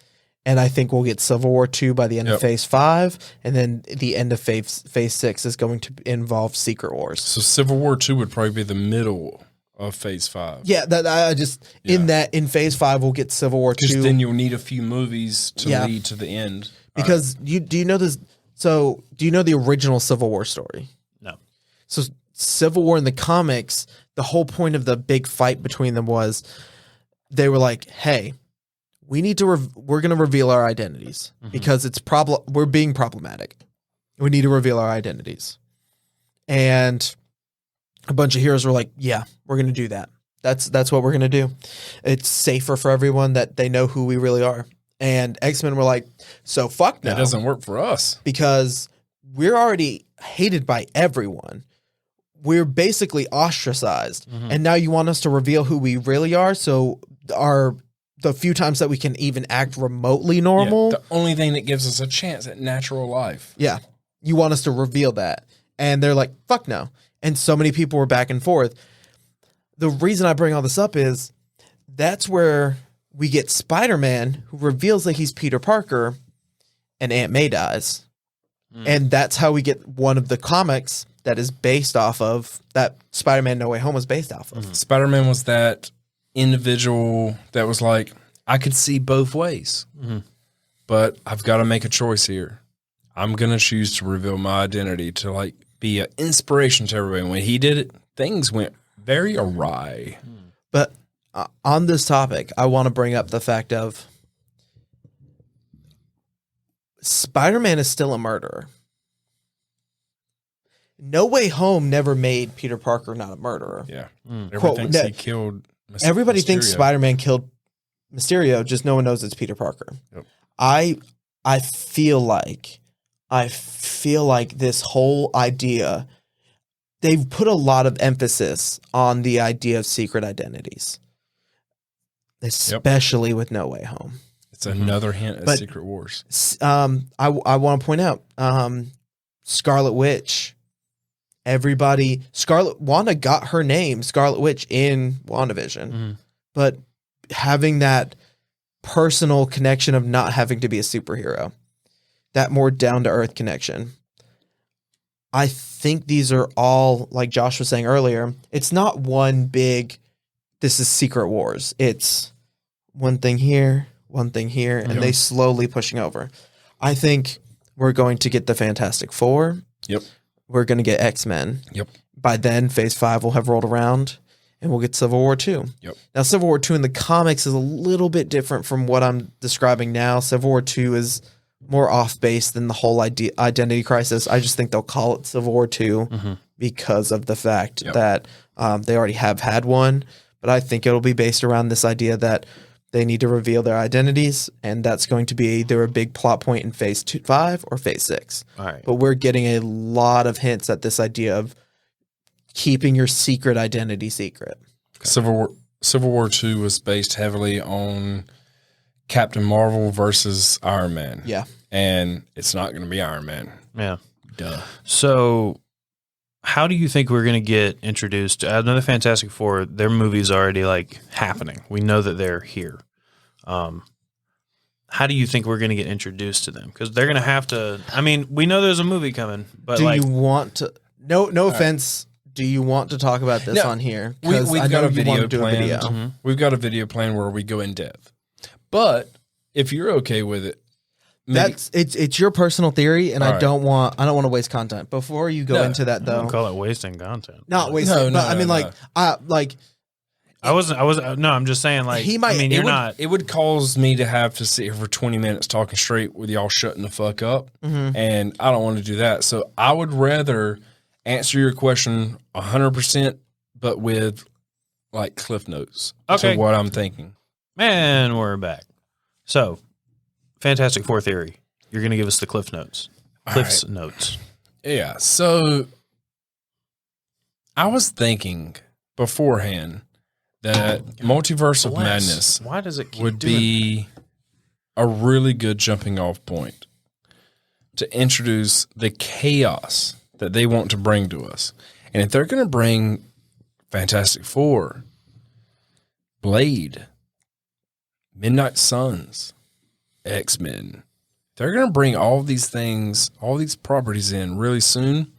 And I think we'll get Civil War 2 by the end of phase 5. And then the end of phase 6 is going to involve Secret Wars. So Civil War 2 would probably be the middle of phase 5. Yeah, that I just in phase 5 we'll get Civil War 2. Because then you'll need a few movies to lead to the end. Because do you know this? So do you know the original Civil War story? No. So Civil War in the comics, the whole point of the big fight between them was they were like, "Hey, we need to we're going to reveal our identities because it's we're being problematic. We need to reveal our identities." And a bunch of heroes were like, "Yeah, we're going to do that. That's what we're going to do. It's safer for everyone that they know who we really are." And X-Men were like, "So fuck no." That doesn't work for us. Because we're already hated by everyone. We're basically ostracized. And now you want us to reveal who we really are. So the few times that we can even act remotely normal. The only thing that gives us a chance at natural life. Yeah. You want us to reveal that. And they're like, fuck no. And so many people were back and forth. The reason I bring all this up is that's where we get Spider-Man, who reveals that he's Peter Parker, and Aunt May dies. And that's how we get one of the comics that is based off of, that Spider-Man No Way Home was based off of. Spider-Man was that individual that was like, I could see both ways, but I've got to make a choice here. I'm going to choose to reveal my identity to like be an inspiration to everybody. And when he did it, things went very awry. But on this topic, I want to bring up the fact of Spider-Man is still a murderer. No Way Home never made Peter Parker not a murderer. Yeah. Quote, Everything he killed. Everybody thinks Mysterio. Spider-Man killed Mysterio, just no one knows it's Peter Parker. Yep. I feel like this whole idea, they've put a lot of emphasis on the idea of secret identities, especially with No Way Home. It's another hint at But- Secret Wars. I want to point out Scarlet Witch. Wanda got her name, Scarlet Witch, in WandaVision. But having that personal connection of not having to be a superhero, that more down-to-earth connection. I think these are all, like Josh was saying earlier, it's not one big, this is Secret Wars. It's one thing here, and they slowly pushing over. I think we're going to get the Fantastic Four. Yep. We're going to get X-Men. Yep. By then, Phase 5 will have rolled around, and we'll get Civil War 2. Yep. Now, Civil War 2 in the comics is a little bit different from what I'm describing now. Civil War 2 is more off-base than the whole identity crisis. I just think they'll call it Civil War 2 because of the fact that they already have had one. But I think it'll be based around this idea that they need to reveal their identities, and that's going to be either a big plot point in Phase 5 or Phase 6. All right. But we're getting a lot of hints at this idea of keeping your secret identity secret. Civil War 2 was based heavily on Captain Marvel versus Iron Man. Yeah. And it's not going to be Iron Man. Yeah. Duh. So how do you think we're going to get introduced? I know the Fantastic Four, their movie's already like happening. We know that they're here. How do you think we're going to get introduced to them? Because they're going to have to. I mean, we know there's a movie coming, but do you want to? No offense. Do you want to talk about this on here? We've got a video do planned. a video. Mm-hmm. We've got a video plan where we go in depth. But if you're okay with it, it's your personal theory, and All I don't want to waste content. Before you go into that, I though, don't call it wasting content. not wasting. No, but I mean, no. I'm just saying, like, He might- I mean, it you're would- not. It would cause me to have to sit here for 20 minutes talking straight with y'all shutting the fuck up. Mm-hmm. And I don't want to do that. So I would rather answer your question 100%, but with like cliff notes Okay. to what I'm thinking. Man, we're back. So, Fantastic Four theory. You're going to give us the Cliff Notes. Cliff's Notes. Yeah. So I was thinking beforehand that Multiverse of Madness Why does it keep would doing be a really good jumping off point to introduce the chaos that they want to bring to us. And if they're going to bring Fantastic Four, Blade, Midnight Suns, X-Men, they're going to bring all these things, all these properties in really soon.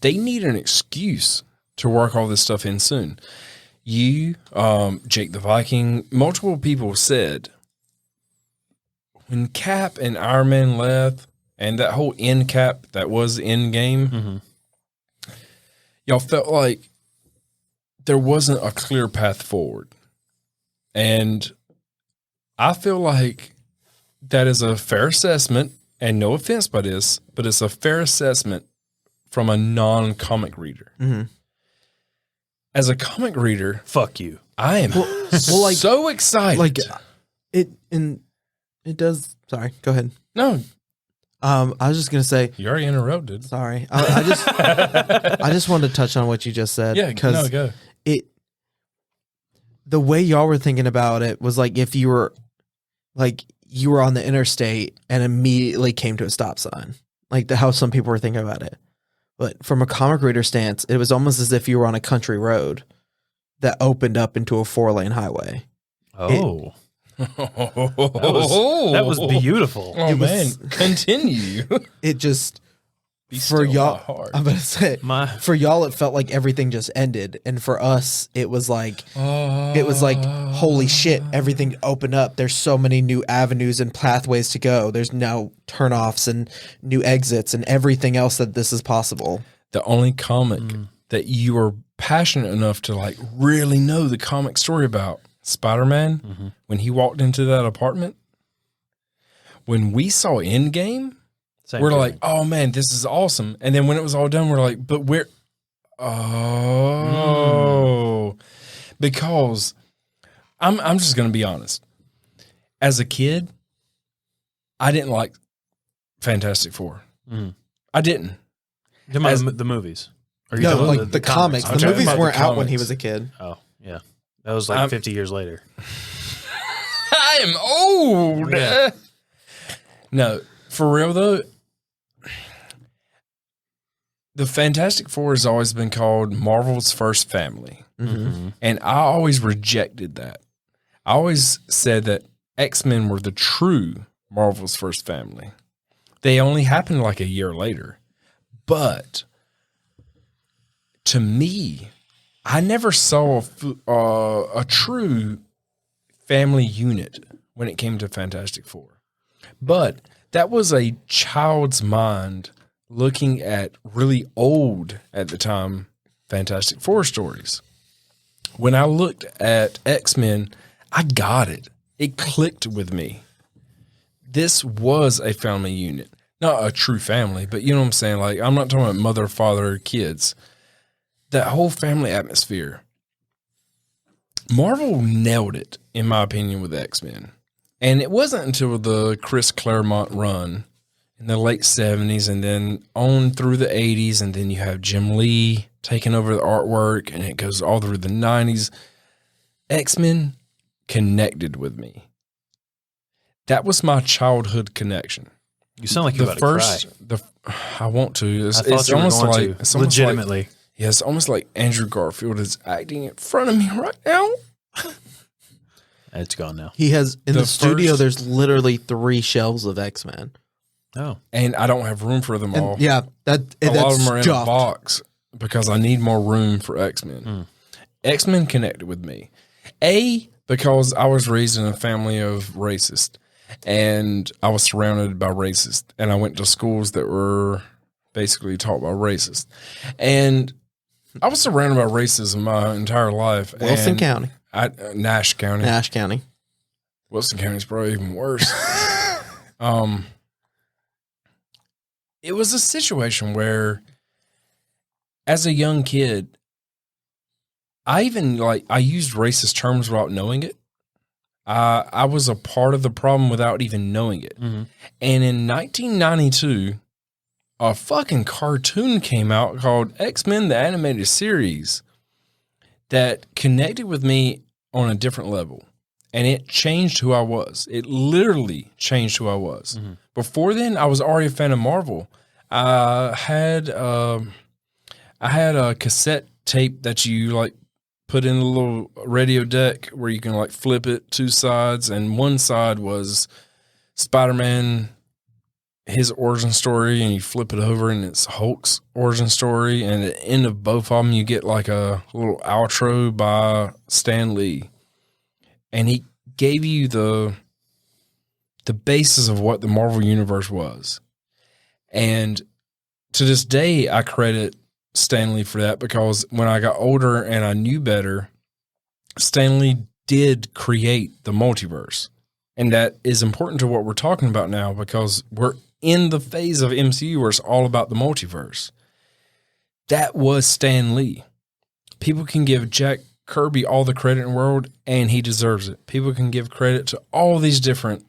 They need an excuse to work all this stuff in soon. You, Jake the Viking, multiple people said when Cap and Iron Man left and that whole end cap that was end game, y'all felt like there wasn't a clear path forward. And I feel like that is a fair assessment, and no offense by this, but it's a fair assessment from a non-comic reader. Mm-hmm. As a comic reader, Fuck you. I am so excited. like it does. Sorry, go ahead. No, I was just gonna say. you already interrupted. Sorry, I just wanted to touch on what you just said. Yeah, because go. The way y'all were thinking about it was like if you were on the interstate and immediately came to a stop sign, like how some people were thinking about it. But from a comic reader stance, it was almost as if you were on a country road that opened up into a 4-lane highway. Oh. That was beautiful. Oh, It man. was- Continue. It just, Be for still, y'all, my heart. I'm going to say, My for y'all, it felt like everything just ended. And for us, it was like, holy shit, everything opened up. There's so many new avenues and pathways to go. There's now turnoffs and new exits and everything else that this is possible. The only comic that you are passionate enough to like really know the comic story about, Spider-Man, when he walked into that apartment, when we saw Endgame, same we're feeling. like, oh man, this is awesome. And then when it was all done, we're like, but where? Oh, because I'm just going to be honest. As a kid, I didn't like Fantastic Four. I didn't. You're talking about the movies. Or No, talking like about the comics. I'm The talking movies about the weren't out when he comics. was a kid. Oh, yeah. That was like 50 years later. I am old. Yeah. No, for real though, the Fantastic Four has always been called Marvel's first family. And I always rejected that. I always said that X-Men were the true Marvel's first family. They only happened like a year later. But to me, I never saw a true family unit when it came to Fantastic Four. But that was a child's mind looking at really old, at the time, Fantastic Four stories. When I looked at X-Men, I got it. It clicked with me. This was a family unit. Not a true family, but you know what I'm saying? Like, I'm not talking about mother, father, kids. That whole family atmosphere. Marvel nailed it, in my opinion, with X-Men. And it wasn't until the Chris Claremont run in the late 70s and then on through the 80s, and then you have Jim Lee taking over the artwork, and it goes all through the 90s. X-Men connected with me. That was my childhood connection. You sound like you're about to cry. I want to. I thought you were going to. It's almost Legitimately. like Yeah, it's almost like Andrew Garfield is acting in front of me right now. It's gone now. He has in the studio. first- There's literally 3 shelves of X-Men. Oh, And I don't have room for them all. And yeah, a lot of them are in a box because I need more room for X-Men. X-Men connected with me. Because I was raised in a family of racists, and I was surrounded by racists, and I went to schools that were basically taught by racists. And I was surrounded by racism my entire life. Wilson and County, Nash County. Nash County. Wilson County is probably even worse. It was a situation where, as a young kid, I used racist terms without knowing it. I was a part of the problem without even knowing it. Mm-hmm. And in 1992, a fucking cartoon came out called X-Men, the Animated Series, that connected with me on a different level. And it changed who I was. It literally changed who I was. Mm-hmm. Before then, I was already a fan of Marvel. I had a cassette tape that you like put in a little radio deck where you can like flip it 2 sides, and one side was Spider-Man, his origin story, and you flip it over and it's Hulk's origin story. And at the end of both of them, you get like a little outro by Stan Lee. And he gave you the basis of what the Marvel Universe was. And to this day, I credit Stan Lee for that, because when I got older and I knew better, Stan Lee did create the multiverse. And that is important to what we're talking about now, because we're in the phase of MCU where it's all about the multiverse. That was Stan Lee. People can give Jack Kirby all the credit in the world, and he deserves it. People can give credit to all these different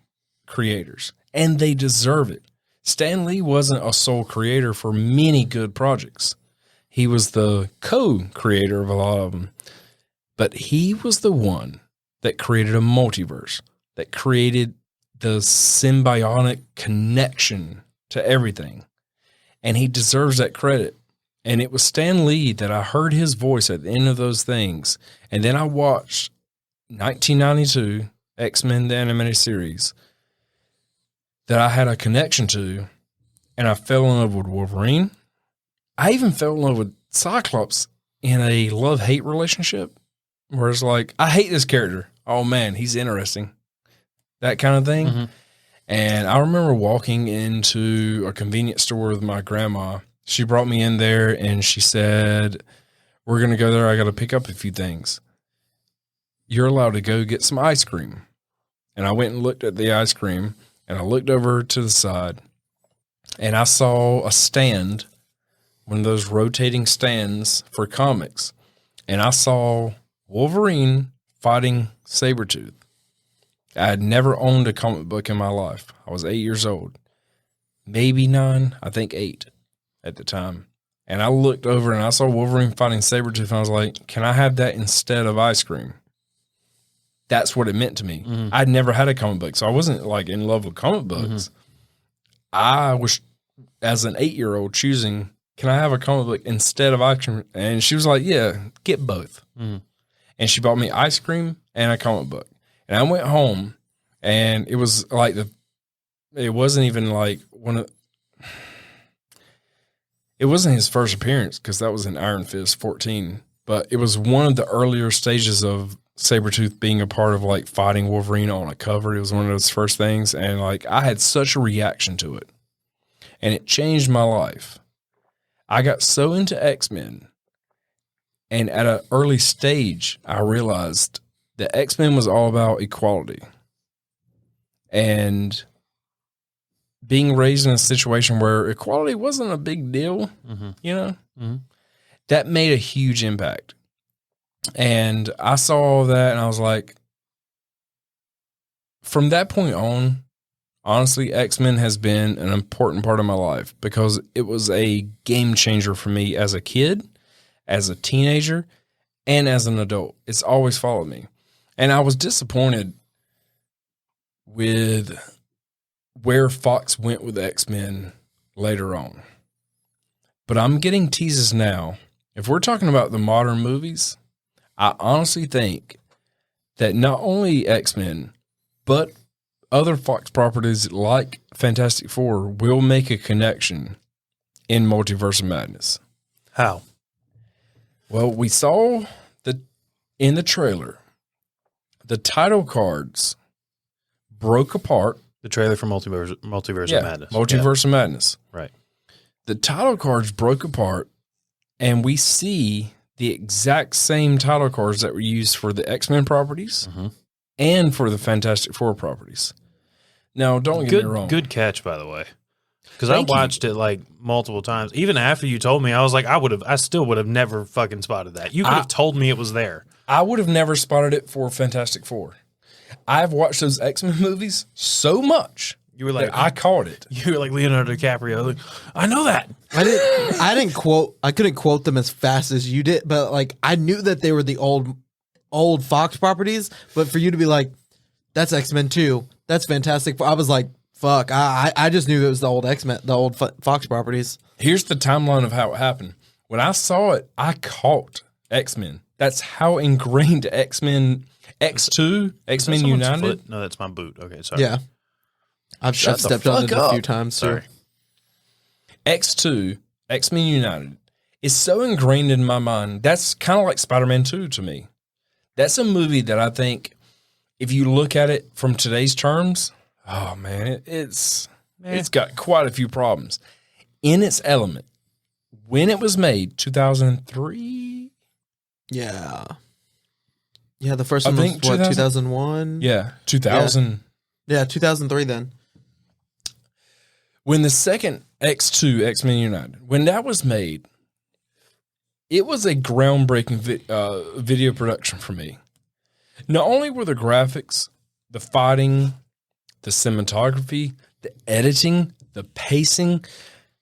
creators, and they deserve it. Stan Lee wasn't a sole creator for many good projects. He was the co-creator of a lot of them. But he was the one that created a multiverse, that created the symbiotic connection to everything. And he deserves that credit. And it was Stan Lee that I heard his voice at the end of those things. And then I watched 1992 X-Men, the Animated Series, that I had a connection to. And I fell in love with Wolverine. I even fell in love with Cyclops in a love-hate relationship, where it's like, I hate this character. Oh, man, he's interesting. That kind of thing. Mm-hmm. And I remember walking into a convenience store with my grandma. She brought me in there and she said, we're going to go there. I got to pick up a few things. You're allowed to go get some ice cream. And I went and looked at the ice cream, and I looked over to the side, and I saw a stand, one of those rotating stands for comics. And I saw Wolverine fighting Sabretooth. I had never owned a comic book in my life. I was 8 years old, maybe 9, I think 8 at the time. And I looked over and I saw Wolverine fighting Sabretooth, and I was like, can I have that instead of ice cream? That's what it meant to me. Mm-hmm. I'd never had a comic book, so I wasn't like in love with comic books. Mm-hmm. I was, as an 8-year-old, choosing, can I have a comic book instead of ice cream? And she was like, yeah, get both. Mm-hmm. And she bought me ice cream and a comic book. And I went home, and it was like it wasn't even like it wasn't his first appearance, because that was in Iron Fist 14, but it was one of the earlier stages of Sabretooth being a part of like fighting Wolverine on a cover. It was one of those first things. And like, I had such a reaction to it, and it changed my life. I got so into X-Men, and at an early stage, I realized that X-Men was all about equality. And being raised in a situation where equality wasn't a big deal, Mm-hmm. you know, Mm-hmm. that made a huge impact. And I saw that, and I was like, from that point on, honestly, X-Men has been an important part of my life, because it was a game changer for me as a kid, as a teenager, and as an adult. It's always followed me. And I was disappointed with where Fox went with X-Men later on. But I'm getting teases now if we're talking about the modern movies, I honestly think that not only X-Men, but other Fox properties like Fantastic Four will make a connection in Multiverse of Madness. How? Well, we saw in the trailer, the title cards broke apart. The trailer for Multiverse of Madness. Multiverse of Madness. Right. The title cards broke apart, and we see the exact same title cards that were used for the X-Men properties and for the Fantastic Four properties. Now, don't get me wrong. Good catch, by the way. Because I watched it like multiple times. Even after you told me, I was like, I still would have never fucking spotted that. You could have told me it was there. I would have never spotted it for Fantastic Four. I've watched those X-Men movies so much. You were like, I caught it. You were like Leonardo DiCaprio. Like, I know that. I couldn't quote them as fast as you did, but like I knew that they were the old Fox properties. But for you to be like, that's X-Men 2, that's Fantastic. I was like, fuck. I just knew it was the old X-Men, the old Fox properties. Here's the timeline of how it happened. When I saw it, I caught X-Men. That's how ingrained X-Men X2, X-Men United. Foot? No, that's my boot. Okay, sorry. Yeah. I've stepped on it a few times. Sorry. X2, X-Men United is so ingrained in my mind. That's kind of like Spider-Man 2 to me. That's a movie that I think, if you look at it from today's terms, oh man, it's got quite a few problems. In its element, when it was made, 2003? Yeah. Yeah, the first one was what, 2001? Yeah, 2000. Yeah, 2003 then. When the second X2, X-Men United, when that was made, it was a groundbreaking video production for me. Not only were the graphics, the fighting, the cinematography, the editing, the pacing,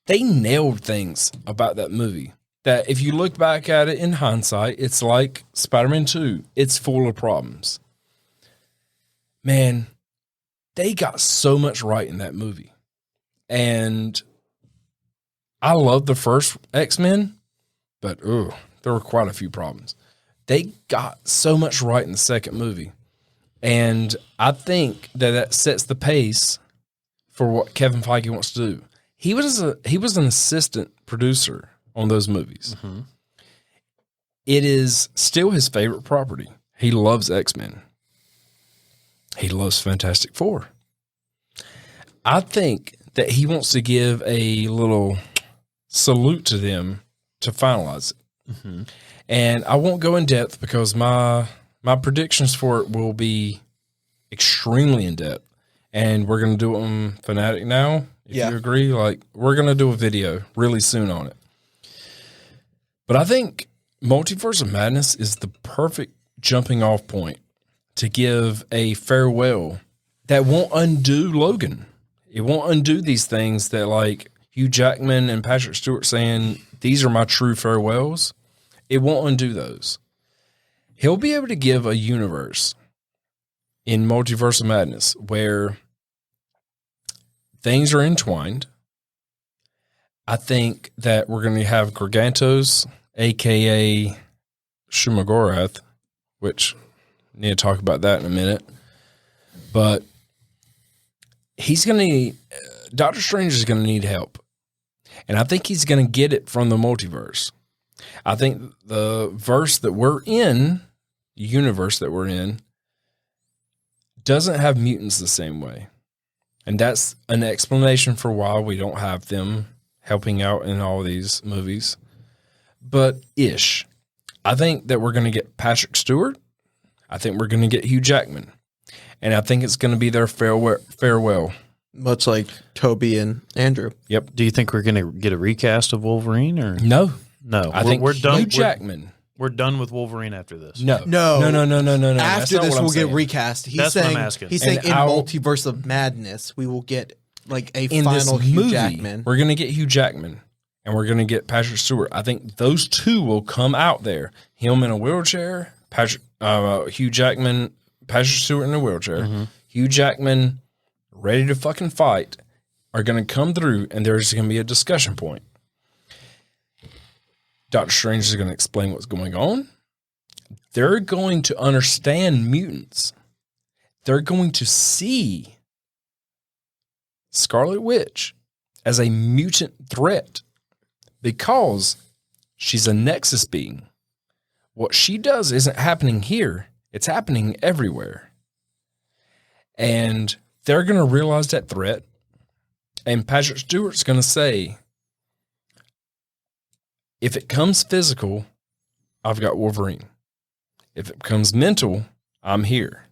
they nailed things about that movie. That if you look back at it in hindsight, it's like Spider-Man 2. It's full of problems. Man, they got so much right in that movie. And I love the first X-Men, but there were quite a few problems. They got so much right in the second movie. And I think that sets the pace for what Kevin Feige wants to do. He was an assistant producer on those movies. Mm-hmm. It is still his favorite property. He loves X-Men. He loves Fantastic Four. I think that he wants to give a little salute to them to finalize it. Mm-hmm. And I won't go in depth because my predictions for it will be extremely in depth. And we're going to do it on Fanatic Now. If you agree, like we're going to do a video really soon on it. But I think Multiverse of Madness is the perfect jumping off point to give a farewell that won't undo Logan. It won't undo these things that like Hugh Jackman and Patrick Stewart saying, these are my true farewells. It won't undo those. He'll be able to give a universe in Multiverse of Madness where things are entwined. I think that we're going to have Gargantos, a.k.a. Shumagorath, which I need to talk about that in a minute. But he's going to need, Doctor Strange is going to need help. And I think he's going to get it from the multiverse. I think the verse that we're in, universe that we're in, doesn't have mutants the same way. And that's an explanation for why we don't have them helping out in all these movies. But I think that we're going to get Patrick Stewart. I think we're going to get Hugh Jackman. And I think it's going to be their farewell. Much like Toby and Andrew. Yep. Do you think we're going to get a recast of Wolverine or no? I think we're done. Hugh Jackman. We're done with Wolverine after this. No. After this, we'll get recast. That's what I'm asking. He's saying in Multiverse of Madness, we will get like a final Hugh Jackman. We're going to get Hugh Jackman, and we're going to get Patrick Stewart. I think those two will come out there. Him in a wheelchair, Hugh Jackman, Patrick Stewart in a wheelchair, Hugh Jackman ready to fucking fight are going to come through, and there's going to be a discussion point. Doctor Strange is going to explain what's going on. They're going to understand mutants. They're going to see Scarlet Witch as a mutant threat because she's a Nexus being. What she does isn't happening here. It's happening everywhere. And they're going to realize that threat. And Patrick Stewart's going to say, if it comes physical, I've got Wolverine. If it becomes mental, I'm here.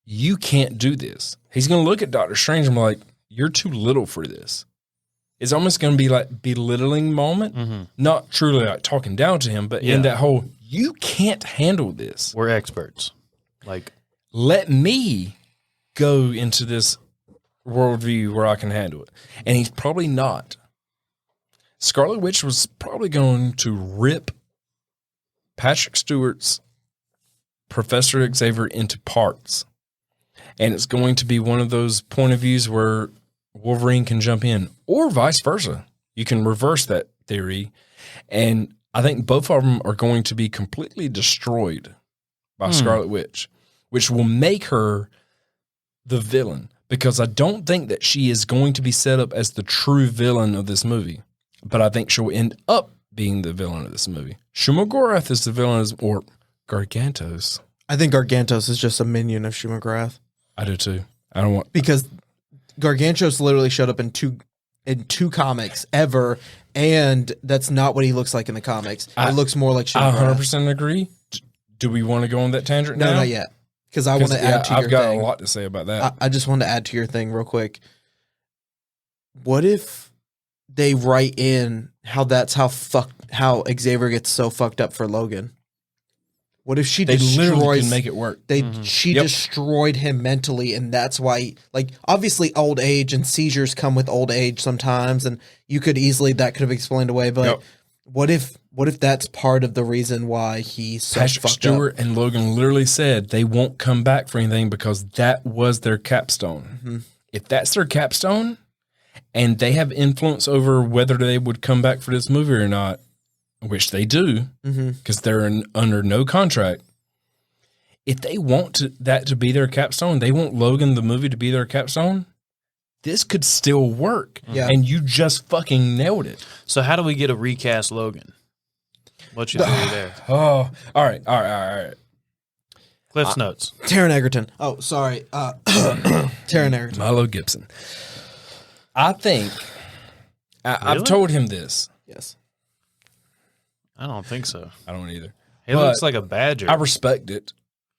You can't do this. He's going to look at Doctor Strange and be like, you're too little for this. It's almost going to be like belittling moment, not truly like talking down to him, but in that whole, you can't handle this. We're experts. Like, let me go into this worldview where I can handle it. And he's probably not. Scarlet Witch was probably going to rip Patrick Stewart's Professor Xavier into parts. And it's going to be one of those point of views where Wolverine can jump in, or vice versa. You can reverse that theory. And I think both of them are going to be completely destroyed by Scarlet Witch, which will make her the villain. Because I don't think that she is going to be set up as the true villain of this movie. But I think she'll end up being the villain of this movie. Shumagorath is the villain, or Gargantos. I think Gargantos is just a minion of Shumagorath. I do too. I don't want, because Gargantos literally showed up in two comics ever, and that's not what he looks like in the comics. It looks more like I Shumagorath. 100% agree. Do we want to go on that tangent now? No, not yet. Because I want to add to your I've got thing. a lot to say about that. I just want to add to your thing real quick. What if they write in how that's how Xavier gets so fucked up for Logan? What if she They literally destroys can make it work. She destroyed him mentally, and that's why, like, obviously old age and seizures come with old age sometimes, and you could easily, that could have explained away, but what if that's part of the reason why he's so Patrick fucked Stewart up? and Logan literally said they won't come back for anything because that was their capstone. If that's their capstone and they have influence over whether they would come back for this movie or not, which they do, because they're under no contract. If they want that to be their capstone, they want Logan the movie to be their capstone, this could still work. Yeah. And you just fucking nailed it. so how do we get a recast Logan? What's your theory there? Oh, all right. Cliff's notes. Taron Egerton. Oh, sorry. Taron Egerton. Milo Gibson. I think, I've Really? told him this. Yes. I don't think so. I don't either. He But looks like a badger. I respect it.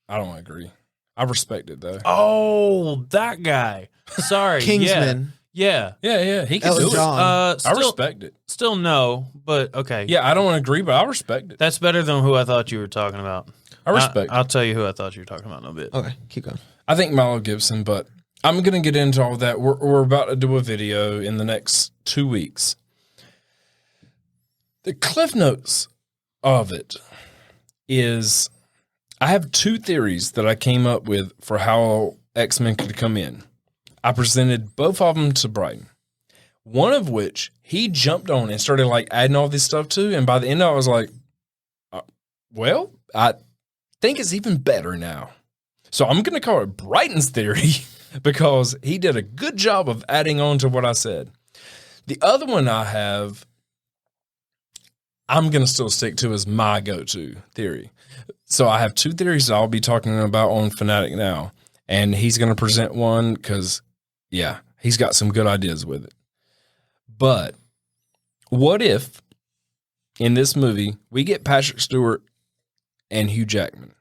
I don't agree. I respect it though. Oh, that guy. Sorry. Kingsman. Yeah. Yeah. He can Elton do it. John. I Still, respect it. still no, but okay. Yeah, I don't agree, but I respect it. That's better than who I thought you were talking about. I respect I'll tell you who I thought you were talking about in a bit. Okay, keep going. I think Milo Gibson, but I'm going to get into all that. We're about to do a video in the next 2 weeks. The cliff notes of it is I have two theories that I came up with for how X-Men could come in. I presented both of them to Bryton. One of which he jumped on and started like adding all this stuff to. And by the end, I was like, well, I think it's even better now. So I'm going to call it Bryton's theory because he did a good job of adding on to what I said. The other one I have, I'm going to still stick to as my go-to theory. So I have two theories I'll be talking about on Fanatic Now. And he's going to present one because, yeah, he's got some good ideas with it. But what if in this movie we get Patrick Stewart and Hugh Jackman?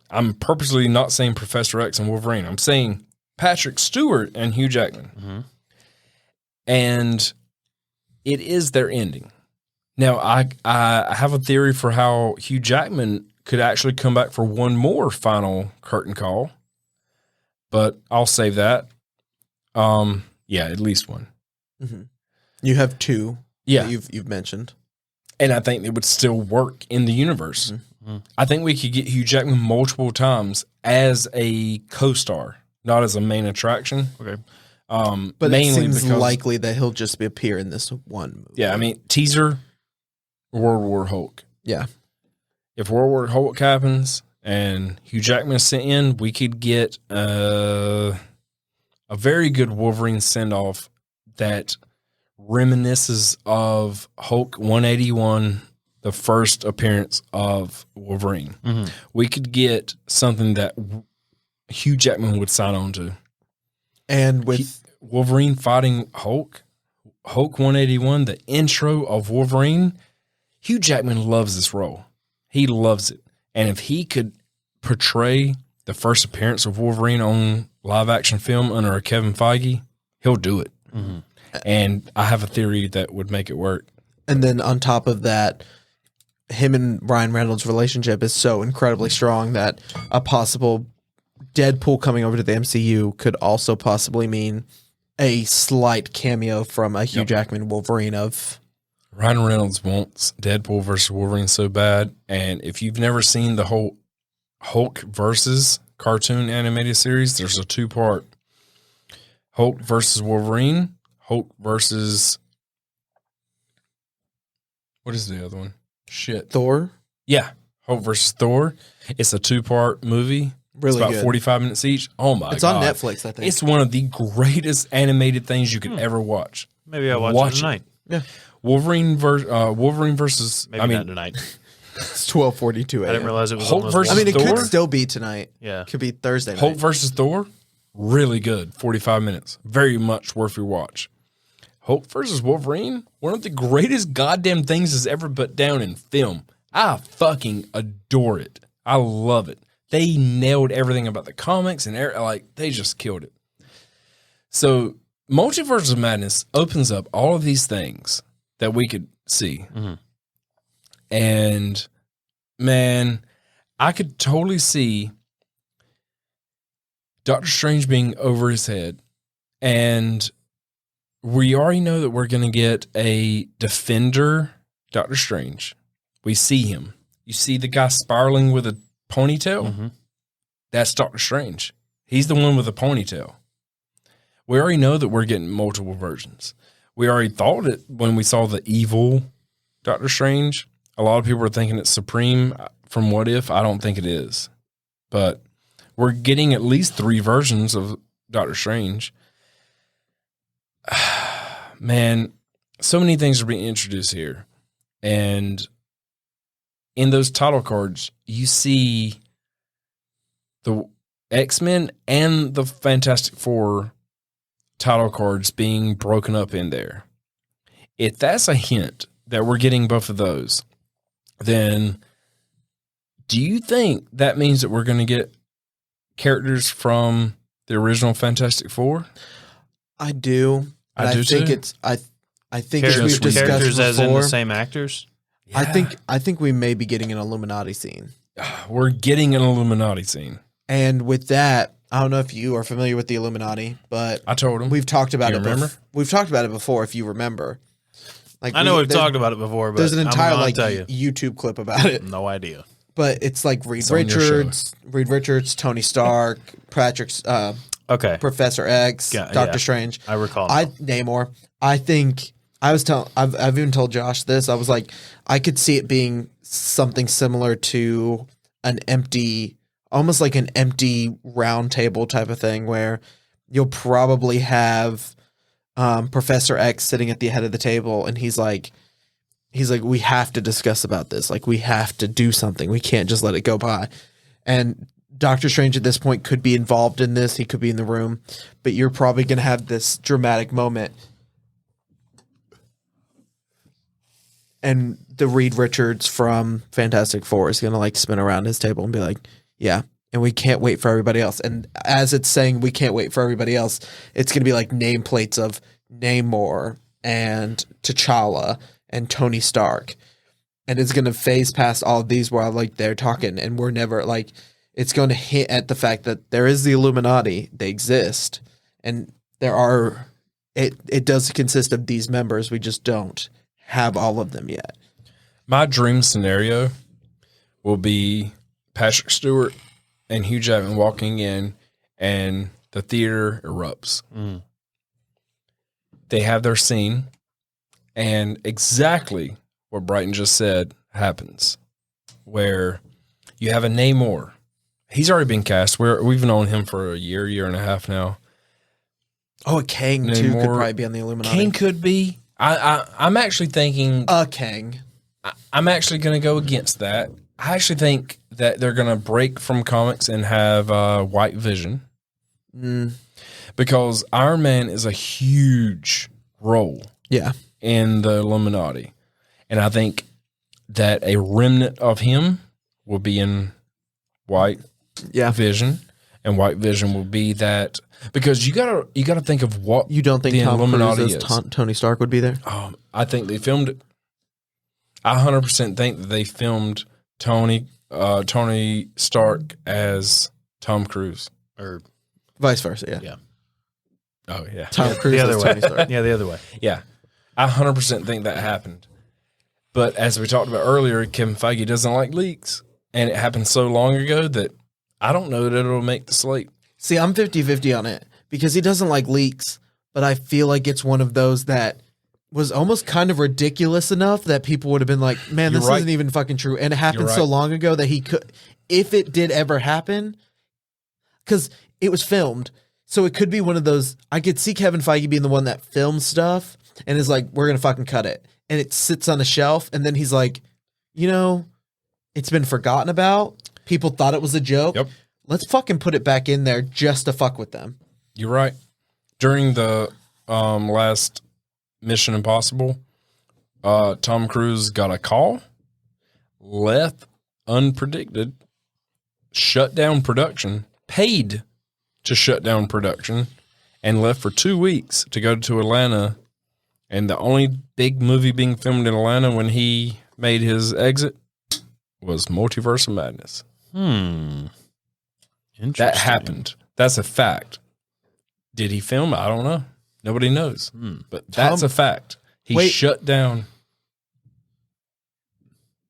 I'm purposely not saying Professor X and Wolverine. I'm saying Patrick Stewart and Hugh Jackman. And it is their ending. Now, I have a theory for how Hugh Jackman could actually come back for one more final curtain call, but I'll save that. Yeah, at least one. You have two. Yeah. That you've mentioned. And I think it would still work in the universe. I think we could get Hugh Jackman multiple times as a co-star, not as a main attraction. Okay. But mainly it seems because, likely that he'll just appear in this one movie. yeah, I mean, teaser, World War Hulk. Yeah. If World War Hulk happens and Hugh Jackman is sent in, we could get a very good Wolverine send-off that reminisces of Hulk 181, the first appearance of Wolverine. Mhm. We could get something that Hugh Jackman would sign on to. And with Wolverine fighting Hulk 181, the intro of Wolverine, Hugh Jackman loves this role. He loves it. And if he could portray the first appearance of Wolverine on live action film under a Kevin Feige, he'll do it. Mhm. And I have a theory that would make it work. And then on top of that, him and Ryan Reynolds' relationship is so incredibly strong that a possible Deadpool coming over to the MCU could also possibly mean a slight cameo from a Hugh Jackman Wolverine of... Ryan Reynolds wants Deadpool versus Wolverine so bad. And if you've never seen the whole Hulk versus cartoon animated series, there's a 2-part Hulk versus Wolverine, Hulk versus... What is the other one? Shit. Thor. Yeah. Hulk versus Thor. It's a 2-part movie. Really it's about good. 45 minutes each. Oh my God. It's on Netflix, I think. It's one of the greatest animated things you could ever watch. Maybe I'll watch it tonight. Yeah. Wolverine versus... Maybe not tonight. It's 12:42 I didn't a.m. realize it was Hulk almost versus- I mean, it Thor? could still be tonight. Yeah. Could be Thursday night. Hulk versus Thor, really good. 45 minutes. Very much worth your watch. Hulk versus Wolverine, one of the greatest goddamn things that's ever put down in film. I fucking adore it. I love it. They nailed everything about the comics and they just killed it. So Multiverse of Madness opens up all of these things that we could see. Mm-hmm. And man, I could totally see Doctor Strange being over his head. And we already know that we're going to get a Defender Doctor Strange. We see him. You see the guy spiraling with a ponytail? Mm-hmm. That's Doctor Strange. He's the one with a ponytail. We already know that we're getting multiple versions. We already thought it when we saw the evil Doctor Strange. A lot of people are thinking it's Supreme from What If. I don't think it is. But we're getting at least 3 versions of Doctor Strange. Man, so many things are being introduced here. And in those title cards, you see the X-Men and the Fantastic Four title cards being broken up in there. If that's a hint that we're getting both of those, then do you think that means that we're going to get characters from the original Fantastic Four? I do. I do think too. it's I think as we've discussed Characters as in before, the same actors. Yeah. I think we may be getting an Illuminati scene. We're getting an Illuminati scene. And with that, I don't know if you are familiar with the Illuminati, but I told him. we've talked about You it. remember? We've talked about it before. If you remember, like I know we've there's- talked about it before, but There's an entire I'm gonna like tell you, YouTube clip about it, no idea. but it's like Reed It's on your Richards, Tony Stark, Patrick's Okay, Professor X, Yeah, Doctor yeah. Strange. I recall. Namor. I think I've even told Josh this. I was like, I could see it being something similar to almost like an empty round table type of thing, where you'll probably have Professor X sitting at the head of the table, and he's like, we have to discuss about this. Like, we have to do something. We can't just let it go by. And Doctor Strange at this point could be involved in this. He could be in the room, but you're probably going to have this dramatic moment. And the Reed Richards from Fantastic Four is going to like spin around his table and be like, yeah, and we can't wait for everybody else. And as it's saying, we can't wait for everybody else, it's going to be like nameplates of Namor and T'Challa and Tony Stark. And it's going to phase past all of these while like they're talking, and we're never like, it's going to hit at the fact that there is the Illuminati, they exist, and it does consist of these members. We just don't have all of them yet. My dream scenario will be Patrick Stewart and Hugh Jackman walking in, and the theater erupts. Mm. They have their scene, and exactly what Bryton just said happens, where you have a Namor. He's already been cast. We've known him for a year and a half now. Oh, a Kang too could probably be on the Illuminati. Kang could be. I'm actually thinking a Kang. I'm actually going to go against that. I actually think that they're going to break from comics and have White Vision. Because Iron Man is a huge role in the Illuminati. And I think that a remnant of him will be in White Vision. And White Vision will be that, because you gotta think of what you don't think the Tom Illuminati Cruise as Tony Stark would be there. I think they filmed it. I 100% think that they filmed Tony Stark as Tom Cruise, or vice versa. Yeah. Oh yeah, Tom Cruise the other as way. Tony Stark. Yeah, the other way. Yeah, I 100% think that happened. But as we talked about earlier, Kevin Feige doesn't like leaks, and it happened so long ago that I don't know that it'll make the slate. See, I'm 50-50 on it because he doesn't like leaks, but I feel like it's one of those that was almost kind of ridiculous enough that people would have been like, man, this isn't even fucking true. And it happened so long ago that he could, if it did ever happen, because it was filmed. So it could be one of those, I could see Kevin Feige being the one that films stuff and is like, we're going to fucking cut it. And it sits on a shelf. And then he's like, it's been forgotten about. People thought it was a joke. Yep. Let's fucking put it back in there just to fuck with them. You're right. During the last Mission Impossible, Tom Cruise got a call, left unpredicted, shut down production, paid to shut down production, and left for 2 weeks to go to Atlanta. And the only big movie being filmed in Atlanta when he made his exit was Multiverse of Madness. Interesting. That happened. That's a fact. Did he film? I don't know. Nobody knows. But that's a fact. He shut down.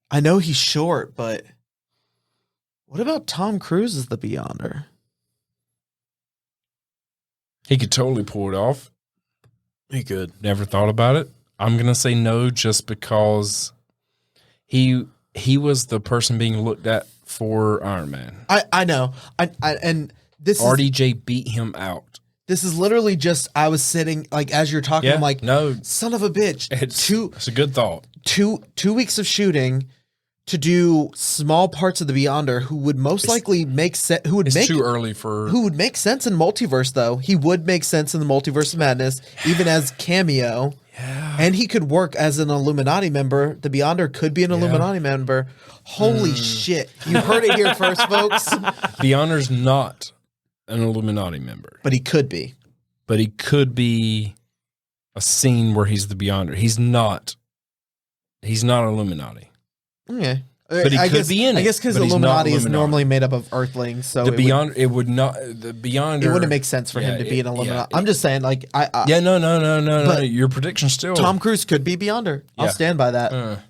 I know he's short, but what about Tom Cruise as the Beyonder? He could totally pull it off. He could. Never thought about it. I'm going to say no just because he was the person being looked at for Iron Man. I know. And this RDJ beat him out. This is literally just, I was sitting, like, as you're talking, I'm like, no, son of a bitch. It's a good thought. 2 weeks of shooting to do small parts of the Beyonder who would most likely make sense. Who would too early for. Who would make sense in multiverse, though. He would make sense in the Multiverse of Madness, even as cameo. Yeah. And he could work as an Illuminati member. The Beyonder could be an Illuminati member. Holy shit. You heard it here first, folks. Beyonder's not an Illuminati member. But he could be. But he could be a scene where he's the Beyonder. He's not Illuminati. Okay. But he could be in it. I guess because Illuminati is normally made up of Earthlings, so the Beyonder it wouldn't make sense for him to be an Illuminati. I'm just saying, like, no. Your prediction still. Tom Cruise could be Beyonder. I'll stand by that.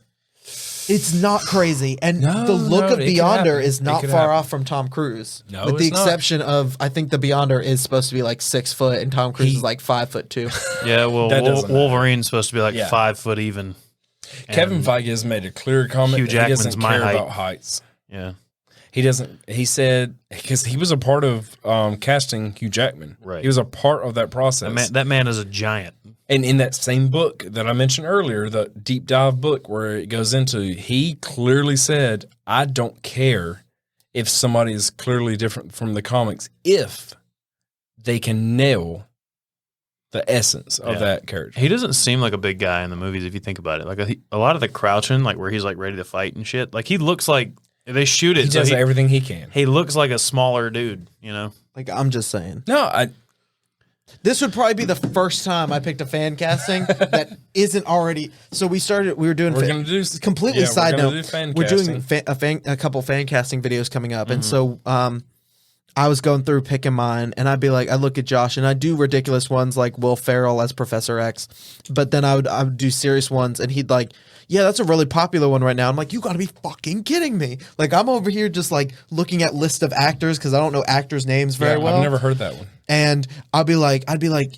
It's not crazy, and the look of Beyonder is not far off from Tom Cruise, with the exception of I think the Beyonder is supposed to be like 6 foot, and Tom Cruise is like 5'2". Yeah, well, Wolverine's supposed to be like 5 foot even. Kevin Feige has made a clear comment. Hugh Jackman's he doesn't my care height. about heights. Yeah, he doesn't. He said because he was a part of casting Hugh Jackman. Right, he was a part of that process. That man is a giant. And in that same book that I mentioned earlier, the deep dive book where it goes into, he clearly said, "I don't care if somebody is clearly different from the comics if they can nail the essence of that character." He doesn't seem like a big guy in the movies if you think about it. Like a lot of the crouching, like where he's like ready to fight and shit. Like he looks like they shoot it. He does everything he can. He looks like a smaller dude, you know. Like I'm just saying. No, this would probably be the first time I picked a fan casting that isn't already. So we were doing. We're going to do completely side note. We're doing casting. a couple fan casting videos coming up, and so I was going through picking mine, and I'd be like, I look at Josh, and I do ridiculous ones like Will Ferrell as Professor X, but then I would do serious ones, and he'd like, yeah, that's a really popular one right now. I'm like, you gotta be fucking kidding me. Like, I'm over here just like looking at list of actors because I don't know actors' names very well. I've never heard that one. And I'd be like,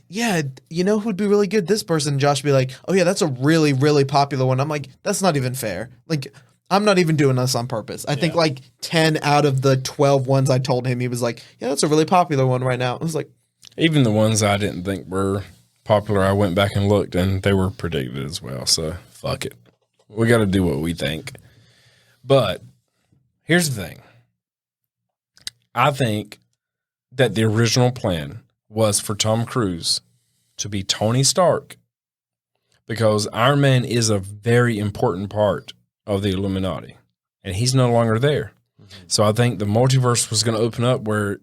yeah, you know who'd be really good? This person. And Josh would be like, oh yeah, that's a really, really popular one. I'm like, that's not even fair. Like, I'm not even doing this on purpose. I think like 10 out of the 12 ones I told him, he was like, yeah, that's a really popular one right now. I was like, even the ones I didn't think were popular, I went back and looked, and they were predicted as well. So fuck it. We got to do what we think. But here's the thing. I think that the original plan was for Tom Cruise to be Tony Stark, because Iron Man is a very important part of the Illuminati, and he's no longer there. So I think the multiverse was going to open up where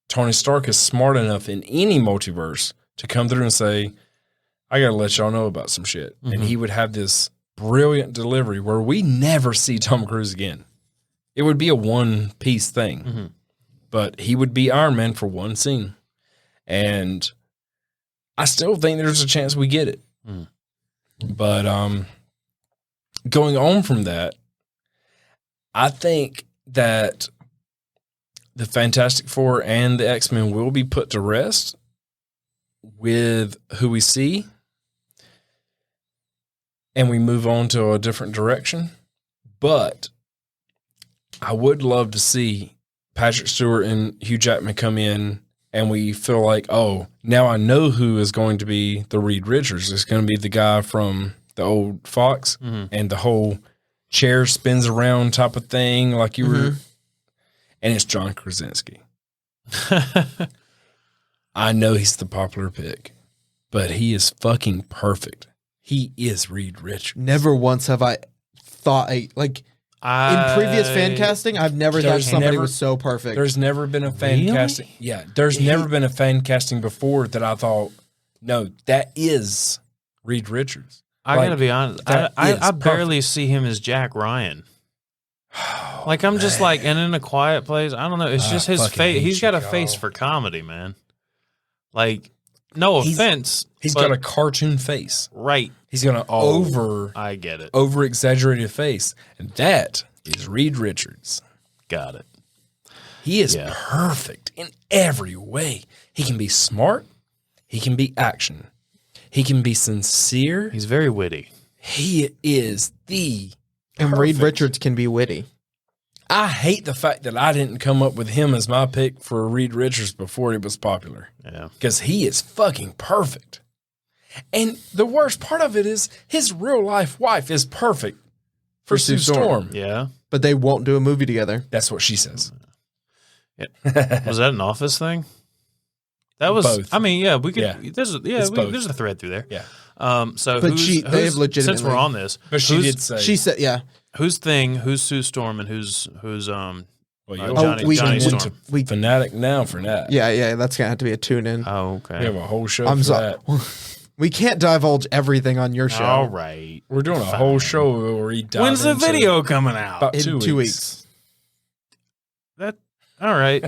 Tony Stark is smart enough in any multiverse to come through and say, I got to let y'all know about some shit. And he would have this brilliant delivery where we never see Tom Cruise again. It would be a one-piece thing, but he would be Iron Man for one scene. And I still think there's a chance we get it. But going on from that, I think that the Fantastic Four and the X-Men will be put to rest with who we see, and we move on to a different direction. But I would love to see Patrick Stewart and Hugh Jackman come in, and we feel like, oh, now I know who is going to be the Reed Richards. It's going to be the guy from the old Fox, and the whole chair spins around type of thing, like you were. And it's John Krasinski. I know he's the popular pick, but he is fucking perfect. He is Reed Richards. never once have I thought in previous fan casting, I've never thought somebody was so perfect. There's never been a fan casting. Yeah, there's never been a fan casting before that I thought, no, that is Reed Richards. I gotta be honest. I barely see him as Jack Ryan. Like, I'm just like, and in A Quiet Place, I don't know. It's just his face. He's got a face for comedy, man. Like, no offense. He's got a cartoon face. Right. He's got an I get it. over exaggerated face. And that is Reed Richards. Got it. He is perfect in every way. He can be smart. He can be action. He can be sincere. He's very witty. He is the And perfect. Reed Richards can be witty. I hate the fact that I didn't come up with him as my pick for Reed Richards before he was popular. Yeah. Because he is fucking perfect. And the worst part of it is his real life wife is perfect for Sue Storm. Yeah. But they won't do a movie together. That's what she says. Yeah. Was that an Office thing? That was. Both. I mean, yeah, we could. Yeah. There's a thread through there. Yeah. So, But who's, they have legitimately. since we're on this, But she who's- did say. She said, yeah. who's Sue Storm, and who's well, Johnny we Storm. to Fanatic Now for that. Yeah, that's going to have to be a tune-in. Oh, We okay. have a whole show I'm for sorry. that. We can't divulge everything on your show. All right. We're doing a whole show where we dive When's the into video coming out? About In 2 2 weeks. That. All right.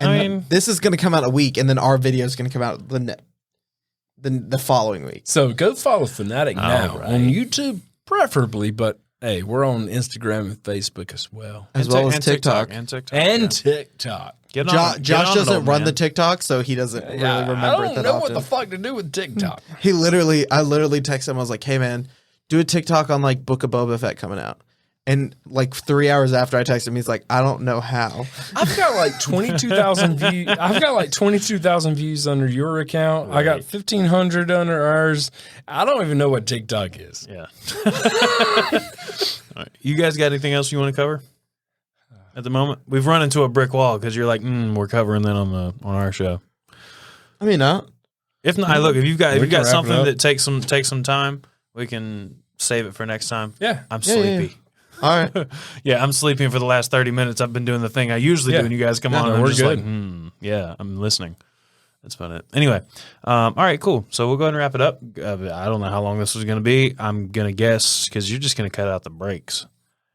I mean, This is going to come out a week, and then our video is going to come out the following week. So go follow Fanatic Now right. on YouTube, preferably, but hey, we're on Instagram and Facebook as well. As well as and TikTok. and TikTok, And yeah. TikTok. Get Josh get on it, doesn't old run man. the TikTok, so he doesn't really remember I it don't that know often. what the fuck to do with TikTok. I literally texted him. I was like, "Hey man, do a TikTok on like Book of Boba Fett coming out." And like 3 hours after I texted him, he's like, "I don't know how." I've got like 22,000 views. I've got like 22,000 views under your account. I got 1,500 under ours. I don't even know what TikTok is. Yeah. All right. You guys got anything else you want to cover at the moment? We've run into a brick wall because you're like, we're covering that on our show. I mean, If not, look, if you've got We can wrap it something up. that takes some time, we can save it for next time. Yeah. I'm Yeah, sleepy. all right. Yeah, I'm sleeping for the last 30 minutes. I've been doing the thing I usually Yeah. do when you guys come on. no, And I'm we're just good. like, yeah, I'm listening. That's about it. Anyway, all right, cool. So we'll go ahead and wrap it up. I don't know how long this was going to be. I'm going to guess because you're just going to cut out the breaks.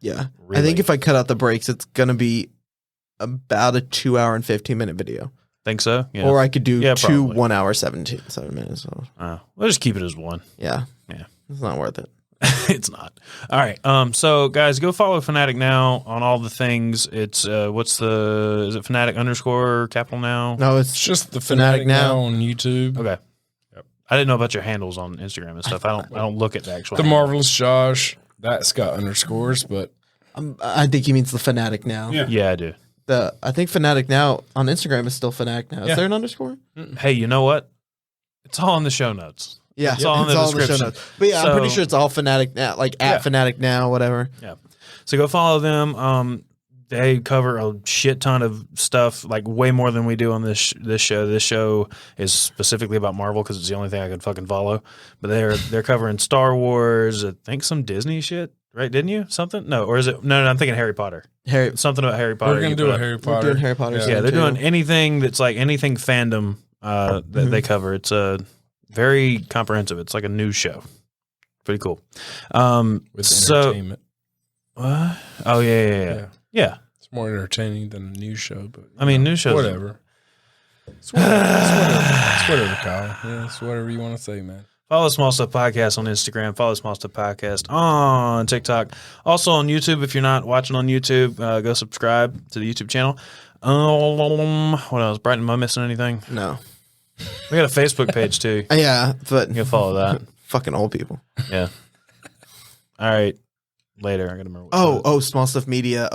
Yeah. I Really? think if I cut out the breaks, it's going to be about a 2 hour and 15 minute video. Think so? Yeah. Or I could do Yeah, two probably. 1 hour 7 minutes. So We'll just keep it as one. yeah. Yeah. It's not worth it. It's not. All right. So guys, go follow Fanatic Now on all the things. It's is it Fanatic _ capital Now? No, It's just the Fanatic Now on YouTube. Okay. Yep. I didn't know about your handles on Instagram and stuff. I don't look at the actual The handle. Marvelous Josh. That's got underscores, but I think he means the Fanatic Now. Yeah, I do. I think Fanatic Now on Instagram is still Fanatic Now. Is there an underscore? Hey, you know what? It's all in the show notes. Yeah, It's all in the show description. notes. But yeah, I'm pretty So- sure it's all Fanatic Now, like at Fanatic Now, whatever. Yeah. So go follow them. They cover a shit ton of stuff, like way more than we do on this show. This show is specifically about Marvel because it's the only thing I can fucking follow. But they're covering Star Wars, I think some Disney shit, right? Didn't you? Something? No, or is it? No, I'm thinking Harry Potter. Something about Harry Potter. we're going to do a Harry We're Potter. doing Harry Potter. Yeah. soon, Yeah, they're too. doing anything that's like anything fandom that they cover. It's very comprehensive. It's like a news show. Pretty cool. With So, entertainment. what? Oh yeah. It's more entertaining than a news show, but I mean, news shows. whatever. It's whatever, Kyle. Yeah, it's whatever you want to say, man. Follow Small Stuff Podcast on Instagram. Follow Small Stuff Podcast on TikTok. Also on YouTube. If you're not watching on YouTube, go subscribe to the YouTube channel. What else? Bryton, am I missing anything? No. We got a Facebook page too. Yeah, but You can follow that. fucking old people. Yeah. All right. Later. I gotta remember. What it was. Oh, Small Stuff Media.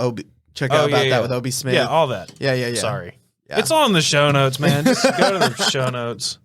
Check out about that with Obi Smith. Yeah, all that. Yeah. Sorry. Yeah. It's all in the show notes, man. Just go to the show notes.